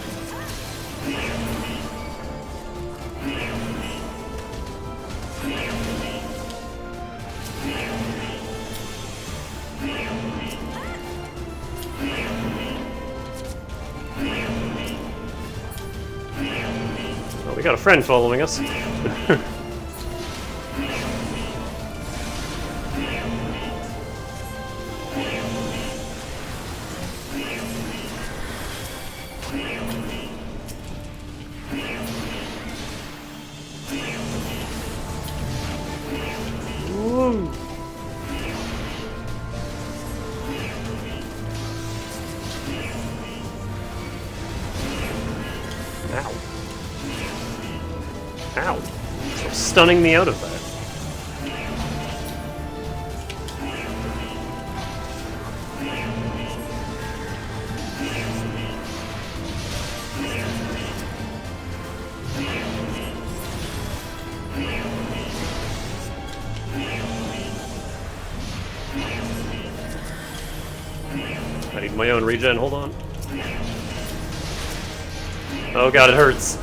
Oh, we got a friend following us. Woo. Ow. Ow. So stunning me out of that. I need my own regen, hold on. Oh god, it hurts.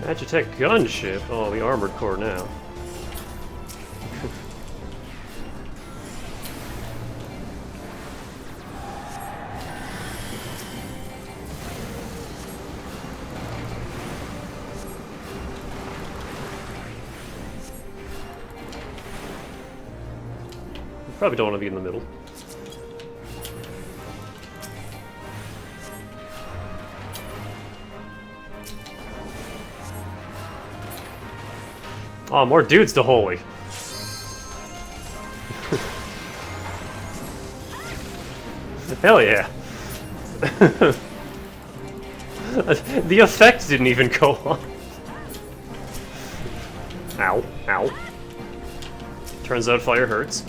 Magitech gunship? Oh, the armored core now. Probably don't want to be in the middle. Oh, more dudes to holy. Hell yeah. The effect didn't even go on. Ow, ow. Turns out fire hurts.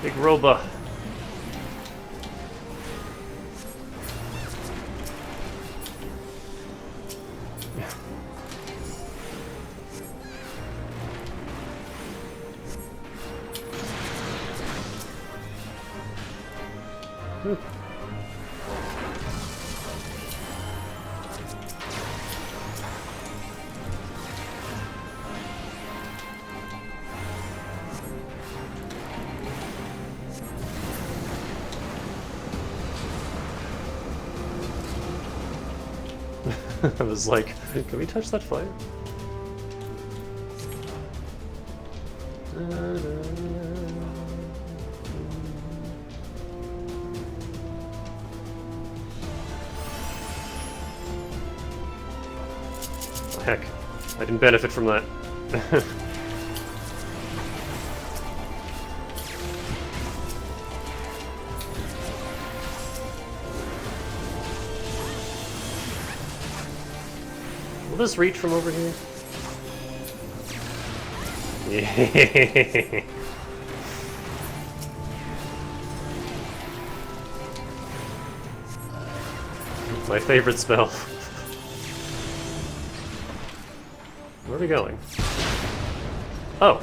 Big Roba. I was like, can we touch that fire? Heck, I didn't benefit from that. Will this reach from over here? Yeah. My favorite spell. Where are we going? Oh.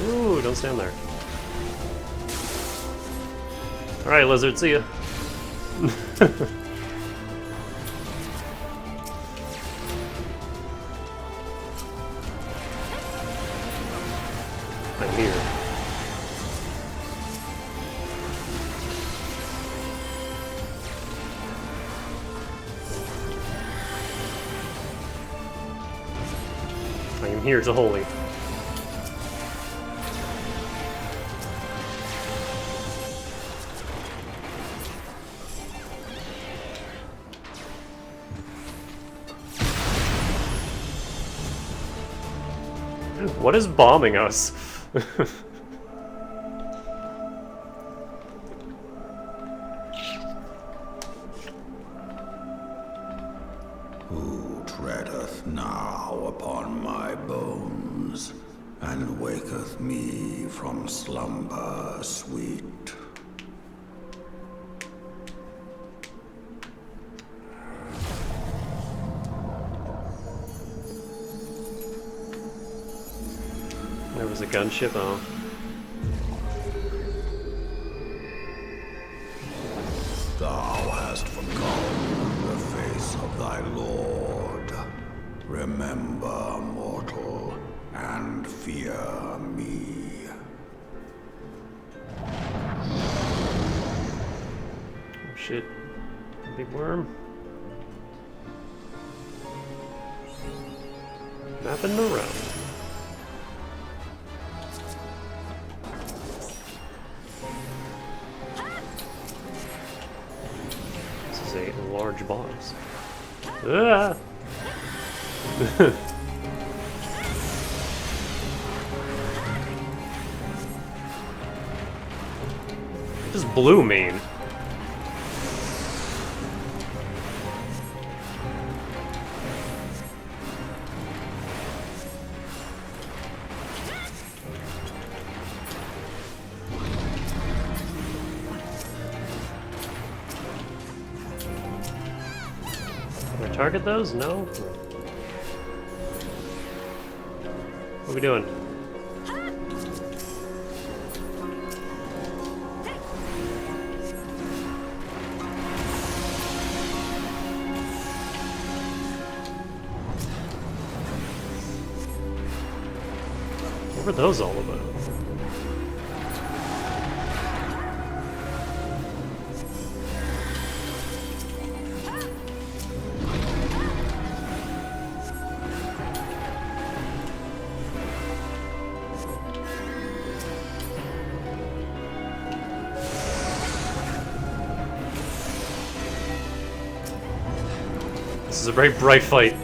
Ooh, don't stand there. Alright, lizard, see ya. I'm here. I am here to holy. What is bombing us? Who treadeth now upon my bones, and waketh me from slumber sweet? There was a gunship, oh. Thou hast forgotten the face of thy Lord. Remember, mortal, and fear me. Oh shit. Big worm. Mapping around. A large boss. Ah! Just blew me. Can I target those? No? What are we doing? What were those all about? This is a very bright fight.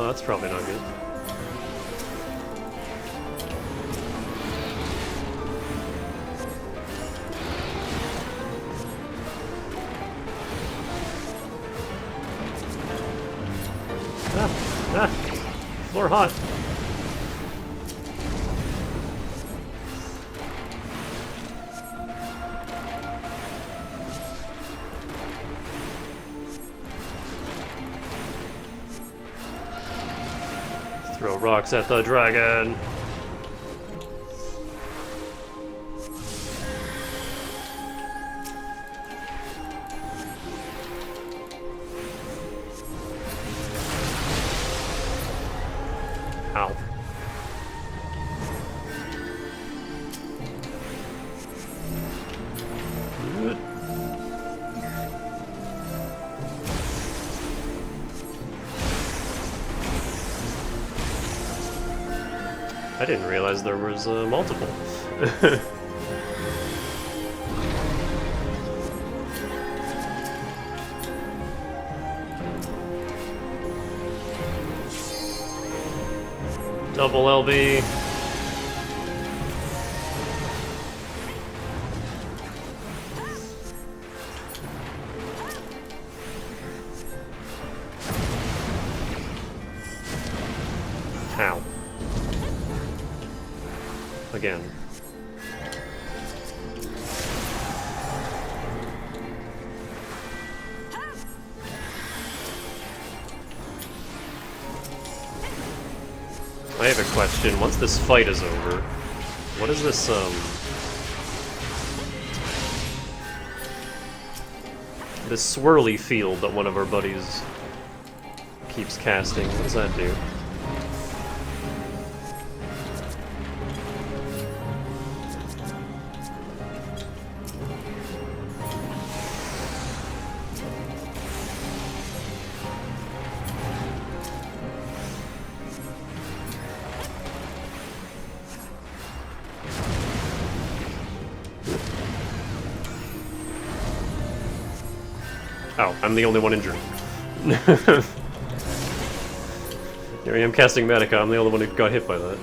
That's probably not good. Floor hot. Throw rocks at the dragon. Ow. Good. I didn't realize there was multiple. Double LB. Ow. Again. I have a question. Once this fight is over, what is this, this swirly field that one of our buddies keeps casting? What does that do? Oh, I'm the only one injured. Here I am casting Medica, I'm the only one who got hit by that.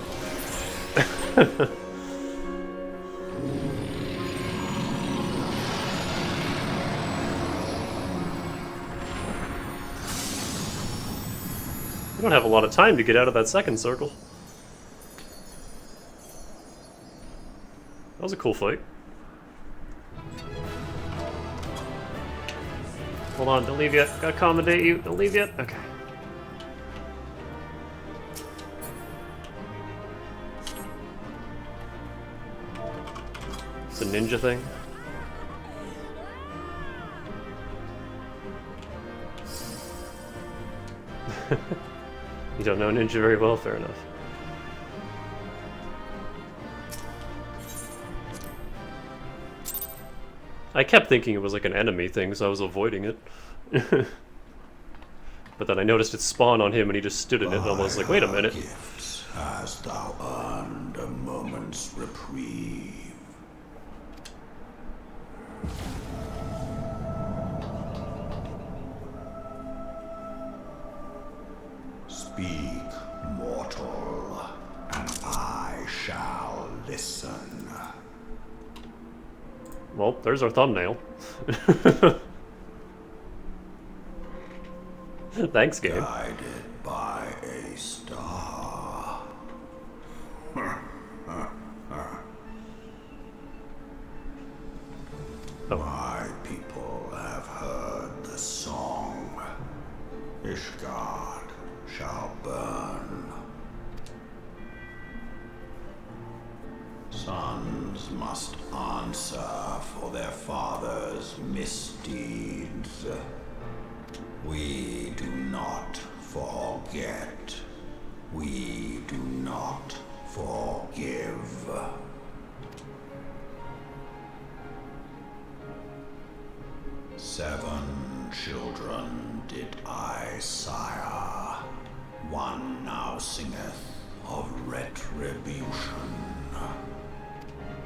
We don't have a lot of time to get out of that second circle. That was a cool fight. Hold on, don't leave yet. Gotta accommodate you. Don't leave yet. Okay. It's a ninja thing. You don't know ninja very well, fair enough. I kept thinking it was like an enemy thing, so I was avoiding it. But then I noticed it spawn on him and he just stood in it and I was like, wait a minute. Gifts hast thou earned a moment's reprieve. Speak, mortal, and I shall listen. Well, there's our thumbnail. Thanks, game. Guided by a star. My people have heard the song. Ishgard shall burn. Sons must answer for their father's misdeeds. We do not forget. We do not forgive. Seven children did I sire. One now singeth of retribution.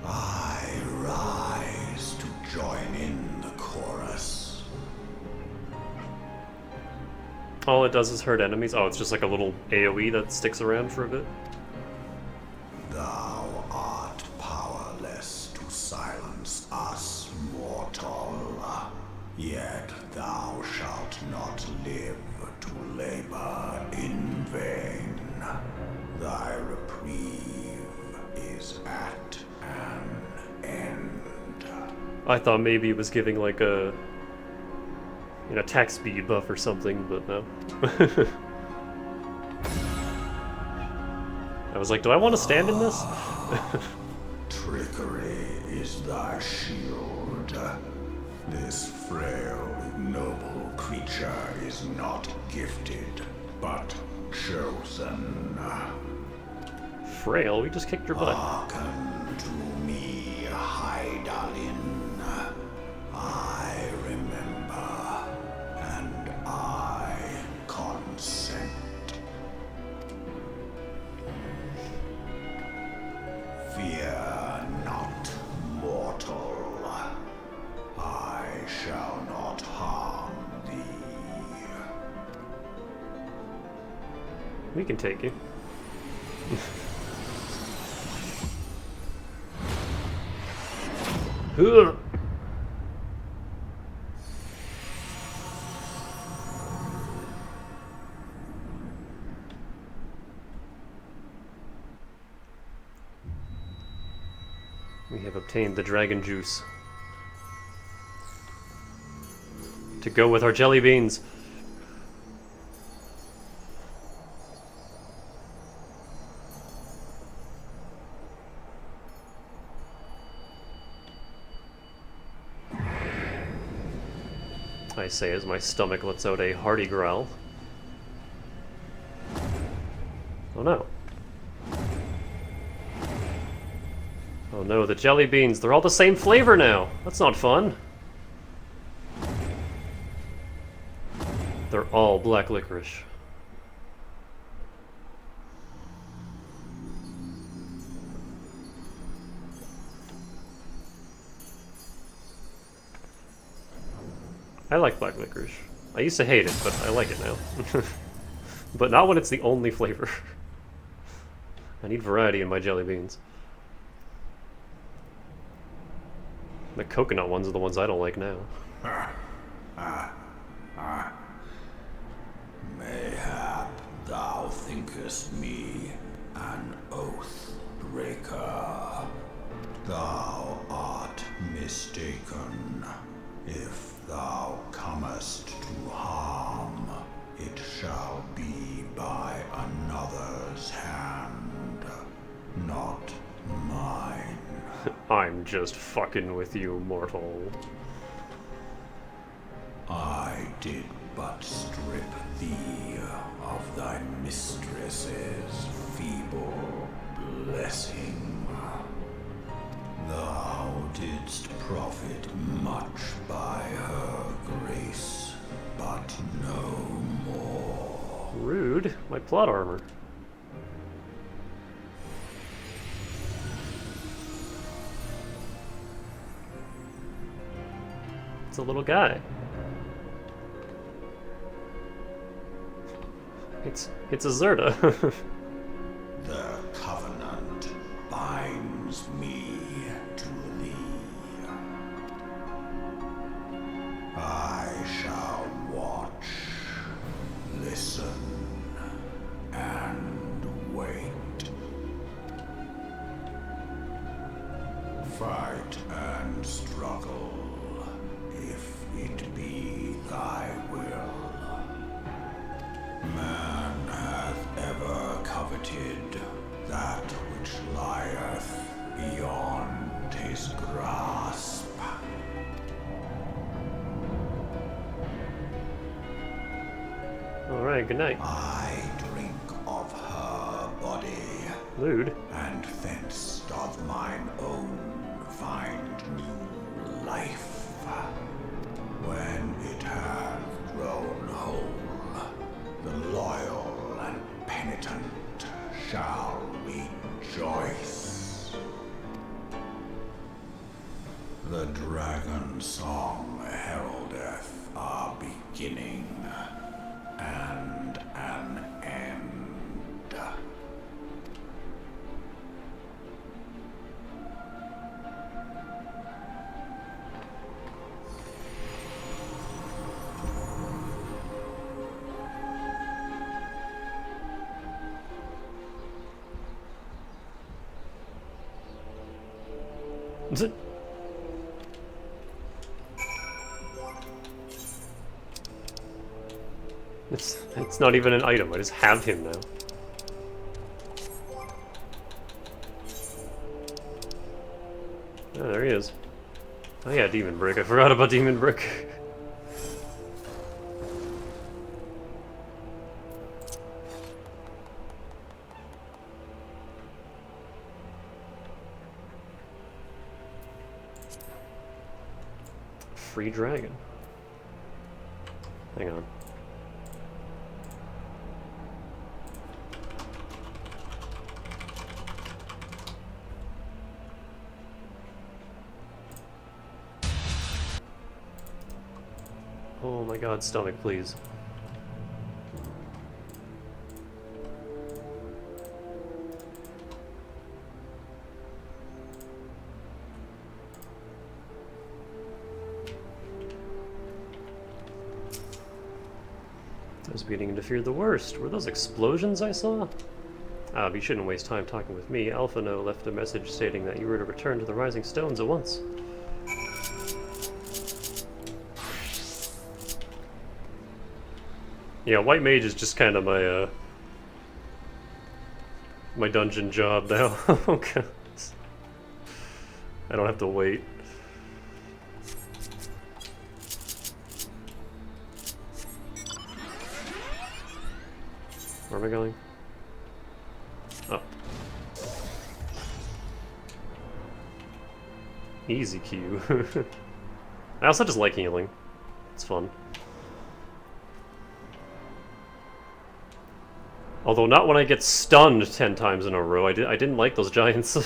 I rise to join in the chorus. All it does is hurt enemies. Oh, it's just like a little AoE that sticks around for a bit. Thou art powerless to silence us, mortal. Yet thou shalt not live to labor in vain. Thy reprieve is at an end. I thought maybe it was giving like a attack speed buff or something, but no. I was like, do I want to stand in this? Trickery is thy shield. This frail, ignoble creature is not gifted, but chosen. Frail? We just kicked your butt. Hearken to me, Hydaelyn. I remember, and I consent. Fear not, mortal. I shall not harm thee. We can take you. Ugh. We have obtained the dragon juice to go with our jelly beans. I say as my stomach lets out a hearty growl. Oh no. Oh no, the jelly beans, they're all the same flavor now. That's not fun. They're all black licorice. I like black licorice. I used to hate it, but I like it now. But not when it's the only flavor. I need variety in my jelly beans. The coconut ones are the ones I don't like now. Mayhap thou thinkest me an oath breaker. Thou art mistaken. If thou comest to harm, it shall be by another's hand, not mine. I'm just fucking with you, mortal. I did but strip thee of thy mistress's feeble blessing. Thou didst profit much by her grace, but no more. Rude. My plot armor. It's a little guy. It's a Zerda. The covenant binds me to thee. I shall watch, listen, and wait. Fight and struggle, if it be thy will. Man hath ever coveted that which lieth beyond his grasp. Alright, good night. I drink of her body. Lewd. And thence doth mine own find new life. When it hath grown whole, the loyal and penitent shall rejoice. The dragon song heraldeth our beginning and an end. It's not even an item, I just have him now. Oh, there he is. Oh yeah, Demon Brick. I forgot about Demon Brick. Free dragon. Hang on. Oh my god, stomach, please. I was beginning to fear the worst. Were those explosions I saw? Ah, but you shouldn't waste time talking with me. Alphano left a message stating that you were to return to the Rising Stones at once. Yeah, White Mage is just kind of my, my dungeon job now. Oh god. I don't have to wait. Where am I going? Up. Easy Q. I also just like healing. It's fun. Although not when I get stunned 10 times in a row. I didn't like those giants.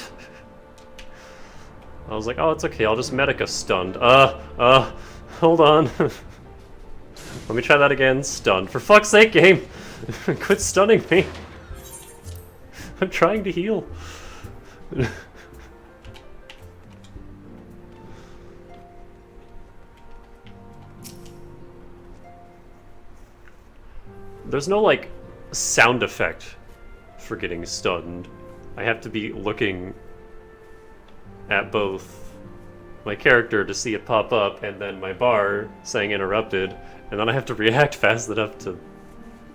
I was like, oh, it's okay, I'll just Medica stunned. Hold on. Let me try that again. Stunned. For fuck's sake, game! Quit stunning me! I'm trying to heal. There's no, like, sound effect for getting stunned. I have to be looking at both my character to see it pop up and then my bar saying interrupted, and then I have to react fast enough to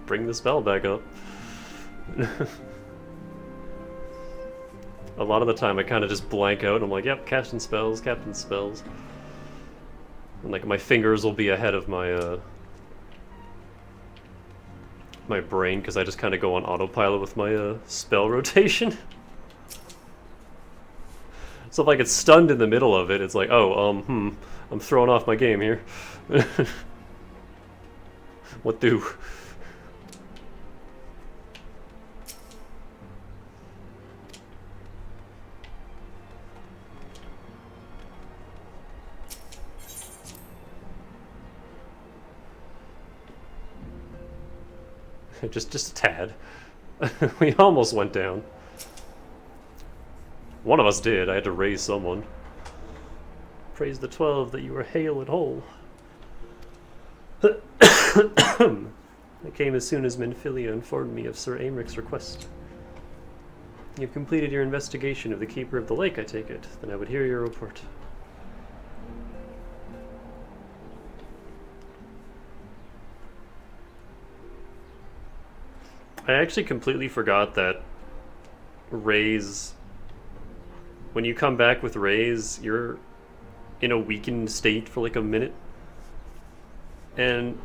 bring the spell back up. A lot of the time I kind of just blank out and I'm like, yep, casting spells, captain spells. And like my fingers will be ahead of my my brain because I just kind of go on autopilot with my spell rotation. So if I get stunned in the middle of it, it's like, oh, I'm throwing off my game here. What do? just a tad. We almost went down. One of us did. I had to raise someone. Praise the 12 that you were hale and whole. I came as soon as Menphilia informed me of Sir Aemric's request. You've completed your investigation of the Keeper of the Lake, I take it. Then I would hear your report. I actually completely forgot that Raise... When you come back with Raise, you're in a weakened state for like a minute. And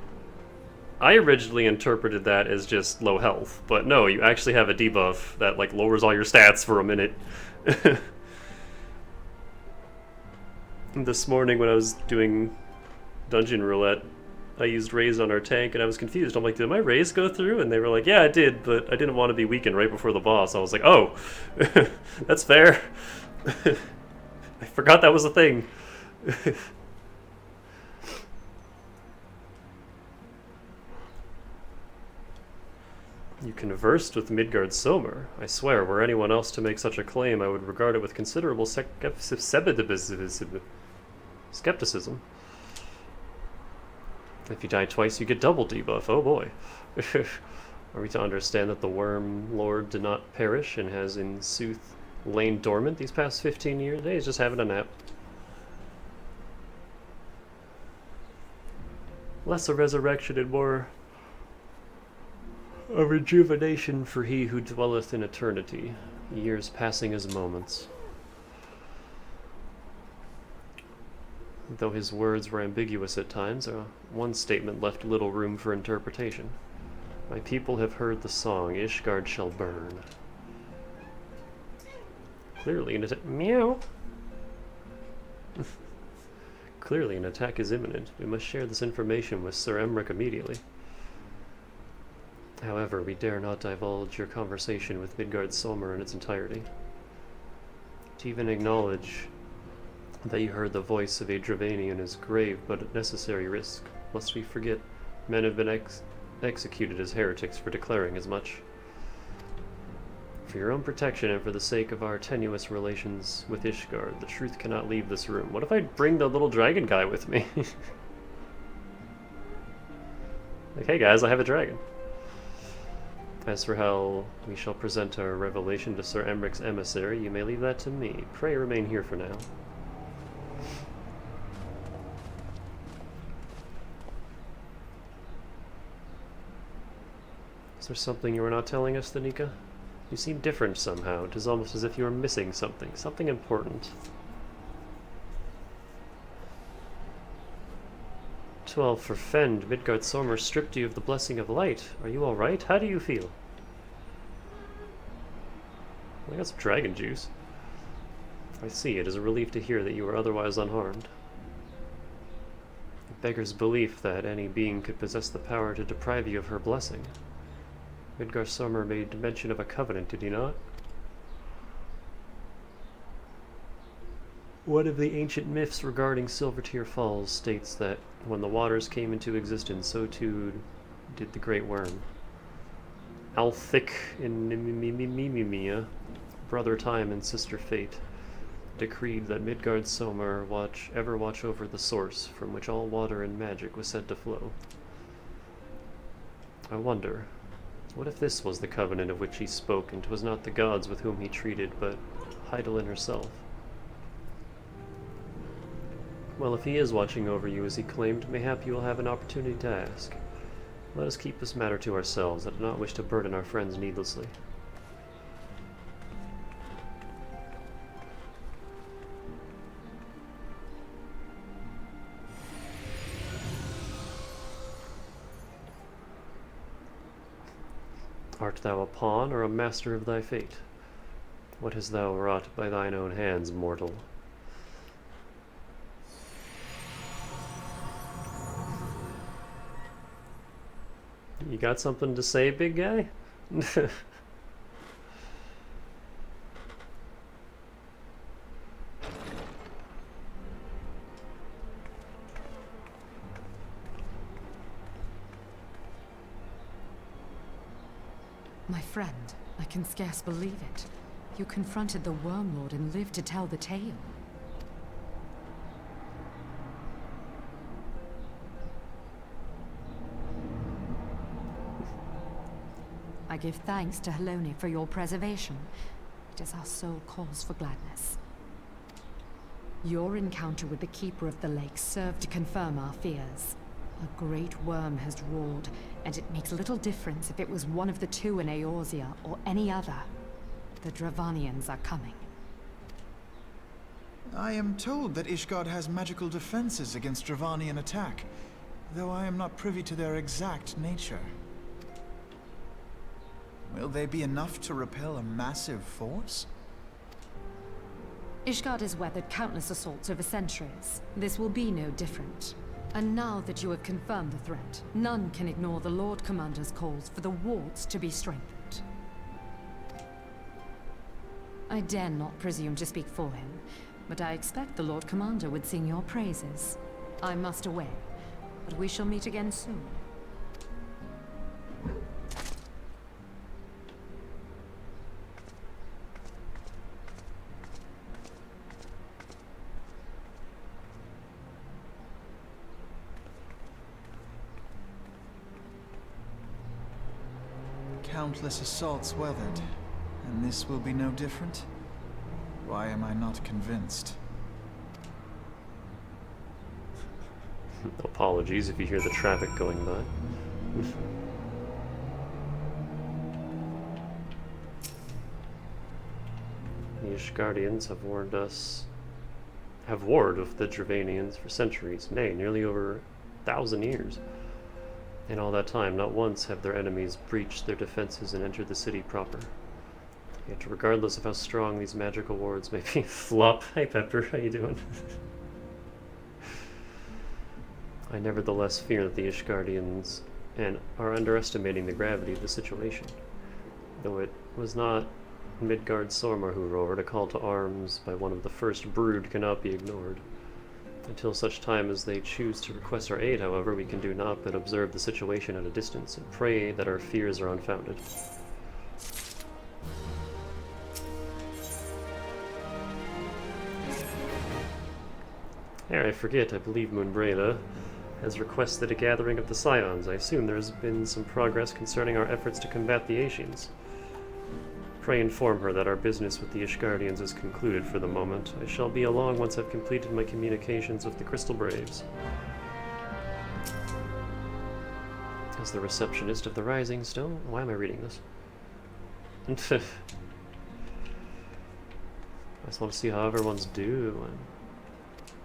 I originally interpreted that as just low health, but no, you actually have a debuff that like lowers all your stats for a minute. This morning when I was doing Dungeon Roulette, I used Raise on our tank and I was confused. I'm like, did my Raise go through? And they were like, yeah, it did, but I didn't want to be weakened right before the boss. I was like, oh, that's fair. I forgot that was a thing. You conversed with Midgard Somer. I swear, were anyone else to make such a claim, I would regard it with considerable skepticism. If you die twice, you get double debuff. Oh boy. Are we to understand that the Worm Lord did not perish and has in sooth lain dormant these past 15 years? Hey, he's just having a nap. Less a resurrection and more a rejuvenation for he who dwelleth in eternity, years passing as moments. Though his words were ambiguous at times, one statement left little room for interpretation. My people have heard the song, Ishgard shall burn. Clearly an attack. Meow! Clearly an attack is imminent. We must share this information with Sir Aemric immediately. However, we dare not divulge your conversation with Midgard Somer in its entirety. To even acknowledge that you heard the voice of a Dravanian is grave but necessary risk, lest we forget men have been executed as heretics for declaring as much. For your own protection and for the sake of our tenuous relations with Ishgard, the truth cannot leave this room. What if I bring the little dragon guy with me? I Like, hey guys, I have a dragon. As for how we shall present our revelation to Sir Emric's emissary, you may leave that to me. Pray remain here for now. Is there something you are not telling us, Danica? You seem different somehow. It is almost as if you are missing something. Something important. 12 for Fend. Midgard Sormer stripped you of the blessing of light. Are you alright? How do you feel? I got some dragon juice. I see. It is a relief to hear that you were otherwise unharmed. It beggars belief that any being could possess the power to deprive you of her blessing. Midgard Sormer made mention of a covenant, did he not? One of the ancient myths regarding Silvertear Falls states that when the waters came into existence, so too did the great worm. Althik in Mimimia, brother Time and sister Fate, decreed that Midgard Sormer ever watch over the source from which all water and magic was said to flow. I wonder, what if this was the covenant of which he spoke, and 'twas not the gods with whom he treated, but Hydaelyn herself? Well, if he is watching over you as he claimed, mayhap you will have an opportunity to ask. Let us keep this matter to ourselves. I do not wish to burden our friends needlessly. Art thou a pawn or a master of thy fate? What hast thou wrought by thine own hands, mortal? You got something to say, big guy? My friend, I can scarce believe it. You confronted the Worm Lord and lived to tell the tale. I give thanks to Helone for your preservation. It is our sole cause for gladness. Your encounter with the Keeper of the Lake served to confirm our fears. A great worm has roared, and it makes little difference if it was one of the two in Eorzea or any other. The Dravanians are coming. I am told that Ishgard has magical defenses against Dravanian attack, though I am not privy to their exact nature. Will they be enough to repel a massive force? Ishgard has weathered countless assaults over centuries. This will be no different. And now that you have confirmed the threat, none can ignore the Lord Commander's calls for the wards to be strengthened. I dare not presume to speak for him, but I expect the Lord Commander would sing your praises. I must away, but we shall meet again soon. Countless assaults weathered, and this will be no different? Why am I not convinced? Apologies if you hear the traffic going by. The Ishgardians have warred with the Dravanians for centuries, nay, nearly over 1,000 years. In all that time, not once have their enemies breached their defenses and entered the city proper. Yet, regardless of how strong these magical wards may be, Flop, hey Pepper, how you doing? I nevertheless fear that the Ishgardians are underestimating the gravity of the situation. Though it was not Midgard Sormer who roared, a call to arms by one of the first brood cannot be ignored. Until such time as they choose to request our aid, however, we can do naught but observe the situation at a distance and pray that our fears are unfounded. Here, I forget, I believe Moonbreda has requested a gathering of the Scions. I assume there has been some progress concerning our efforts to combat the Ashians. Pray inform her that our business with the Ishgardians is concluded for the moment. I shall be along once I've completed my communications with the Crystal Braves. As the receptionist of the Rising Stone... Why am I reading this? I just want to see how everyone's doing.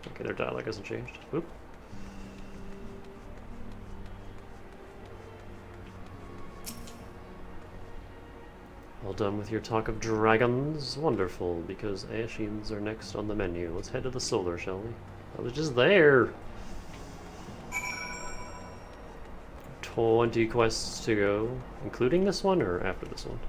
Okay, their dialogue hasn't changed. Oop. All done with your talk of dragons? Wonderful, because Ashians are next on the menu. Let's head to the solar, shall we? I was just there! 20 quests to go, including this one, or after this one?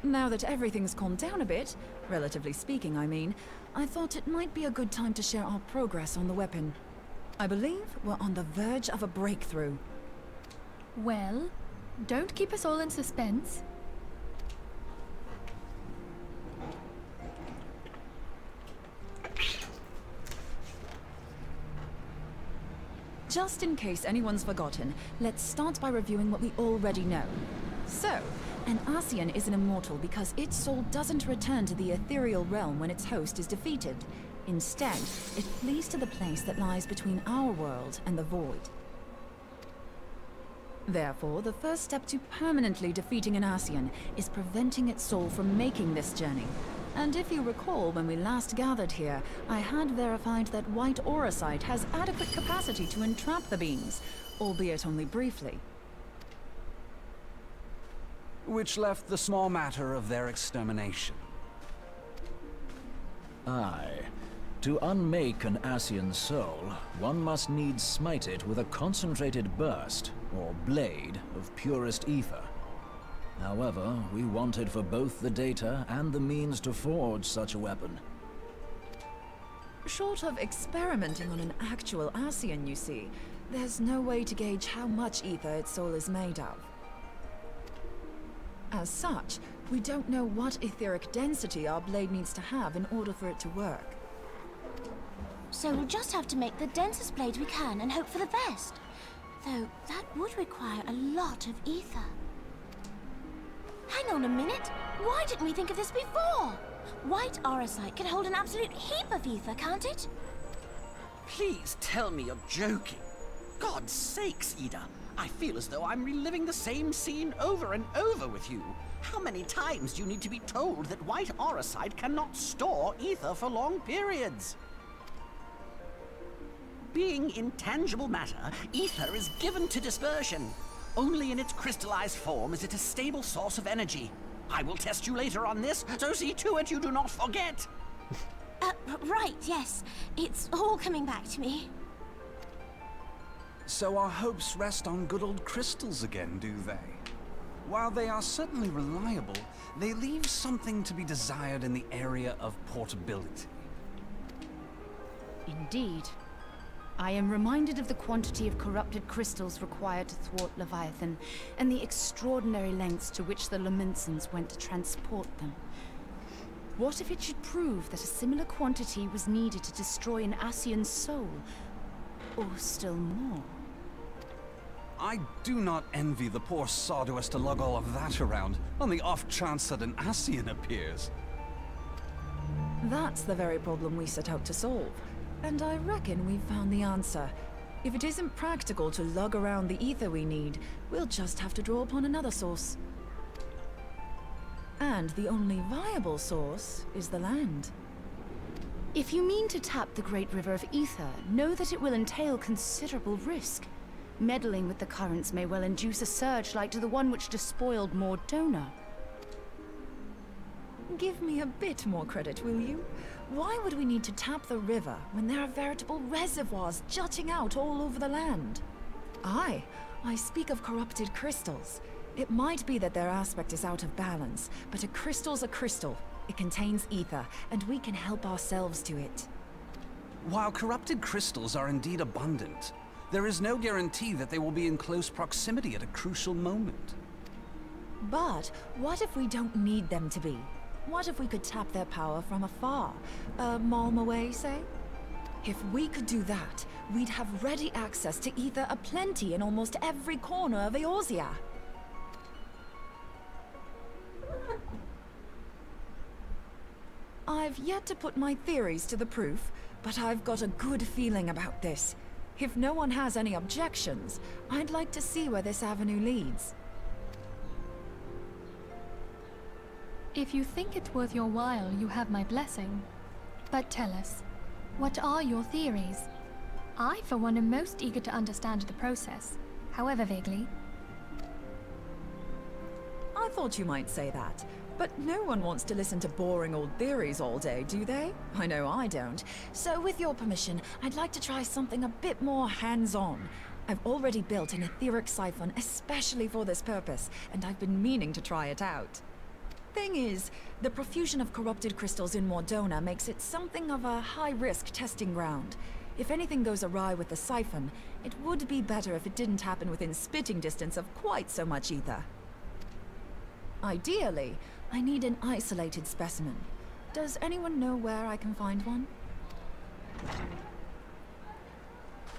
Now that everything's calmed down a bit, relatively speaking I mean, I thought it might be a good time to share our progress on the weapon. I believe we're on the verge of a breakthrough. Well, don't keep us all in suspense. Just in case anyone's forgotten, let's start by reviewing what we already know. So, an Ascian is an immortal because its soul doesn't return to the ethereal realm when its host is defeated. Instead, it flees to the place that lies between our world and the void. Therefore, the first step to permanently defeating an Ascian is preventing its soul from making this journey. And if you recall, when we last gathered here, I had verified that white auracite has adequate capacity to entrap the beings, albeit only briefly. Which left the small matter of their extermination. Aye. To unmake an Ascian soul, one must needs smite it with a concentrated burst, or blade, of purest ether. However, we wanted for both the data and the means to forge such a weapon. Short of experimenting on an actual Ascian, you see, there's no way to gauge how much ether its soul is made of. As such, we don't know what etheric density our blade needs to have in order for it to work. So we'll just have to make the densest blade we can and hope for the best. Though that would require a lot of ether. Hang on a minute! Why didn't we think of this before? White auracite can hold an absolute heap of ether, can't it? Please tell me you're joking. God's sakes, Ida. I feel as though I'm reliving the same scene over and over with you. How many times do you need to be told that white auracite cannot store ether for long periods? Being intangible matter, ether is given to dispersion. Only in its crystallized form is it a stable source of energy. I will test you later on this, so see to it you do not forget. Right, yes. It's all coming back to me. So our hopes rest on good old crystals again, do they? While they are certainly reliable, they leave something to be desired in the area of portability. Indeed. I am reminded of the quantity of corrupted crystals required to thwart Leviathan, and the extraordinary lengths to which the Lamentsons went to transport them. What if it should prove that a similar quantity was needed to destroy an Ascian soul? Or still more? I do not envy the poor sod who has to lug all of that around, on the off chance that an Ascian appears. That's the very problem we set out to solve. And I reckon we've found the answer. If it isn't practical to lug around the ether we need, we'll just have to draw upon another source. And the only viable source is the land. If you mean to tap the Great River of Ether, know that it will entail considerable risk. Meddling with the currents may well induce a surge like to the one which despoiled Mordona. Give me a bit more credit, will you? Why would we need to tap the river when there are veritable reservoirs jutting out all over the land? Aye, I speak of corrupted crystals. It might be that their aspect is out of balance, but a crystal's a crystal. It contains ether, and we can help ourselves to it. While corrupted crystals are indeed abundant, there is no guarantee that they will be in close proximity at a crucial moment. But what if we don't need them to be? What if we could tap their power from afar? A malm away, say? If we could do that, we'd have ready access to ether aplenty in almost every corner of Eorzea. I've yet to put my theories to the proof, but I've got a good feeling about this. If no one has any objections, I'd like to see where this avenue leads. If you think it's worth your while, you have my blessing. But tell us, what are your theories? I, for one, am most eager to understand the process, however vaguely. I thought you might say that, but no one wants to listen to boring old theories all day, do they? I know I don't. So with your permission, I'd like to try something a bit more hands-on. I've already built an etheric siphon especially for this purpose, and I've been meaning to try it out. Thing is, the profusion of corrupted crystals in Mordona makes it something of a high-risk testing ground. If anything goes awry with the siphon, it would be better if it didn't happen within spitting distance of quite so much ether. Ideally, I need an isolated specimen. Does anyone know where I can find one?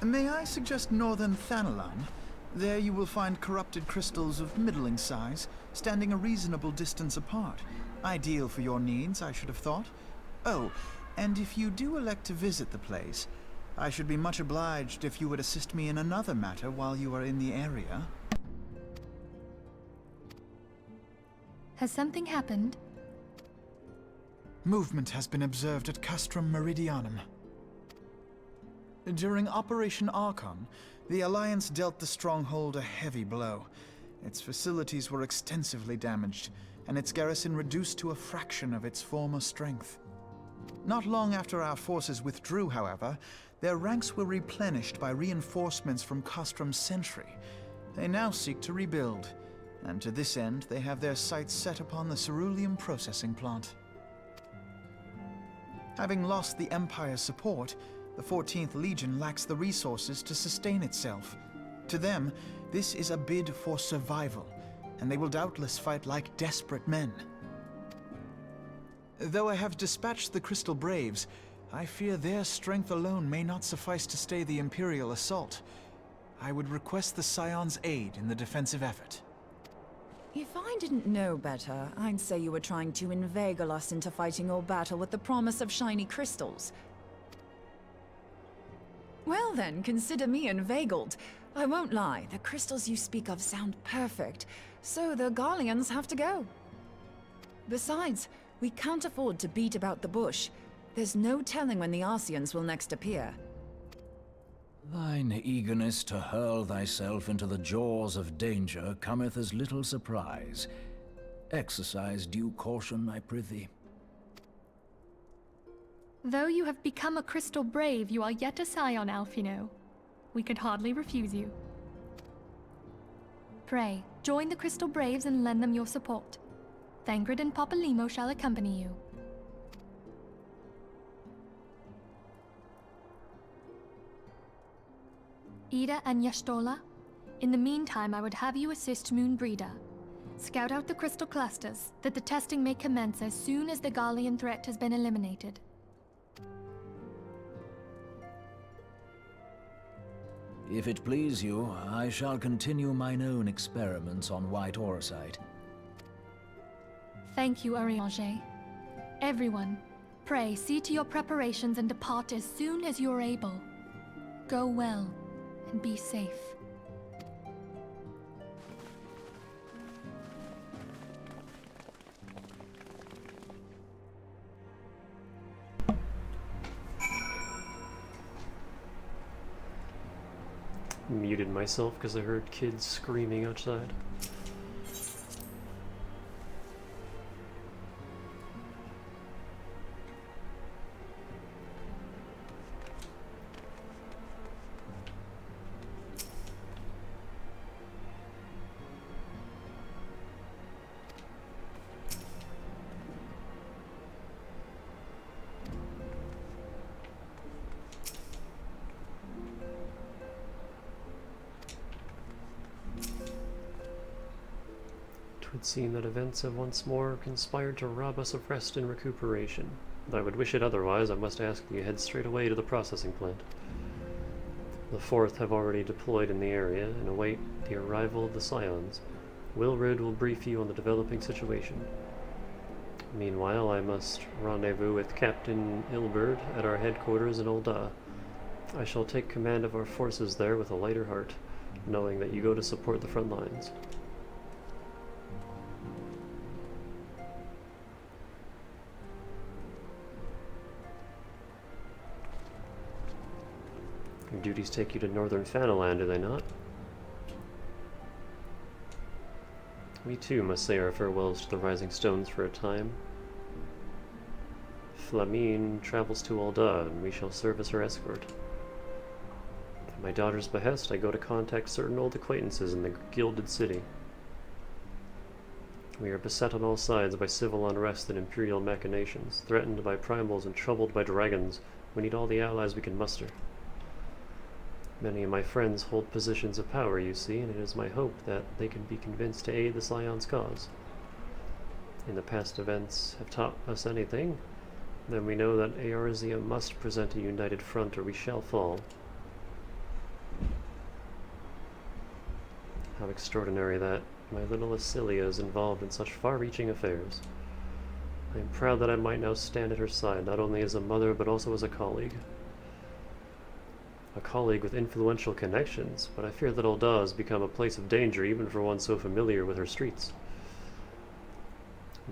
May I suggest northern Thanalan? There you will find corrupted crystals of middling size, standing a reasonable distance apart. Ideal for your needs, I should have thought. Oh, and if you do elect to visit the place, I should be much obliged if you would assist me in another matter while you are in the area. Has something happened? Movement has been observed at Castrum Meridianum. During Operation Archon, the Alliance dealt the stronghold a heavy blow. Its facilities were extensively damaged, and its garrison reduced to a fraction of its former strength. Not long after our forces withdrew, however, their ranks were replenished by reinforcements from Castrum's sentry. They now seek to rebuild, and to this end they have their sights set upon the ceruleum processing plant. Having lost the Empire's support, the 14th Legion lacks the resources to sustain itself. To them, this is a bid for survival, and they will doubtless fight like desperate men. Though I have dispatched the Crystal Braves, I fear their strength alone may not suffice to stay the Imperial assault. I would request the Scion's aid in the defensive effort. If I didn't know better, I'd say you were trying to inveigle us into fighting your battle with the promise of shiny crystals. Well then, consider me inveigled. I won't lie, the crystals you speak of sound perfect, so the Garleans have to go. Besides, we can't afford to beat about the bush. There's no telling when the Arceans will next appear. Thine eagerness to hurl thyself into the jaws of danger cometh as little surprise. Exercise due caution, I prithee. Though you have become a crystal brave, you are yet a scion, Alphino. We could hardly refuse you. Pray, join the Crystal Braves and lend them your support. Thangred and Papalymo shall accompany you. Ida and Y'shtola, in the meantime I would have you assist Moonbreeder. Scout out the crystal clusters, that the testing may commence as soon as the Garlean threat has been eliminated. If it please you, I shall continue mine own experiments on white orosite. Thank you, Urianger. Everyone, pray see to your preparations and depart as soon as you are able. Go well, and be safe. Muted myself because I heard kids screaming outside. would seem that events have once more conspired to rob us of rest and recuperation. Though I would wish it otherwise, I must ask that you head straight away to the processing plant. The 4th have already deployed in the area and await the arrival of the Scions. Wilrid will brief you on the developing situation. Meanwhile, I must rendezvous with Captain Ilberd at our headquarters in Ul'dah. I shall take command of our forces there with a lighter heart, knowing that you go to support the front lines. Your duties take you to northern Fanaland, do they not? We too must say our farewells to the Rising Stones for a time. Flamine travels to Ul'dah, and we shall serve as her escort. At my daughter's behest, I go to contact certain old acquaintances in the Gilded City. We are beset on all sides by civil unrest and imperial machinations, threatened by primals and troubled by dragons. We need all the allies we can muster. Many of my friends hold positions of power, you see, and it is my hope that they can be convinced to aid the Scion's cause. In the past events have taught us anything, then we know that Eorzea must present a united front or we shall fall. How extraordinary that my little Acilia is involved in such far-reaching affairs. I am proud that I might now stand at her side, not only as a mother, but also as a colleague. A colleague with influential connections, but I fear that Ul'dah has become a place of danger even for one so familiar with her streets.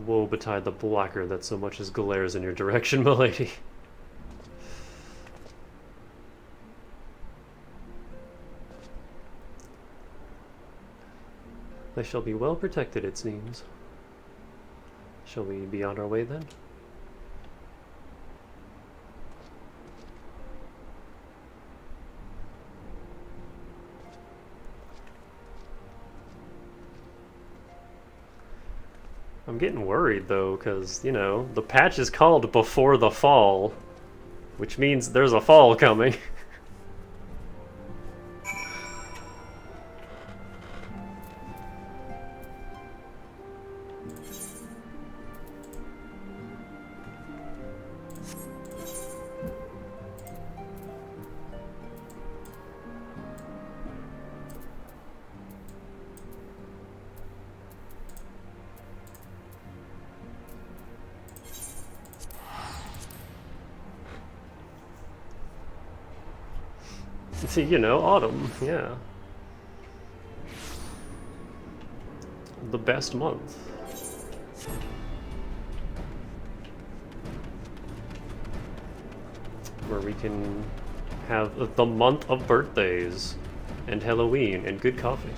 Woe betide the blocker that so much as glares in your direction, milady. They shall be well protected, it seems. Shall we be on our way then? I'm getting worried though, because, you know, the patch is called Before the Fall, which means there's a fall coming. You know, autumn, yeah. The best month. Where we can have the month of birthdays, and Halloween, and good coffee.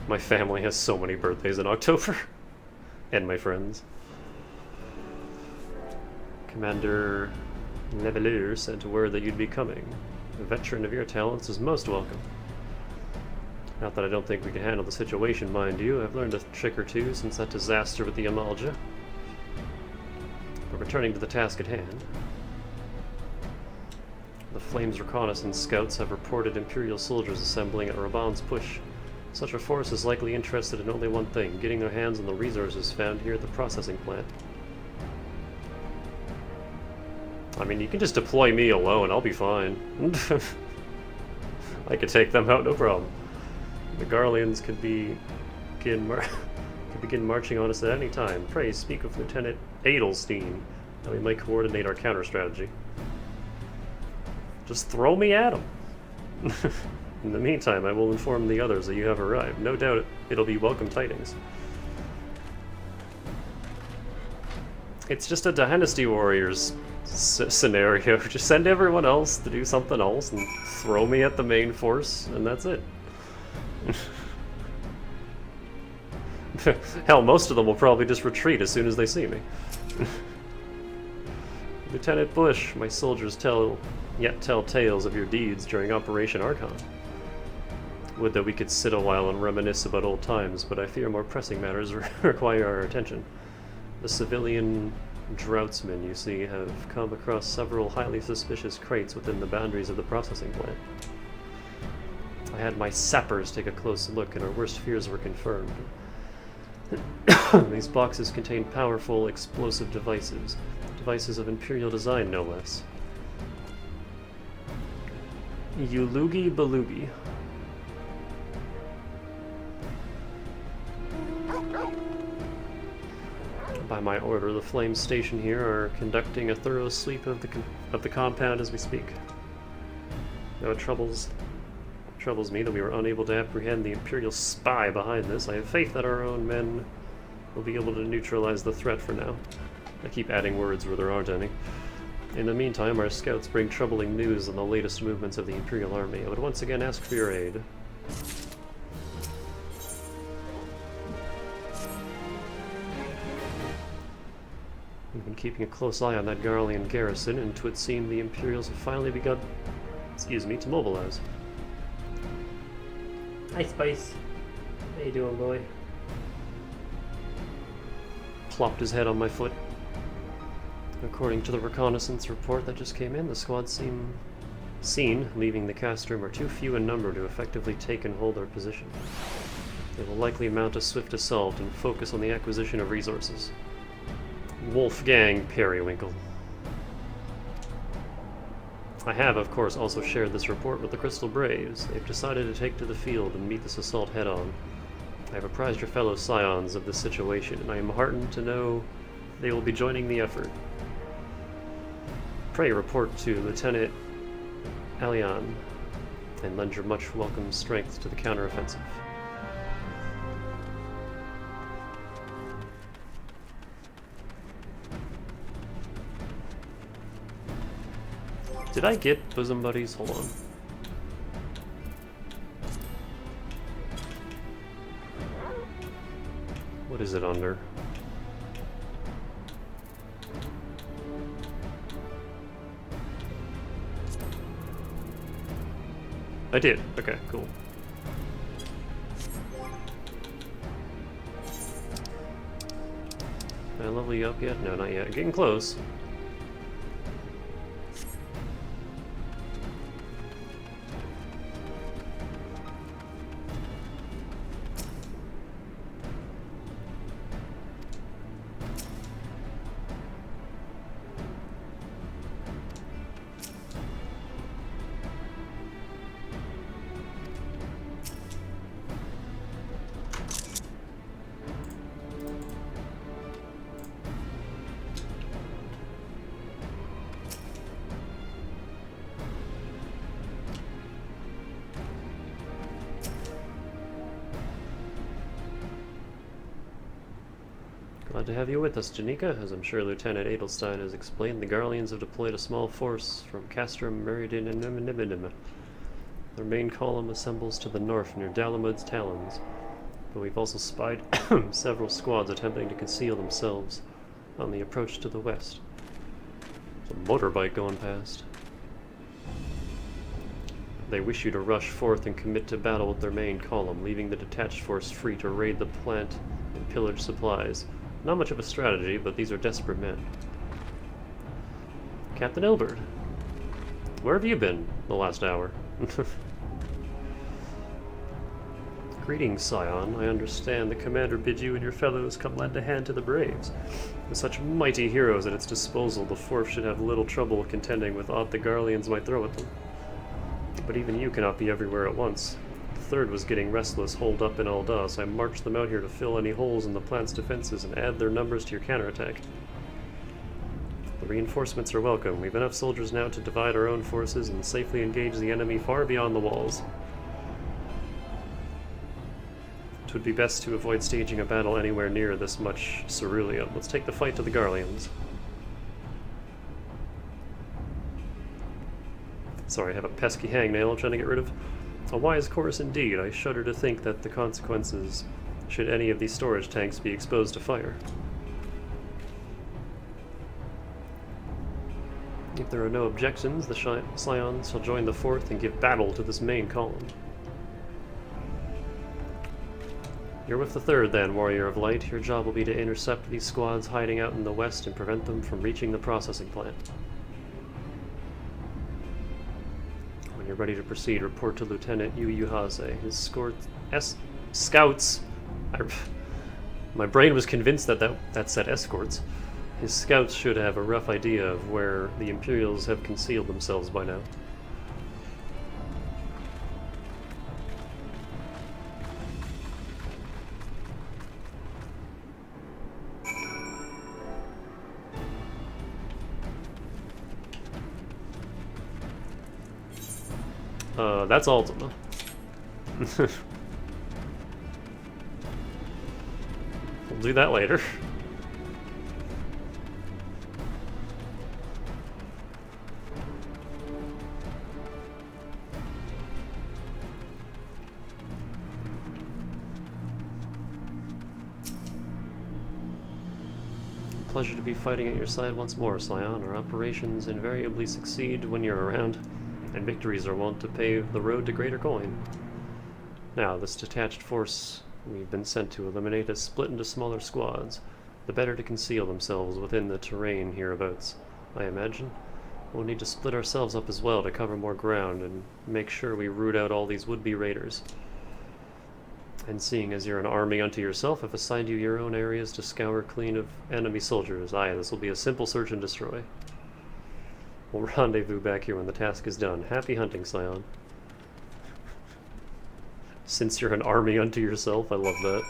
My family has so many birthdays in October. And my friends. Commander Levelure sent word that you'd be coming. A veteran of your talents is most welcome. Not that I don't think we can handle the situation, mind you. I've learned a trick or two since that disaster with the Amalja. But returning to the task at hand. The Flames reconnaissance scouts have reported Imperial soldiers assembling at Raban's push. Such a force is likely interested in only one thing, getting their hands on the resources found here at the processing plant. I mean, you can just deploy me alone, I'll be fine. I could take them out, no problem. The Garleans could begin marching on us at any time. Pray speak with Lieutenant Adelstein, that we might coordinate our counter-strategy. Just throw me at them. In the meantime, I will inform the others that you have arrived. No doubt it'll be welcome tidings. It's just a Dynasty Warriors scenario. Just send everyone else to do something else and throw me at the main force, and that's it. Hell, most of them will probably just retreat as soon as they see me. Lieutenant Bush, my soldiers tell tales of your deeds during Operation Archon. Would that we could sit a while and reminisce about old times, but I fear more pressing matters require our attention. The civilian Droughtsmen, you see, have come across several highly suspicious crates within the boundaries of the processing plant. I had my sappers take a close look, and our worst fears were confirmed. These boxes contain powerful explosive devices. Devices of Imperial design, no less. Yulugi Belugi. By my order, the flames stationed here are conducting a thorough sweep of the compound as we speak. Though it troubles me that we were unable to apprehend the Imperial spy behind this, I have faith that our own men will be able to neutralize the threat for now. I keep adding words where there aren't any. In the meantime, our scouts bring troubling news on the latest movements of the Imperial Army. I would once again ask for your aid. We've been keeping a close eye on that Garlean garrison, and it would seem the Imperials have finally begun, to mobilize. Hi, Spice. How you doing, boy? Plopped his head on my foot. According to the reconnaissance report that just came in, the squad seen leaving the cast room are too few in number to effectively take and hold our position. They will likely mount a swift assault and focus on the acquisition of resources. Wolfgang Periwinkle. I have, of course, also shared this report with the Crystal Braves. They've decided to take to the field and meet this assault head-on. I have apprised your fellow scions of this situation, and I am heartened to know they will be joining the effort. Pray report to Lieutenant Alian, and lend your much welcome strength to the counteroffensive. Did I get bosom buddies? Hold on. What is it under? I did. Okay, cool. Can I level you up yet? No, not yet. Getting close. Glad to have you with us, Janika. As I'm sure Lieutenant Edelstein has explained, the Garleans have deployed a small force from Castrum, Meridian, and Niminiminima. Their main column assembles to the north near Dalamud's Talons, but we've also spied several squads attempting to conceal themselves on the approach to the west. There's a motorbike going past. They wish you to rush forth and commit to battle with their main column, leaving the detached force free to raid the plant and pillage supplies. Not much of a strategy, but these are desperate men. Captain Elbert, where have you been the last hour? Greetings, Scion. I understand the commander bids you and your fellows come lend a hand to the Braves. With such mighty heroes at its disposal, the Fourth should have little trouble contending with aught the Garleans might throw at them. But even you cannot be everywhere at once. The Third was getting restless, holed up in Alda, so I marched them out here to fill any holes in the plant's defenses and add their numbers to your counterattack. The reinforcements are welcome. We've enough soldiers now to divide our own forces and safely engage the enemy far beyond the walls. It would be best to avoid staging a battle anywhere near this much ceruleum. Let's take the fight to the Garleans. Sorry, I have a pesky hangnail I'm trying to get rid of. A wise course indeed. I shudder to think that the consequences should any of these storage tanks be exposed to fire. If there are no objections, the Scions shall join the Fourth and give battle to this main column. You're with the Third then, Warrior of Light. Your job will be to intercept these squads hiding out in the west and prevent them from reaching the processing plant. When you're ready to proceed. Report to Lieutenant Yu Yuhase. His scouts... My brain was convinced that said escorts. His scouts should have a rough idea of where the Imperials have concealed themselves by now. That's Ultima. We'll do that later. Pleasure to be fighting at your side once more, Scion. Our operations invariably succeed when you're around, and victories are wont to pave the road to greater coin. Now, this detached force we've been sent to eliminate has split into smaller squads, the better to conceal themselves within the terrain hereabouts. I imagine we'll need to split ourselves up as well to cover more ground and make sure we root out all these would-be raiders. And seeing as you're an army unto yourself, I've assigned you your own areas to scour clean of enemy soldiers. Aye, this will be a simple search and destroy. We'll rendezvous back here when the task is done. Happy hunting, Scion. Since you're an army unto yourself, I love that.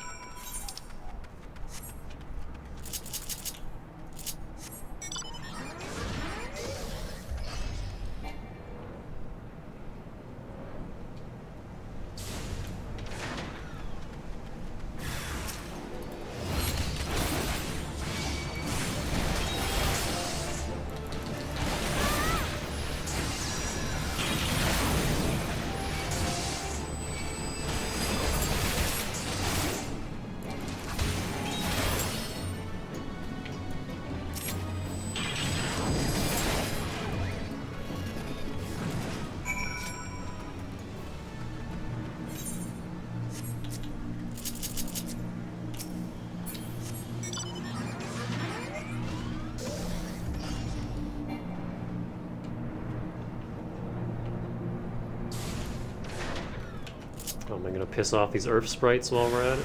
Am I gonna piss off these Earth sprites while we're at it?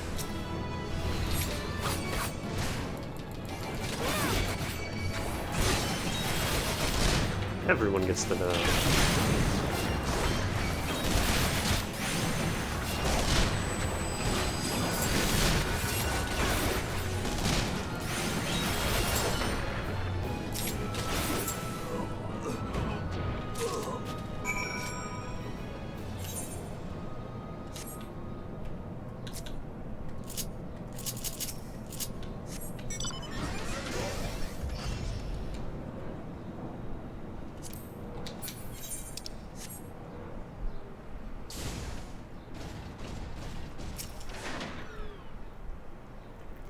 Everyone gets to know.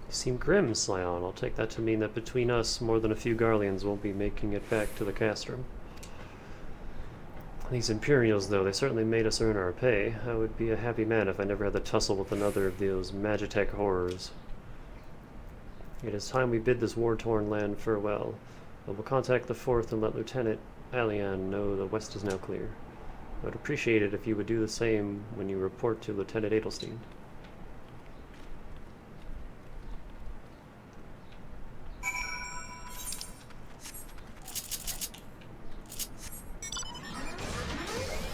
Seem grim, Scion. I'll take that to mean that between us, more than a few Garleans won't be making it back to the castrum. These Imperials, though, they certainly made us earn our pay. I would be a happy man if I never had to tussle with another of those Magitech horrors. It is time we bid this war-torn land farewell. I will contact the 4th and let Lieutenant Alian know the west is now clear. I would appreciate it if you would do the same when you report to Lieutenant Adelstein.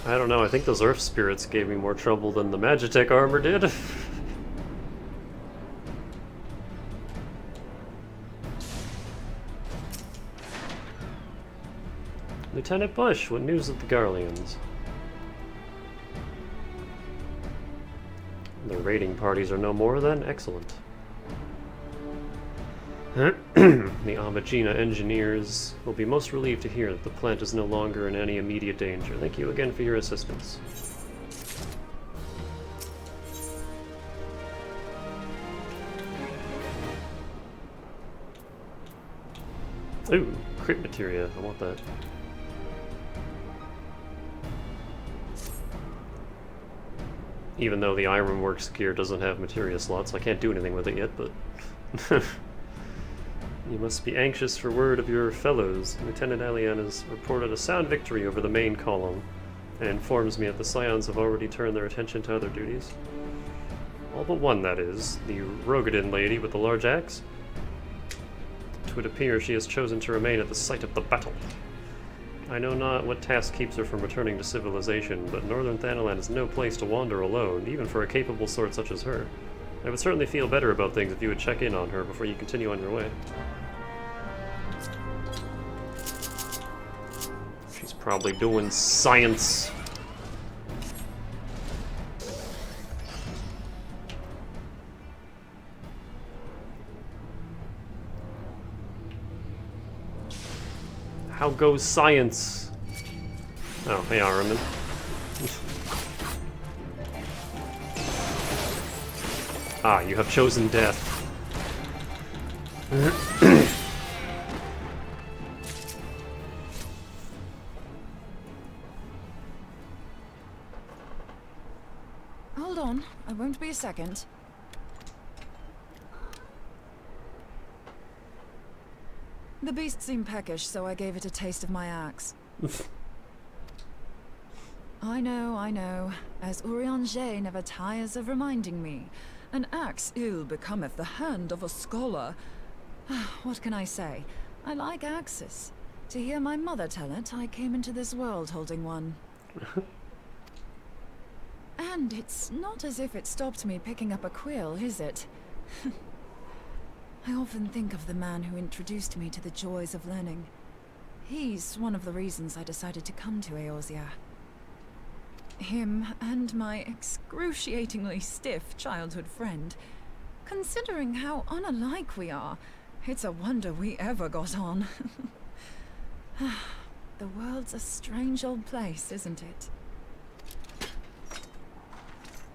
I don't know, I think those Earth spirits gave me more trouble than the Magitech armor did. Lieutenant Bush, what news of the Garleans? The raiding parties are no more then? Excellent. The Amagina engineers will be most relieved to hear that the plant is no longer in any immediate danger. Thank you again for your assistance. Ooh, crit materia. I want that. Even though the Ironworks gear doesn't have materia slots, I can't do anything with it yet, but... You must be anxious for word of your fellows. Lieutenant Alian has reported a sound victory over the main column. and informs me that the Scions have already turned their attention to other duties. All but one, that is, the Rogadin lady with the large axe. It would appear she has chosen to remain at the site of the battle. I know not what task keeps her from returning to civilization, but northern Thanalan is no place to wander alone, even for a capable sort such as her. I would certainly feel better about things if you would check in on her before you continue on your way. She's probably doing science. How goes science? Oh, hey, Araman. Ah, you have chosen death. Hold on, I won't be a second. The beast seemed peckish, so I gave it a taste of my axe. I know. As Urianger never tires of reminding me. An axe ill becometh the hand of a scholar. What can I say? I like axes. To hear my mother tell it, I came into this world holding one. And it's not as if it stopped me picking up a quill, is it? I often think of the man who introduced me to the joys of learning. He's one of the reasons I decided to come to Eorzea. Him and my excruciatingly stiff childhood friend. Considering how unalike we are, it's a wonder we ever got on. The world's a strange old place, isn't it?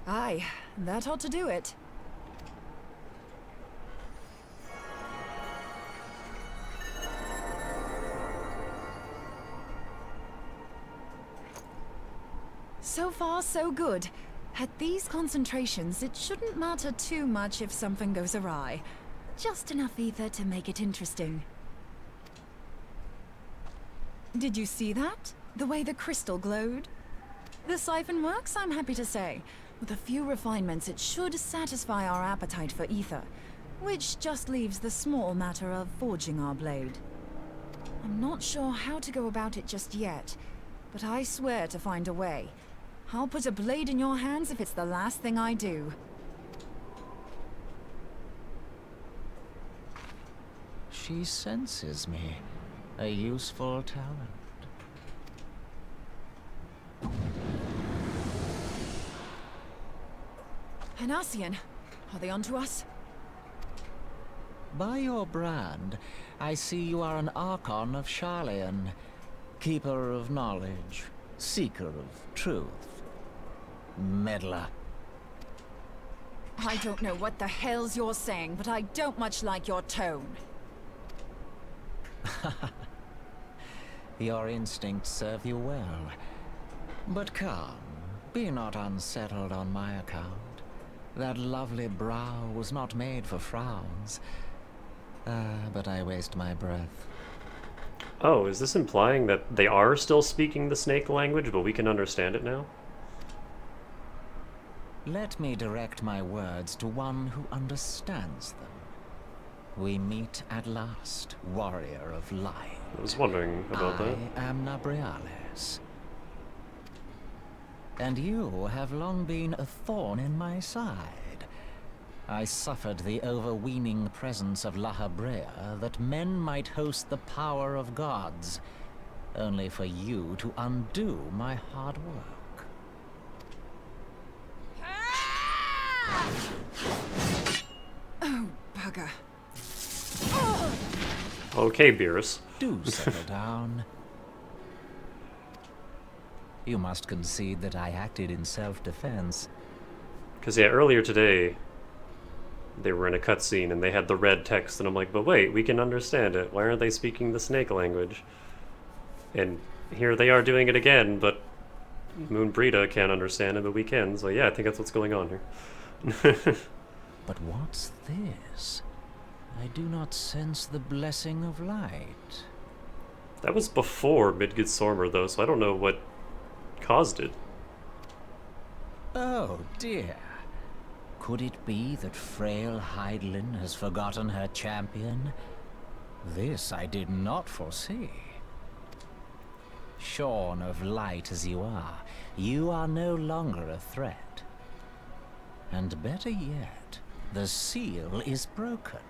Aye, that ought to do it. So far, so good. At these concentrations, it shouldn't matter too much if something goes awry. Just enough ether to make it interesting. Did you see that? The way the crystal glowed? The siphon works, I'm happy to say. With a few refinements, it should satisfy our appetite for ether, which just leaves the small matter of forging our blade. I'm not sure how to go about it just yet, but I swear to find a way. I'll put a blade in your hands if it's the last thing I do. She senses me. A useful talent. Hanassian, are they onto us? By your brand, I see you are an Archon of Sharlayan. Keeper of knowledge. Seeker of truth. Meddler. I don't know what the hell's you're saying, but I don't much like your tone. Your instincts serve you well. But come, be not unsettled on my account. That lovely brow was not made for frowns. But I waste my breath. Oh, is this implying that they are still speaking the snake language, but we can understand it now? Let me direct my words to one who understands them. We meet at last, warrior of light. I was wondering about that. I am Nabriales. And you have long been a thorn in my side. I suffered the overweening presence of La Habrea that men might host the power of gods, only for you to undo my hard work. Oh, bugger. Okay, Beerus. Do settle down. You must concede that I acted in self-defense. Because, yeah, earlier today, they were in a cutscene and they had the red text, and I'm like, but wait, we can understand it. Why aren't they speaking the snake language? And here they are doing it again, but Moon Brita can't understand it, but we can. So yeah, I think that's what's going on here. But what's this? I do not sense the blessing of light. That was before Midgardsormr, though, so I don't know what caused it. Oh dear. Could it be that frail Hydaelyn has forgotten her champion? This I did not foresee. Shorn of light as you are no longer a threat. And better yet, the seal is broken.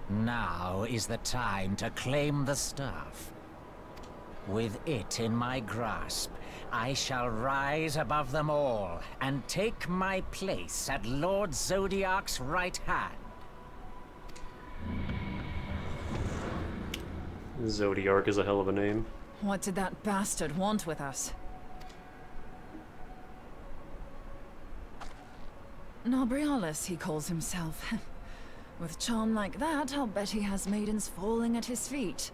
Now is the time to claim the staff. With it in my grasp, I shall rise above them all and take my place at Lord Zodiac's right hand. Zodiac is a hell of a name. What did that bastard want with us? Nobrialis, he calls himself. With charm like that, I'll bet he has maidens falling at his feet.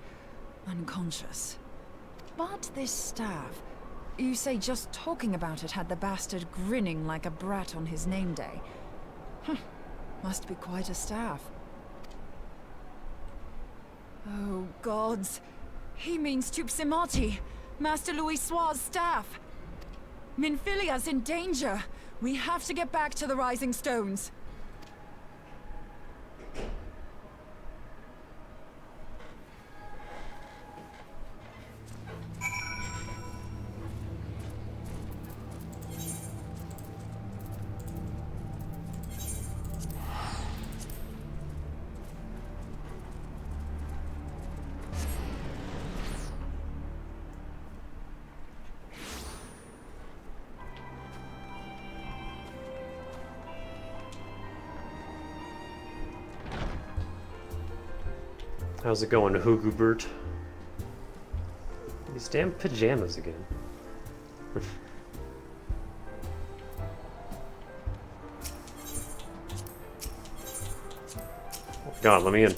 Unconscious. But this staff... You say just talking about it had the bastard grinning like a brat on his name day. Must be quite a staff. Oh, gods. He means Tupsimati, Master Louis Soir's staff. Minfilia's in danger. We have to get back to the Rising Stones. How's it going, Hugubert? These damn pajamas again. Oh God, let me in.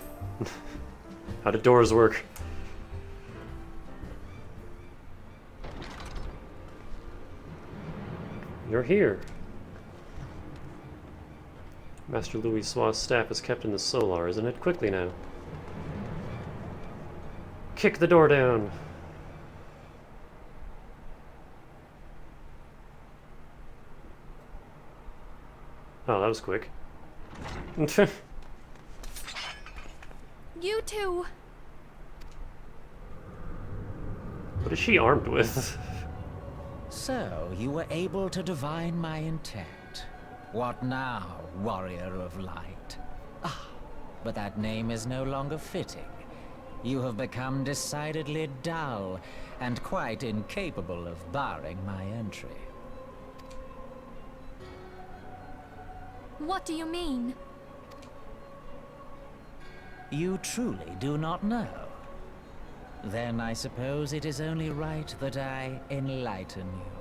How do doors work? You're here. Master Louis Soir's staff is kept in the Solar, isn't it? Quickly now. Kick the door down. Oh, that was quick. You two. What is she armed with? So, you were able to divine my intent. What now, warrior of light? Ah, but that name is no longer fitting. You have become decidedly dull, and quite incapable of barring my entry. What do you mean? You truly do not know? Then I suppose it is only right that I enlighten you.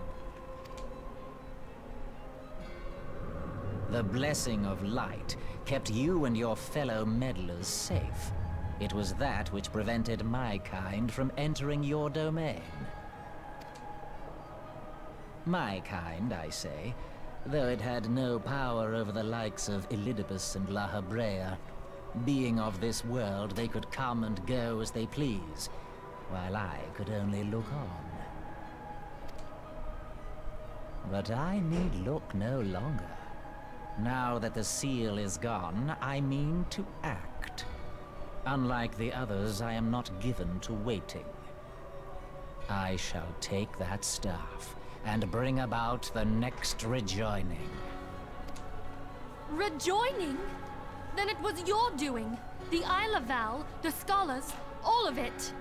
The blessing of light kept you and your fellow meddlers safe. It was that which prevented my kind from entering your domain. My kind, I say, though it had no power over the likes of Elidibus and La Habrea. Being of this world, they could come and go as they please, while I could only look on. But I need look no longer. Now that the seal is gone, I mean to act. Unlike the others, I am not given to waiting. I shall take that staff and bring about the next rejoining. Rejoining? Then it was your doing. The Isle of Val, the scholars, all of it.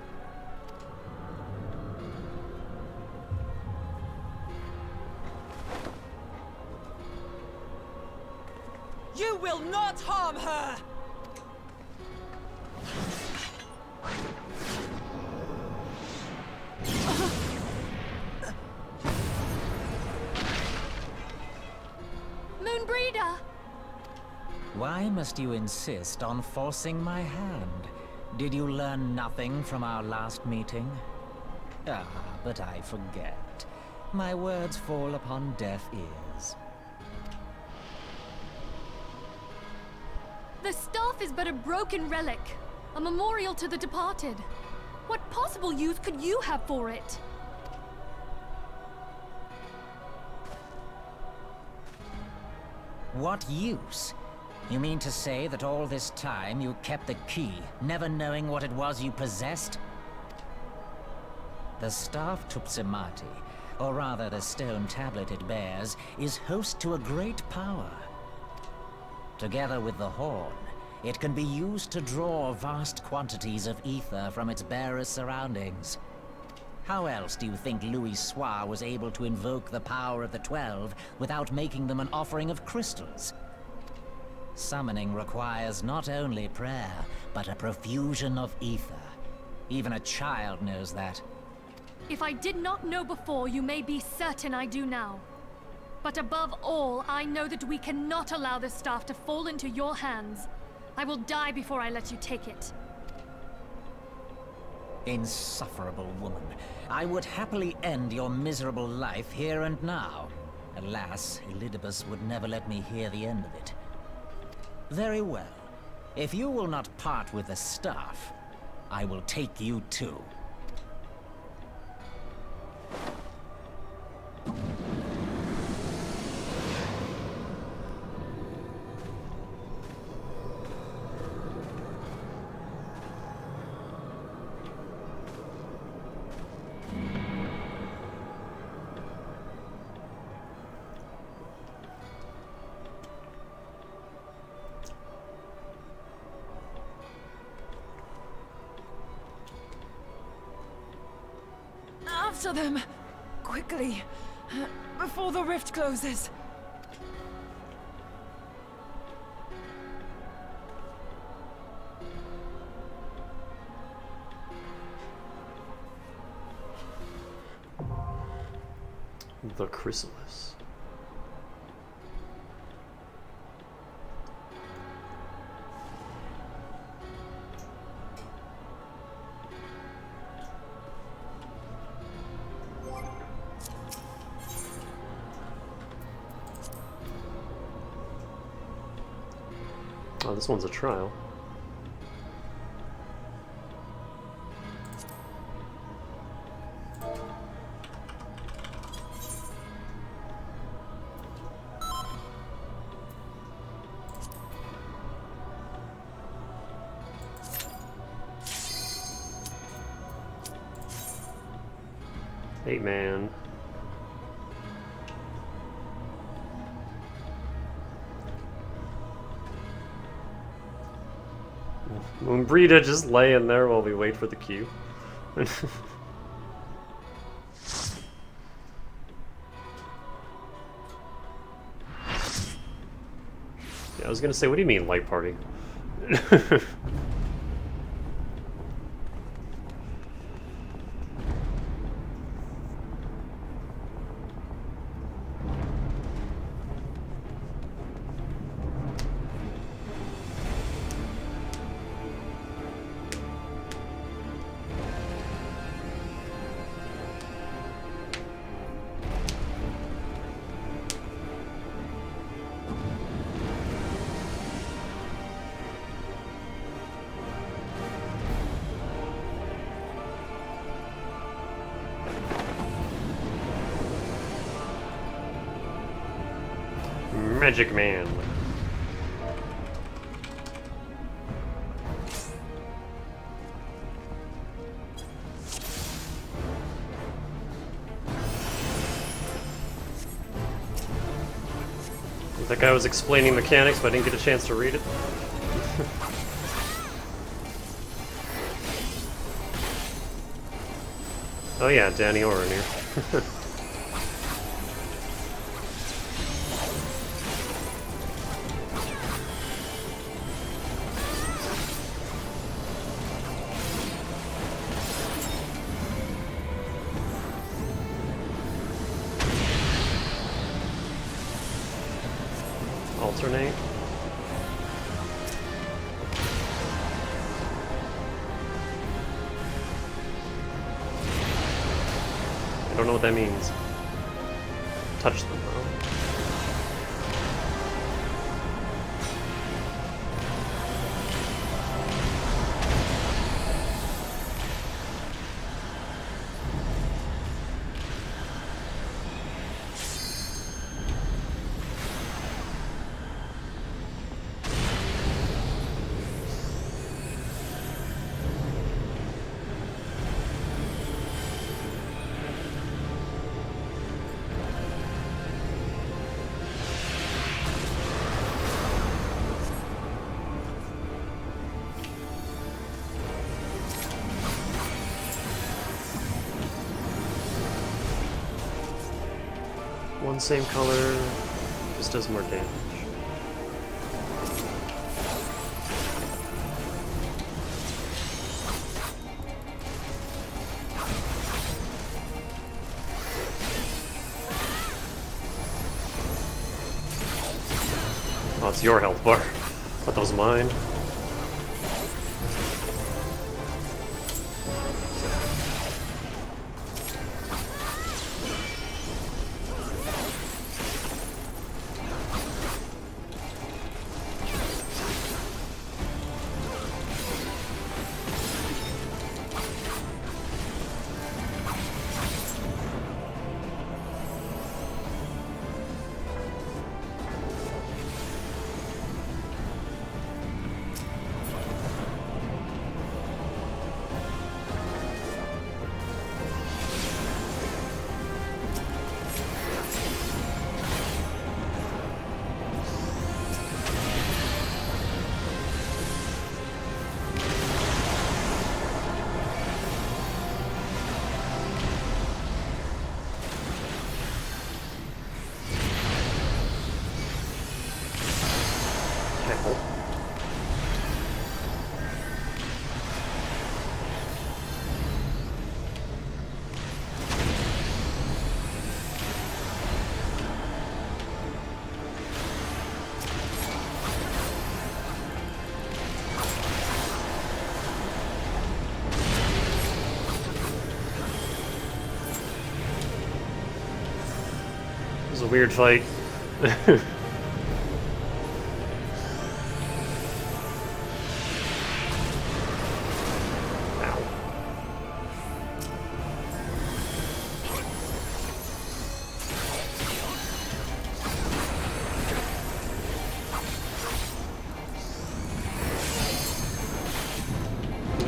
You will not harm her! Moonbreeder! Why must you insist on forcing my hand? Did you learn nothing from our last meeting? Ah, but I forget. My words fall upon deaf ears. The staff is but a broken relic, a memorial to the departed. What possible use could you have for it? What use? You mean to say that all this time you kept the key, never knowing what it was you possessed? The staff Tupsimati, or rather the stone tablet it bears, is host to a great power. Together with the horn, it can be used to draw vast quantities of ether from its bearer's surroundings. How else do you think Louis Soir was able to invoke the power of the 12 without making them an offering of crystals? Summoning requires not only prayer, but a profusion of ether. Even a child knows that. If I did not know before, you may be certain I do now. But above all, I know that we cannot allow this staff to fall into your hands. I will die before I let you take it. Insufferable woman. I would happily end your miserable life here and now. Alas, Elidibus would never let me hear the end of it. Very well. If you will not part with the staff, I will take you too. After them! Quickly! Before the rift closes! The chrysalis. Oh, this one's a trial. Hey, man. Umbrita just laying there while we wait for the queue. Yeah, I was gonna say, what do you mean, light party? Magic Man. That guy was explaining mechanics, but I didn't get a chance to read it. Oh yeah, Danny Oren here. Alternate. I don't know what that means. Touch them though. One same color just does more damage. Oh, it's your health bar. Thought that was mine. It was a weird fight.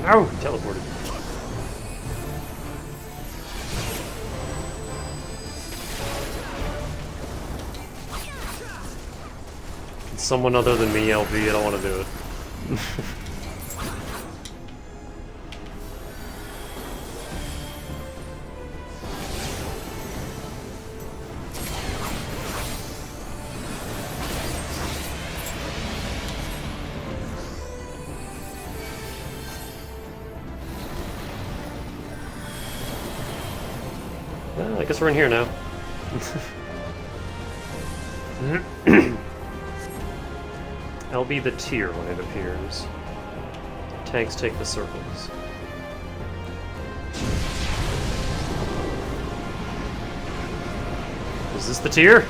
Ow! Teleported. It's someone other than me, LB, I don't want to do it. Well, I guess we're in here now. I'll be the tier when it appears. Tanks take the circles. Is this the tier?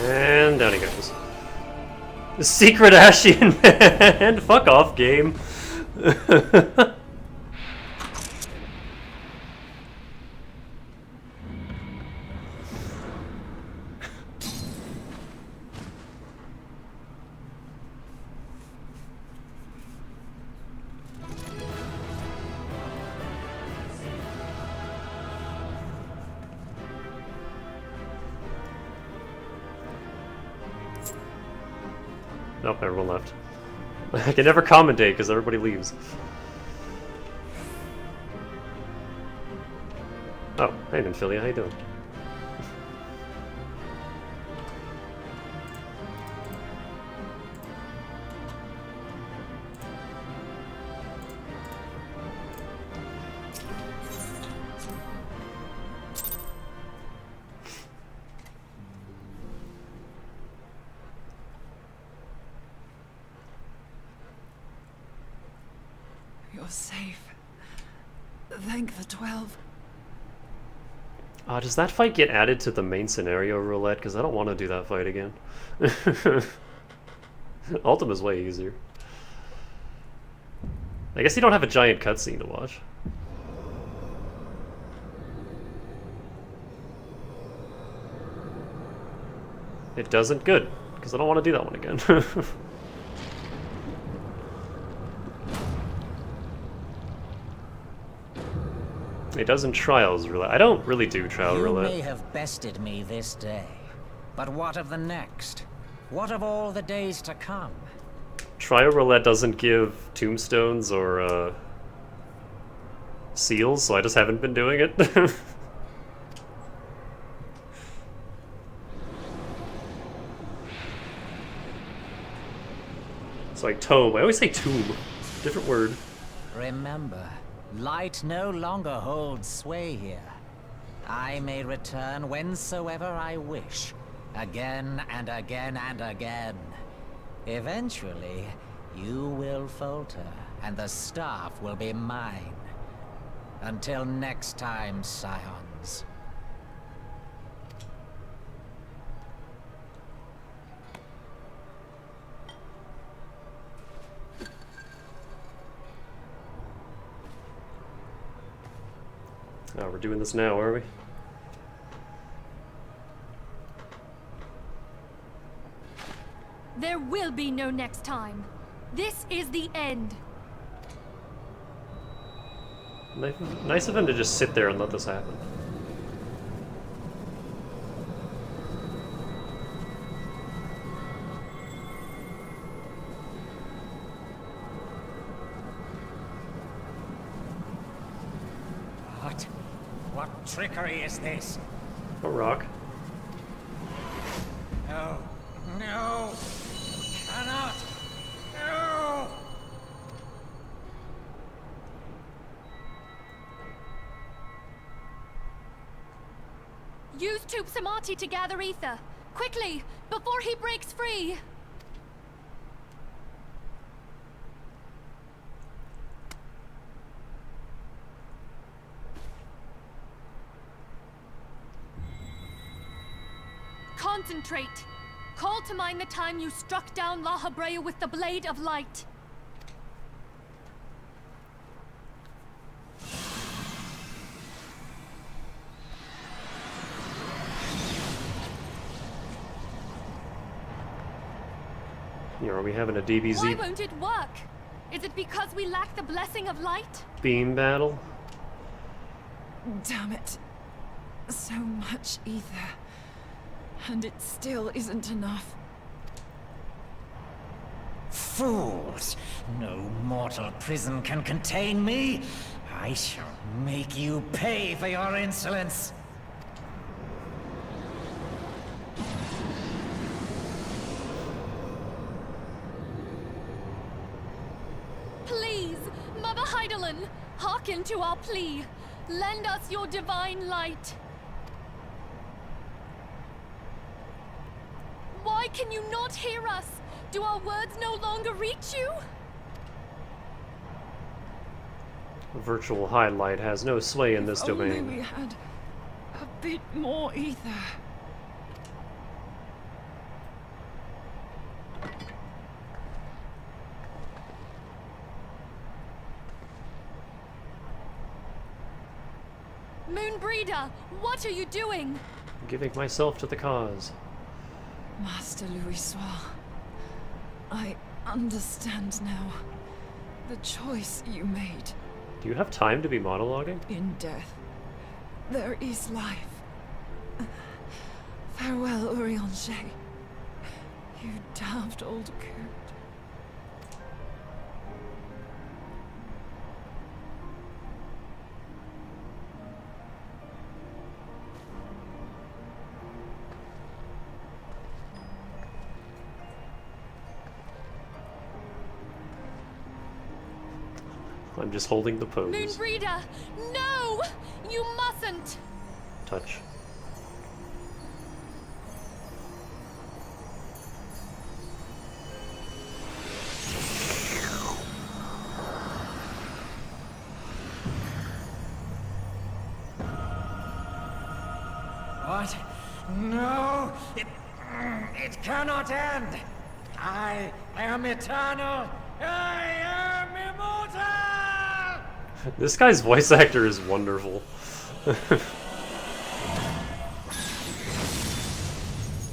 And down he goes. The secret Ashian man! Fuck off, game. Nope, everyone left. I can never commentate because everybody leaves. Oh, hey Nymphilia, how you doing? You're safe. Thank the 12. Does that fight get added to the main scenario roulette? Because I don't want to do that fight again. Ultima's way easier. I guess you don't have a giant cutscene to watch. It doesn't? Good, because I don't want to do that one again. It does in Trials Roulette. I don't really do Trial Roulette. You may have bested me this day, but what of the next? What of all the days to come? Trial Roulette doesn't give tombstones or seals, so I just haven't been doing it. It's like tome. I always say tomb. Different word. Remember, light no longer holds sway here. I may return whensoever I wish, again and again and again. Eventually, you will falter, and the staff will be mine. Until next time, scions. Oh, we're doing this now, are we? There will be no next time. This is the end. Nice of him to just sit there and let this happen. What trickery is this? A rock. No. No. Cannot. No. Use Tube Samati to gather ether. Quickly, before he breaks free. Concentrate. Call to mind the time you struck down La Habrea with the Blade of Light. Are we having a DBZ Why won't it work? Is it because we lack the blessing of light? beam battle? Damn it. So much ether. And it still isn't enough. Fools! No mortal prison can contain me! I shall make you pay for your insolence! Please, Mother Heidelin, hearken to our plea. Lend us your divine light. Why can you not hear us? Do our words no longer reach you? Virtual highlight has no sway in this If only domain. we had a bit more ether. Moonbreeder, what are you doing? Giving myself to the cause. Master Louis Soir, I understand now. The choice you made. Do you have time to be monologuing? In death, there is life. Farewell, Urianger. You damned old coot. I'm just holding the pose. Moonbreeder, no! You mustn't! Touch. What? No! It cannot end! I am eternal! I am immortal! This guy's voice actor is wonderful.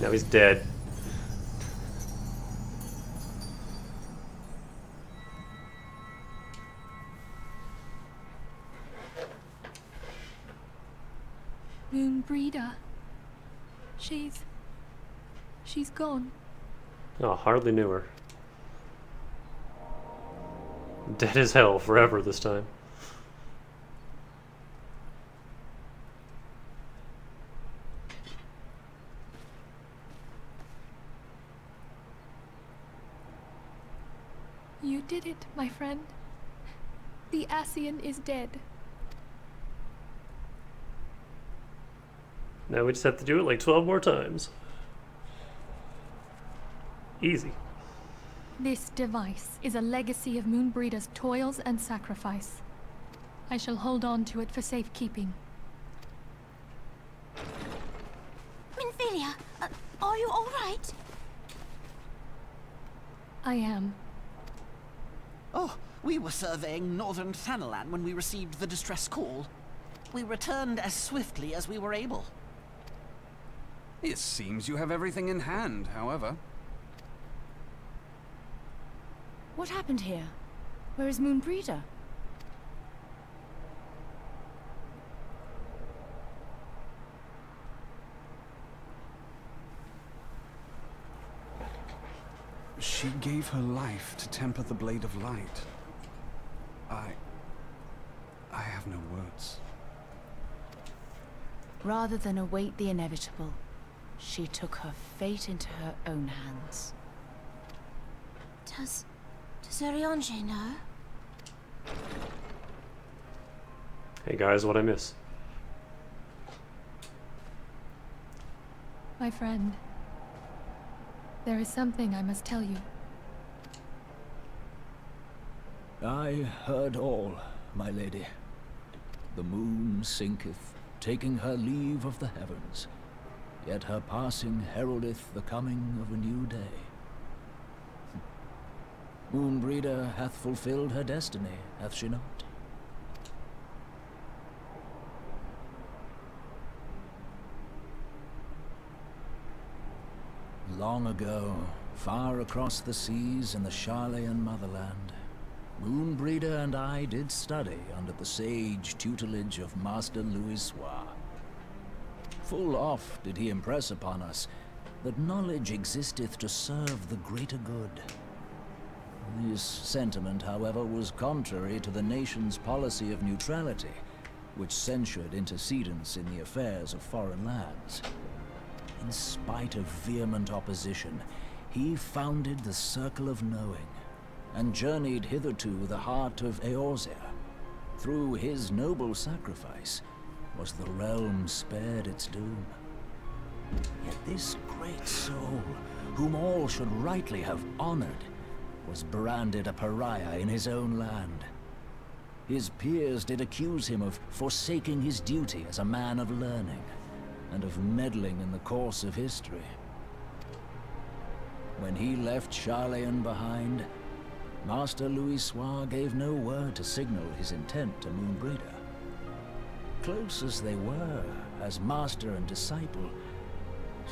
Now he's dead. Moonbreeder. She's gone. Oh, hardly knew her. Dead as hell forever this time. You did it, my friend. The Ascian is dead. Now we just have to do it like 12 more times. Easy. This device is a legacy of Moonbreeder's toils and sacrifice. I shall hold on to it for safekeeping. Minfilia, are you all right? I am. Oh, we were surveying northern Thanalan when we received the distress call. We returned as swiftly as we were able. It seems you have everything in hand, however. What happened here? Where is Moonbreeder? She gave her life to temper the Blade of Light. I have no words. Rather than await the inevitable, she took her fate into her own hands. Does Ariange know? Hey guys, what'd I miss? My friend, there is something I must tell you. I heard all, my lady. The moon sinketh, taking her leave of the heavens, yet her passing heraldeth the coming of a new day. Moonbreeder hath fulfilled her destiny, hath she not? Long ago, far across the seas in the Sharlayan motherland, Moonbreeder and I did study under the sage tutelage of Master Louisoix. Full oft did he impress upon us that knowledge existeth to serve the greater good. This sentiment, however, was contrary to the nation's policy of neutrality, which censured intercedence in the affairs of foreign lands. In spite of vehement opposition, he founded the Circle of Knowing, and journeyed hither to the heart of Eorzea. Through his noble sacrifice, was the realm spared its doom. Yet this great soul, whom all should rightly have honored, was branded a pariah in his own land. His peers did accuse him of forsaking his duty as a man of learning, and of meddling in the course of history. When he left Sharlayan behind, Master Louisoix gave no word to signal his intent to Moonbreeder. Close as they were, as master and disciple,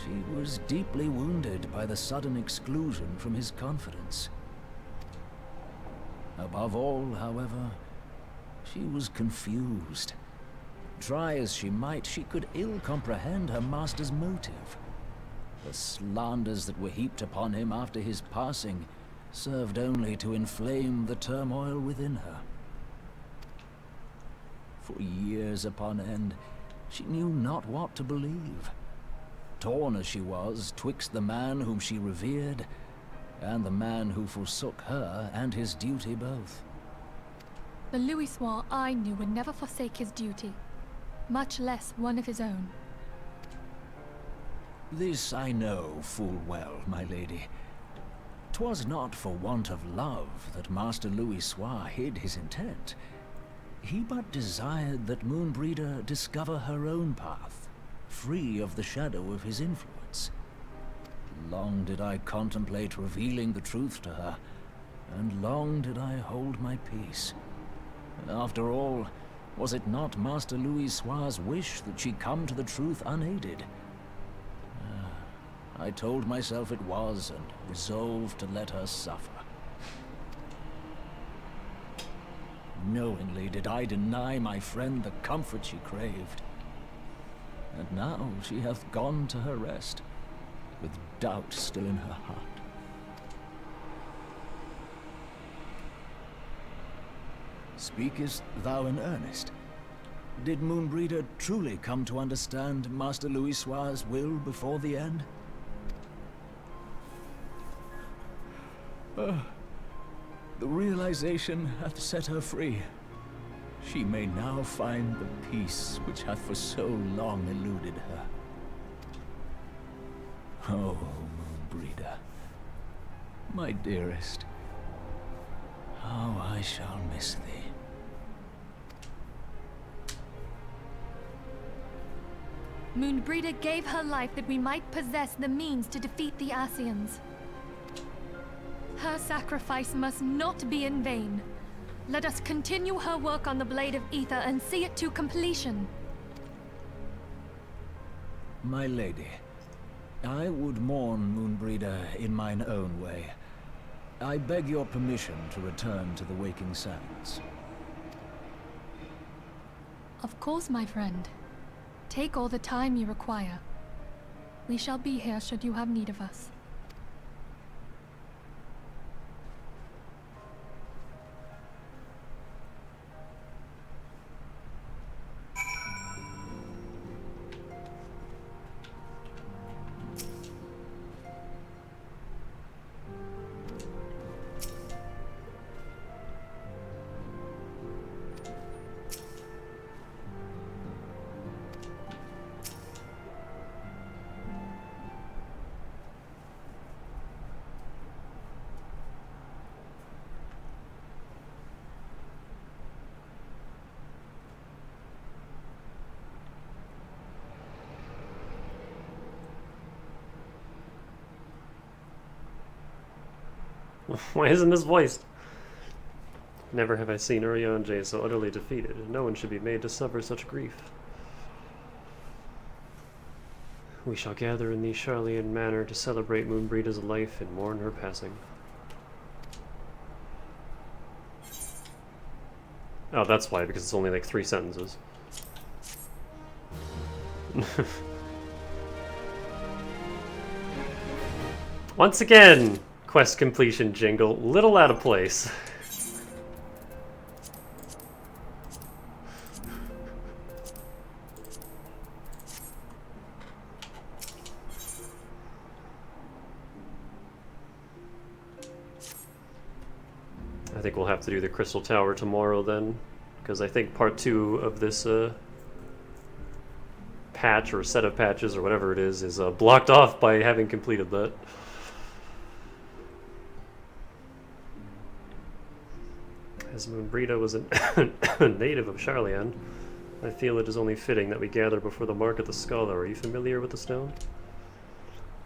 she was deeply wounded by the sudden exclusion from his confidence. Above all, however, she was confused. Try as she might, she could ill comprehend her master's motive. The slanders that were heaped upon him after his passing served only to inflame the turmoil within her. For years upon end, she knew not what to believe. Torn as she was twixt the man whom she revered and the man who forsook her and his duty both. The Louisoix I knew would never forsake his duty, much less one of his own. This I know full well, my lady. 'Twas not for want of love that Master Louisoix hid his intent. He but desired that Moonbreeder discover her own path, free of the shadow of his influence. Long did I contemplate revealing the truth to her, and long did I hold my peace. After all, was it not Master Louis Soir's wish that she come to the truth unaided? I told myself it was, and resolved to let her suffer. Knowingly did I deny my friend the comfort she craved. And now she hath gone to her rest, with doubt still in her heart. Speakest thou in earnest? Did Moonbreeder truly come to understand Master Louis Soir's will before the end? The realization hath set her free. She may now find the peace which hath for so long eluded her. Oh, Moonbreeder, my dearest, how I shall miss thee. Moonbreeder gave her life that we might possess the means to defeat the Asians. Her sacrifice must not be in vain. Let us continue her work on the Blade of Ether and see it to completion. My lady, I would mourn Moonbreeder in mine own way. I beg your permission to return to the Waking Sands. Of course, my friend. Take all the time you require. We shall be here should you have need of us. Why isn't this voiced? Never have I seen Urianger so utterly defeated. No one should be made to suffer such grief. We shall gather in the Charlean Manor to celebrate Moonbreeder's life and mourn her passing. Oh, that's why, because it's only like 3 sentences. Once again, quest completion jingle, little out of place. I think we'll have to do the Crystal Tower tomorrow then, because I think part 2 of this patch or set of patches or whatever it is blocked off by having completed that. As Moonbreeder was a native of Charlean, I feel it is only fitting that we gather before the Mark of the Scholar. Are you familiar with the stone?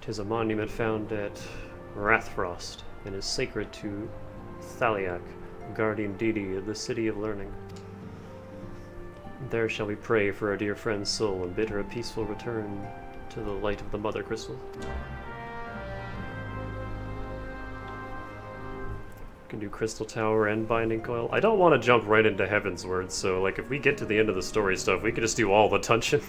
'Tis a monument found at Rathfrost, and is sacred to Thaliak, guardian deity of the City of Learning. There shall we pray for our dear friend's soul and bid her a peaceful return to the light of the Mother Crystal. Can do Crystal Tower and Binding Coil. I don't want to jump right into Heaven's Word, so like if we get to the end of the story stuff, we could just do all the dungeons.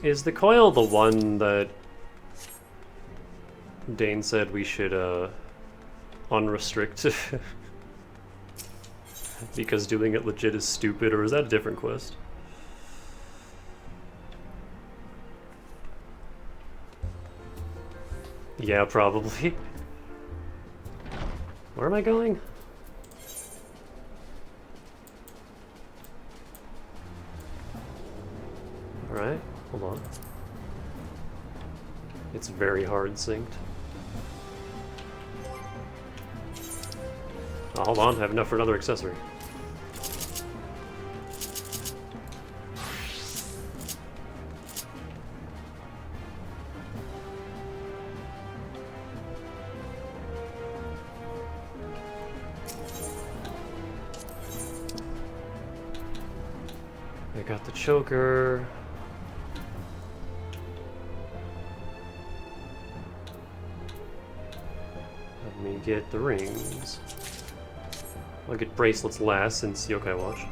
Is the coil the one that Dane said we should unrestrict because doing it legit is stupid, or is that a different quest? Yeah, probably. Where am I going? Alright, hold on. It's very hard synced. Oh, hold on, I have enough for another accessory. I got the choker. Let me get the rings. I'll get bracelets last since Yokai Watch.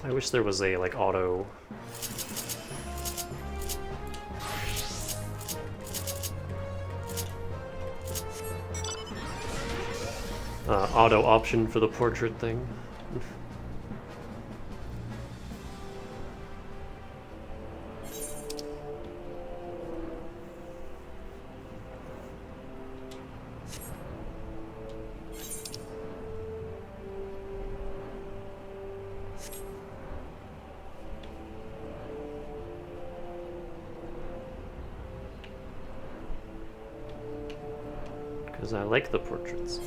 I wish there was a, like, auto... auto option for the portrait thing. Because I like the portraits.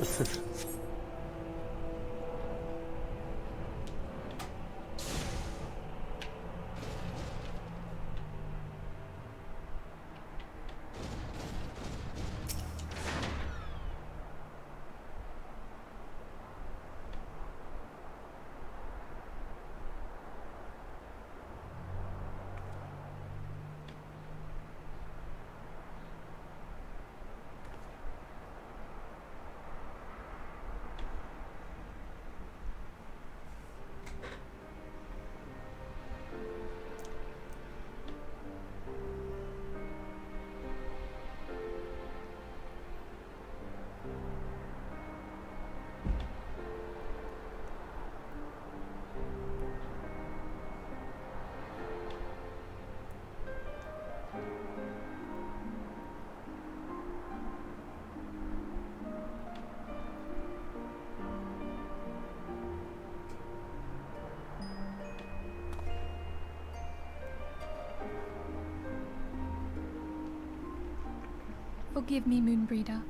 Forgive me, Moonbreeder.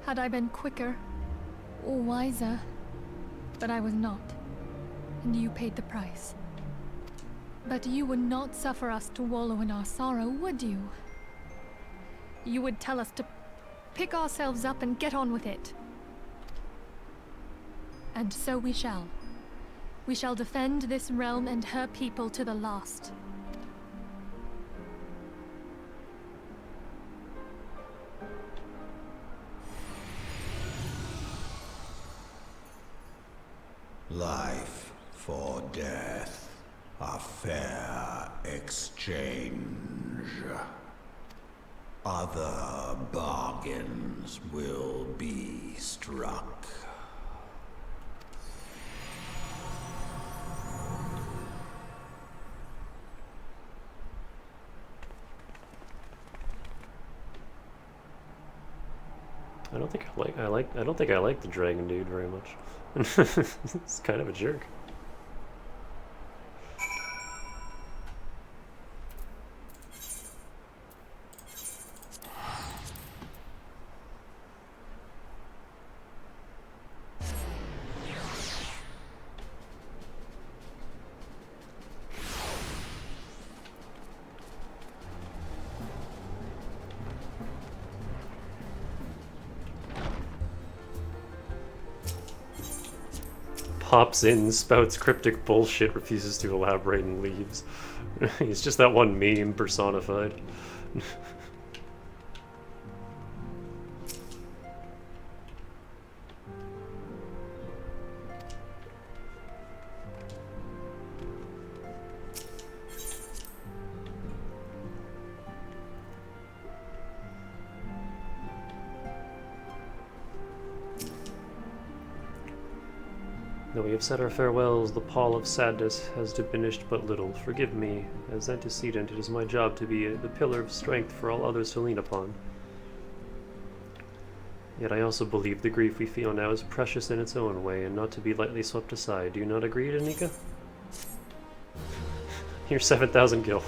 Had I been quicker or wiser, but I was not, and you paid the price. But you would not suffer us to wallow in our sorrow, would you? You would tell us to pick ourselves up and get on with it. And so we shall. We shall defend this realm and her people to the last. Life for death, a fair exchange. Other bargains will be struck. I don't think I don't think I like the dragon dude very much. It's kind of a jerk. Pops in, spouts cryptic bullshit, refuses to elaborate, and leaves. He's just that one meme personified. Though we have said our farewells, the pall of sadness has diminished but little. Forgive me. As antecedent, it is my job to be the pillar of strength for all others to lean upon. Yet I also believe the grief we feel now is precious in its own way and not to be lightly swept aside. Do you not agree, Danica? Here's 7,000 gil.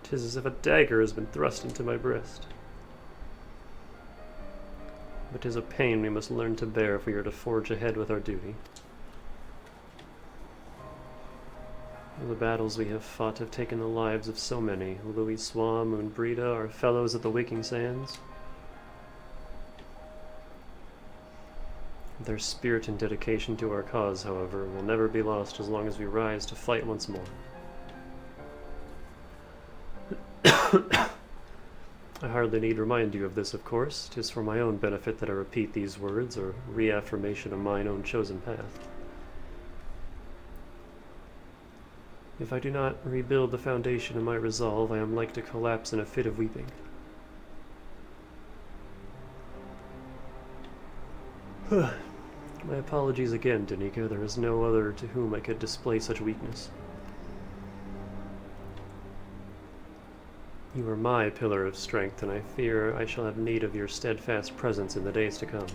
Tis as if a dagger has been thrust into my breast. But 'tis a pain we must learn to bear if we are to forge ahead with our duty. The battles we have fought have taken the lives of so many. Louis Swam and Brita, our fellows at the Waking Sands. Their spirit and dedication to our cause, however, will never be lost as long as we rise to fight once more. I hardly need remind you of this, of course. 'Tis for my own benefit that I repeat these words, a reaffirmation of mine own chosen path. If I do not rebuild the foundation of my resolve, I am like to collapse in a fit of weeping. My apologies again, Danica. There is no other to whom I could display such weakness. You are my pillar of strength, and I fear I shall have need of your steadfast presence in the days to come.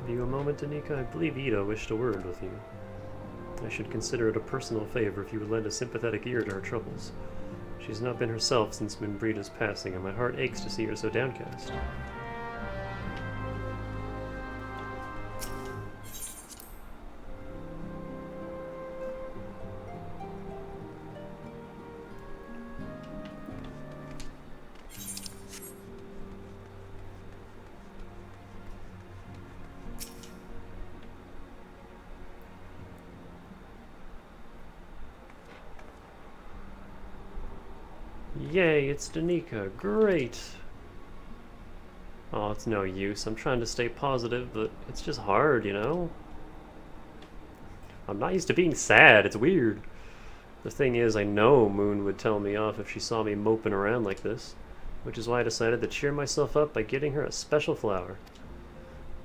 Have you a moment, Danica? I believe Ida wished a word with you. I should consider it a personal favor if you would lend a sympathetic ear to her troubles. She's not been herself since Minbrita's passing, and my heart aches to see her so downcast. Yay, it's Danica. Great! Oh, it's no use. I'm trying to stay positive, but it's just hard, you know? I'm not used to being sad. It's weird. The thing is, I know Moon would tell me off if she saw me moping around like this, which is why I decided to cheer myself up by getting her a special flower.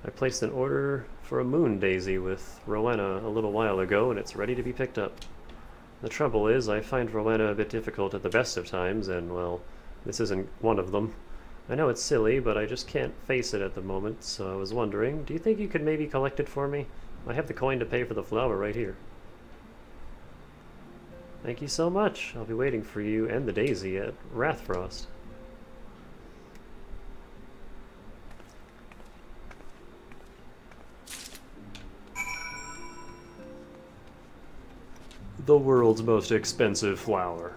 I placed an order for a moon daisy with Rowena a little while ago, and it's ready to be picked up. The trouble is, I find Rowena a bit difficult at the best of times, and, well, this isn't one of them. I know it's silly, but I just can't face it at the moment, so I was wondering, do you think you could maybe collect it for me? I have the coin to pay for the flower right here. Thank you so much. I'll be waiting for you and the daisy at Wrathfrost. The world's most expensive flower.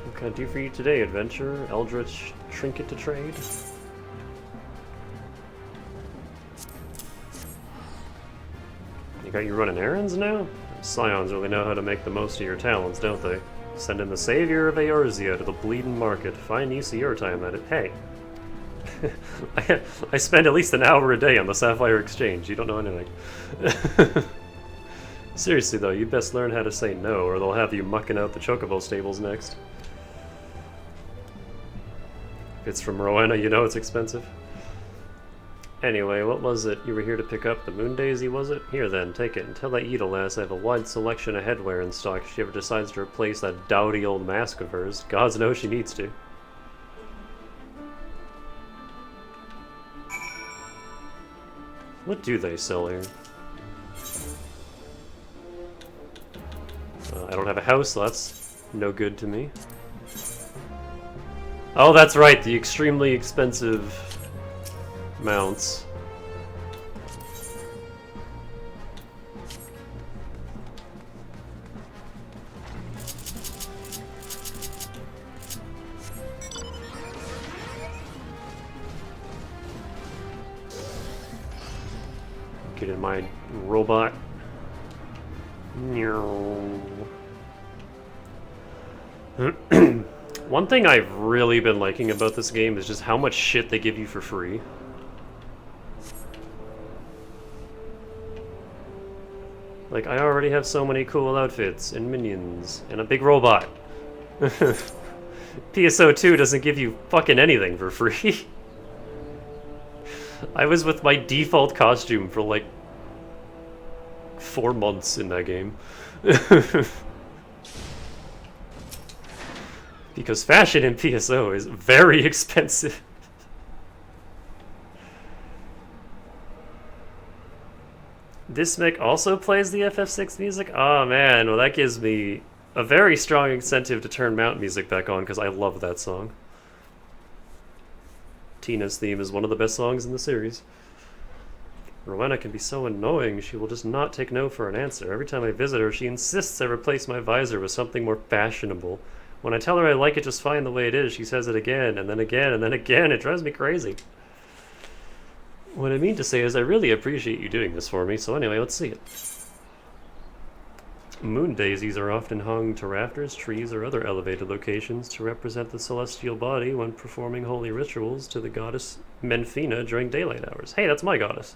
What can I do for you today, adventurer? Eldritch trinket to trade? You got you running errands now? Scions really know how to make the most of your talents, don't they? Send in the savior of Eorzea to the bleeding market. Fine use of your time at it. Hey! I spend at least an hour a day on the Sapphire Exchange. You don't know anything. Seriously though, you best learn how to say no, or they'll have you mucking out the Chocobo stables next. If it's from Rowena, you know it's expensive. Anyway, what was it? You were here to pick up the moon daisy, was it? Here then, take it. And tell that Yida lass I have a wide selection of headwear in stock if she ever decides to replace that dowdy old mask of hers. Gods knows she needs to. What do they sell here? I don't have a house, so that's no good to me. Oh, that's right, the extremely expensive mounts. Get in my robot. One thing I've really been liking about this game is just how much shit they give you for free. Like, I already have so many cool outfits, and minions, and a big robot. PSO2 doesn't give you fucking anything for free. I was with my default costume for like 4 months in that game. Because fashion in PSO is very expensive. This mech also plays the FF6 music? Oh man, well that gives me a very strong incentive to turn Mount music back on because I love that song. Tina's theme is one of the best songs in the series. Rowena can be so annoying, she will just not take no for an answer. Every time I visit her, she insists I replace my visor with something more fashionable. When I tell her I like it just fine the way it is, she says it again, and then again, and then again. It drives me crazy. What I mean to say is I really appreciate you doing this for me, so anyway, let's see it. Moon daisies are often hung to rafters, trees, or other elevated locations to represent the celestial body when performing holy rituals to the goddess Menfina during daylight hours. Hey, that's my goddess.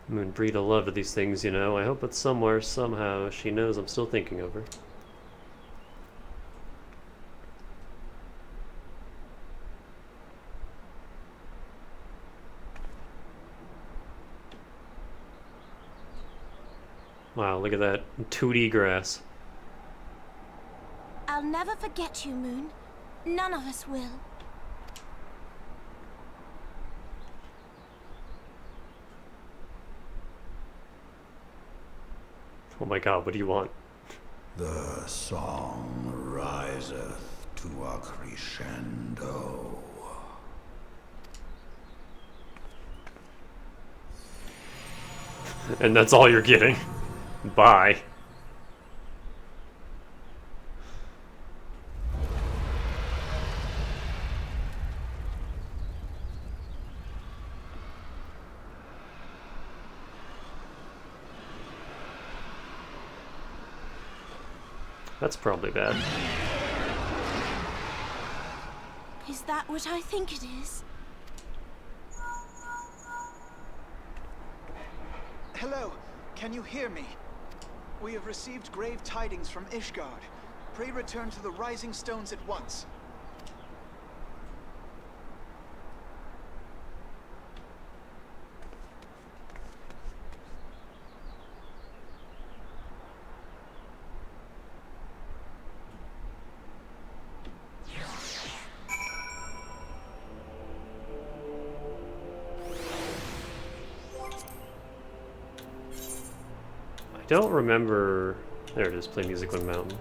Moon Brita loved these things, you know. I hope that somewhere, somehow, she knows I'm still thinking of her. Wow, look at that 2D grass. I'll never forget you, Moon. None of us will. Oh my god, what do you want? The song riseth to a crescendo. And that's all you're getting. Bye. That's probably bad. Is that what I think it is? Hello, can you hear me? We have received grave tidings from Ishgard. Pray return to the Rising Stones at once. I don't remember... There it is, play music on mountain.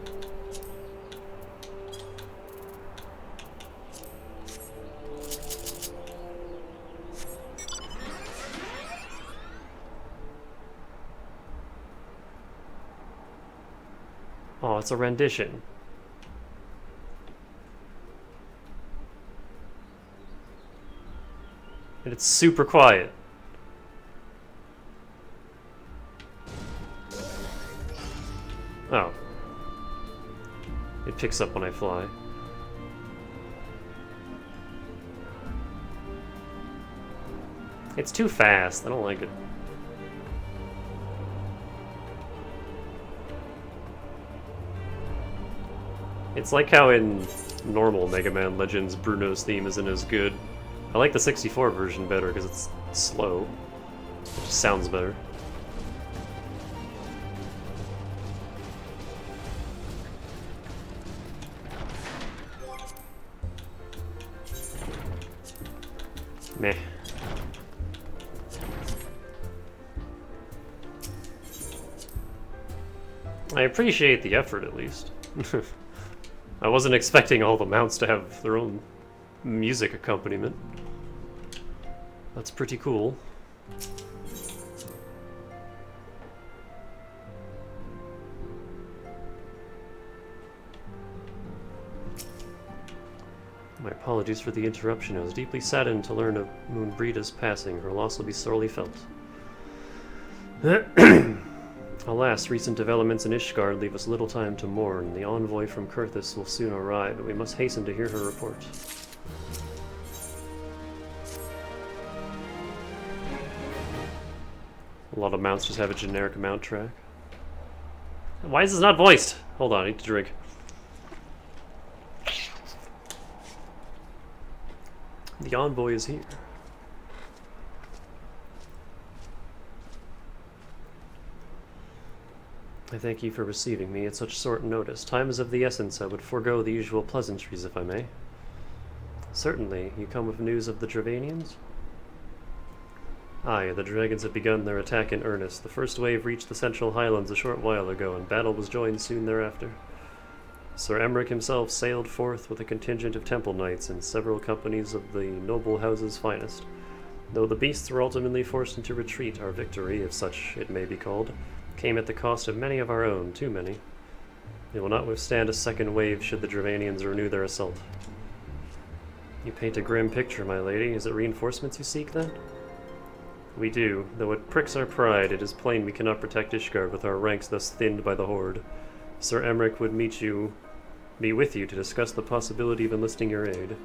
Oh, it's a rendition. And it's super quiet. Oh. It picks up when I fly. It's too fast. I don't like it. It's like how in normal Mega Man Legends, Bruno's theme isn't as good. I like the 64 version better because it's slow. It just sounds better. Meh. I appreciate the effort, at least. I wasn't expecting all the mounts to have their own music accompaniment. That's pretty cool. My apologies for the interruption. I was deeply saddened to learn of Moonbreeda's passing. Her loss will be sorely felt. Alas, recent developments in Ishgard leave us little time to mourn. The envoy from Kurthus will soon arrive, but we must hasten to hear her report. A lot of mounts just have a generic mount track. Why is this not voiced? Hold on, I need to drink. The envoy is here. I thank you for receiving me at such short notice. Time is of the essence. I would forego the usual pleasantries, if I may. Certainly. You come with news of the Dravanians? Aye, the dragons have begun their attack in earnest. The first wave reached the Central Highlands a short while ago, and battle was joined soon thereafter. Sir Emmerich himself sailed forth with a contingent of temple knights and several companies of the noble house's finest. Though the beasts were ultimately forced into retreat, our victory, if such it may be called, came at the cost of many of our own, too many. They will not withstand a second wave should the Dravanians renew their assault. You paint a grim picture, my lady. Is it reinforcements you seek, then? We do. Though it pricks our pride, it is plain we cannot protect Ishgard with our ranks thus thinned by the Horde. Sir Emmerich would meet with you to discuss the possibility of enlisting your aid.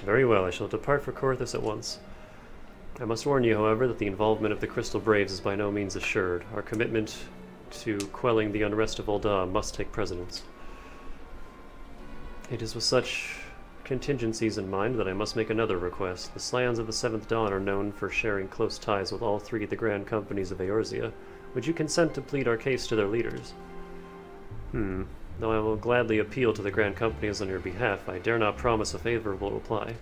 Very well, I shall depart for Kurthus at once. I must warn you, however, that the involvement of the Crystal Braves is by no means assured. Our commitment to quelling the unrest of Ul'dah must take precedence. It is with such contingencies in mind that I must make another request. The Scions of the Seventh Dawn are known for sharing close ties with all three of the grand companies of Eorzea. Would you consent to plead our case to their leaders? Though I will gladly appeal to the grand companies on your behalf, I dare not promise a favorable reply.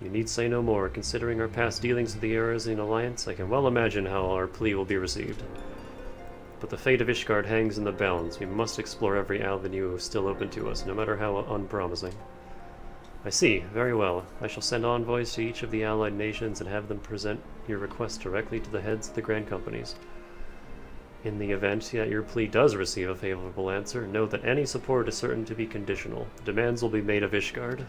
You need say no more. Considering our past dealings with the Eorzea Alliance, I can well imagine how our plea will be received. But the fate of Ishgard hangs in the balance. We must explore every avenue still open to us, no matter how unpromising. I see. Very well. I shall send envoys to each of the allied nations and have them present your request directly to the heads of the grand companies. In the event that your plea does receive a favorable answer, note that any support is certain to be conditional. Demands will be made of Ishgard.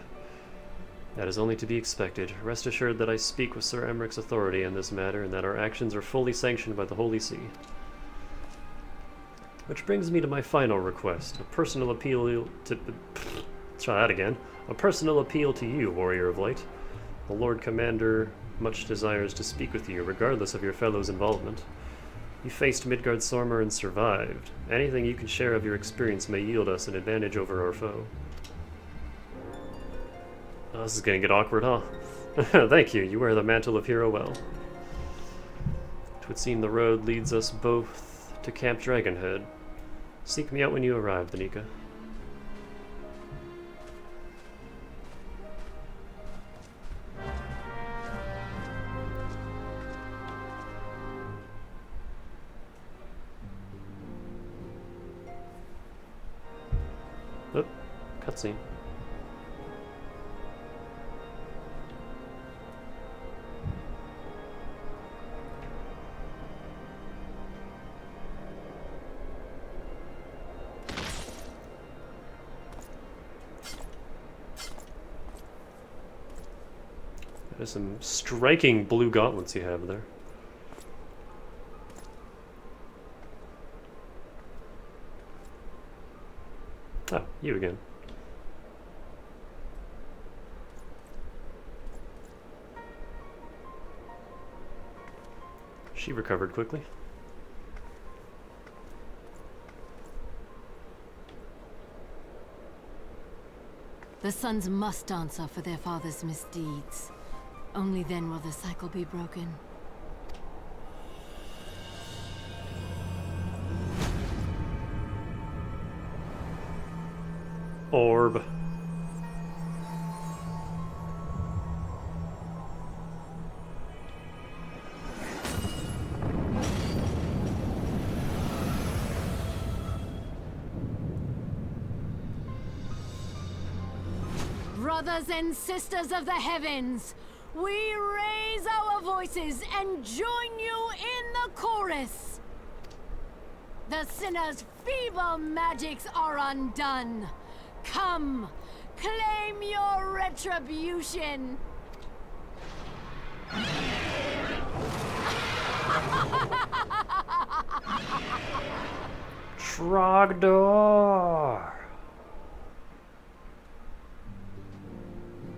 That is only to be expected. Rest assured that I speak with Sir Emmerich's authority in this matter, and that our actions are fully sanctioned by the Holy See. Which brings me to my final request, a personal appeal to... Try that again. A personal appeal to you, Warrior of Light. The Lord Commander much desires to speak with you, regardless of your fellow's involvement. You faced Midgardsormr and survived. Anything you can share of your experience may yield us an advantage over our foe. Oh, this is gonna get awkward, huh? Thank you. You wear the mantle of hero well. It would seem the road leads us both to Camp Dragonhead. Seek me out when you arrive, Danica. Oh, cutscene. There's some striking blue gauntlets you have there. Oh, you again. She recovered quickly. The sons must answer for their father's misdeeds. Only then will the cycle be broken. Orb. Brothers and sisters of the heavens, we raise our voices and join you in the chorus. The sinner's feeble magics are undone. Come, claim your retribution. Trogdor!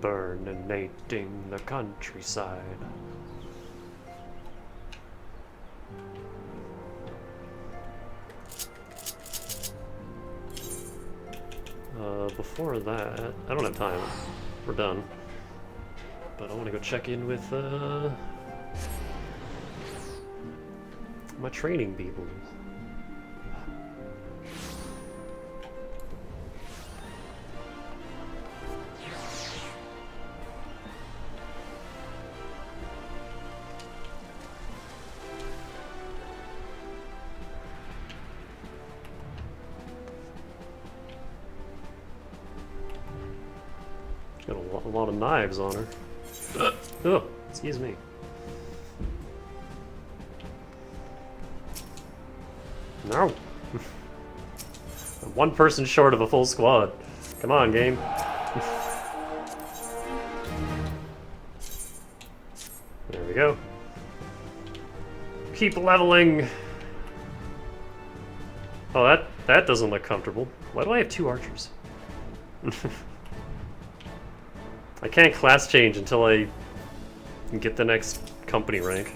Burninating the countryside. Before that, I don't have time. We're done. But I want to go check in with, my training people. Got a lot of knives on her. Oh, excuse me. No. I'm one person short of a full squad. Come on, game. There we go. Keep leveling. Oh, that doesn't look comfortable. Why do I have 2 archers? I can't class change until I get the next company rank.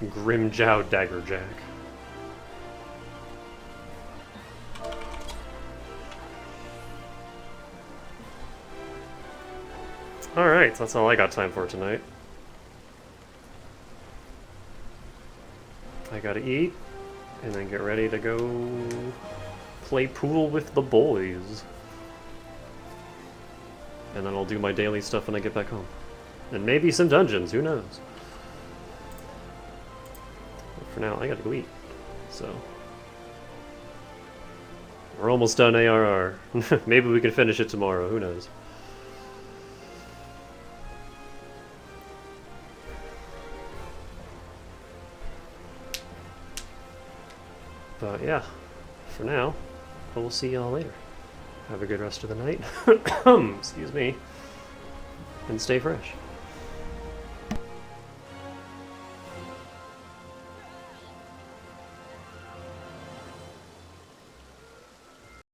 Grimjow Daggerjack. Alright, so that's all I got time for tonight. I gotta eat, and then get ready to go play pool with the boys. And then I'll do my daily stuff when I get back home. And maybe some dungeons, who knows? But for now, I gotta go eat. So we're almost done ARR. Maybe we can finish it tomorrow, who knows? But yeah, for now, we'll see y'all later. Have a good rest of the night. Excuse me. And stay fresh.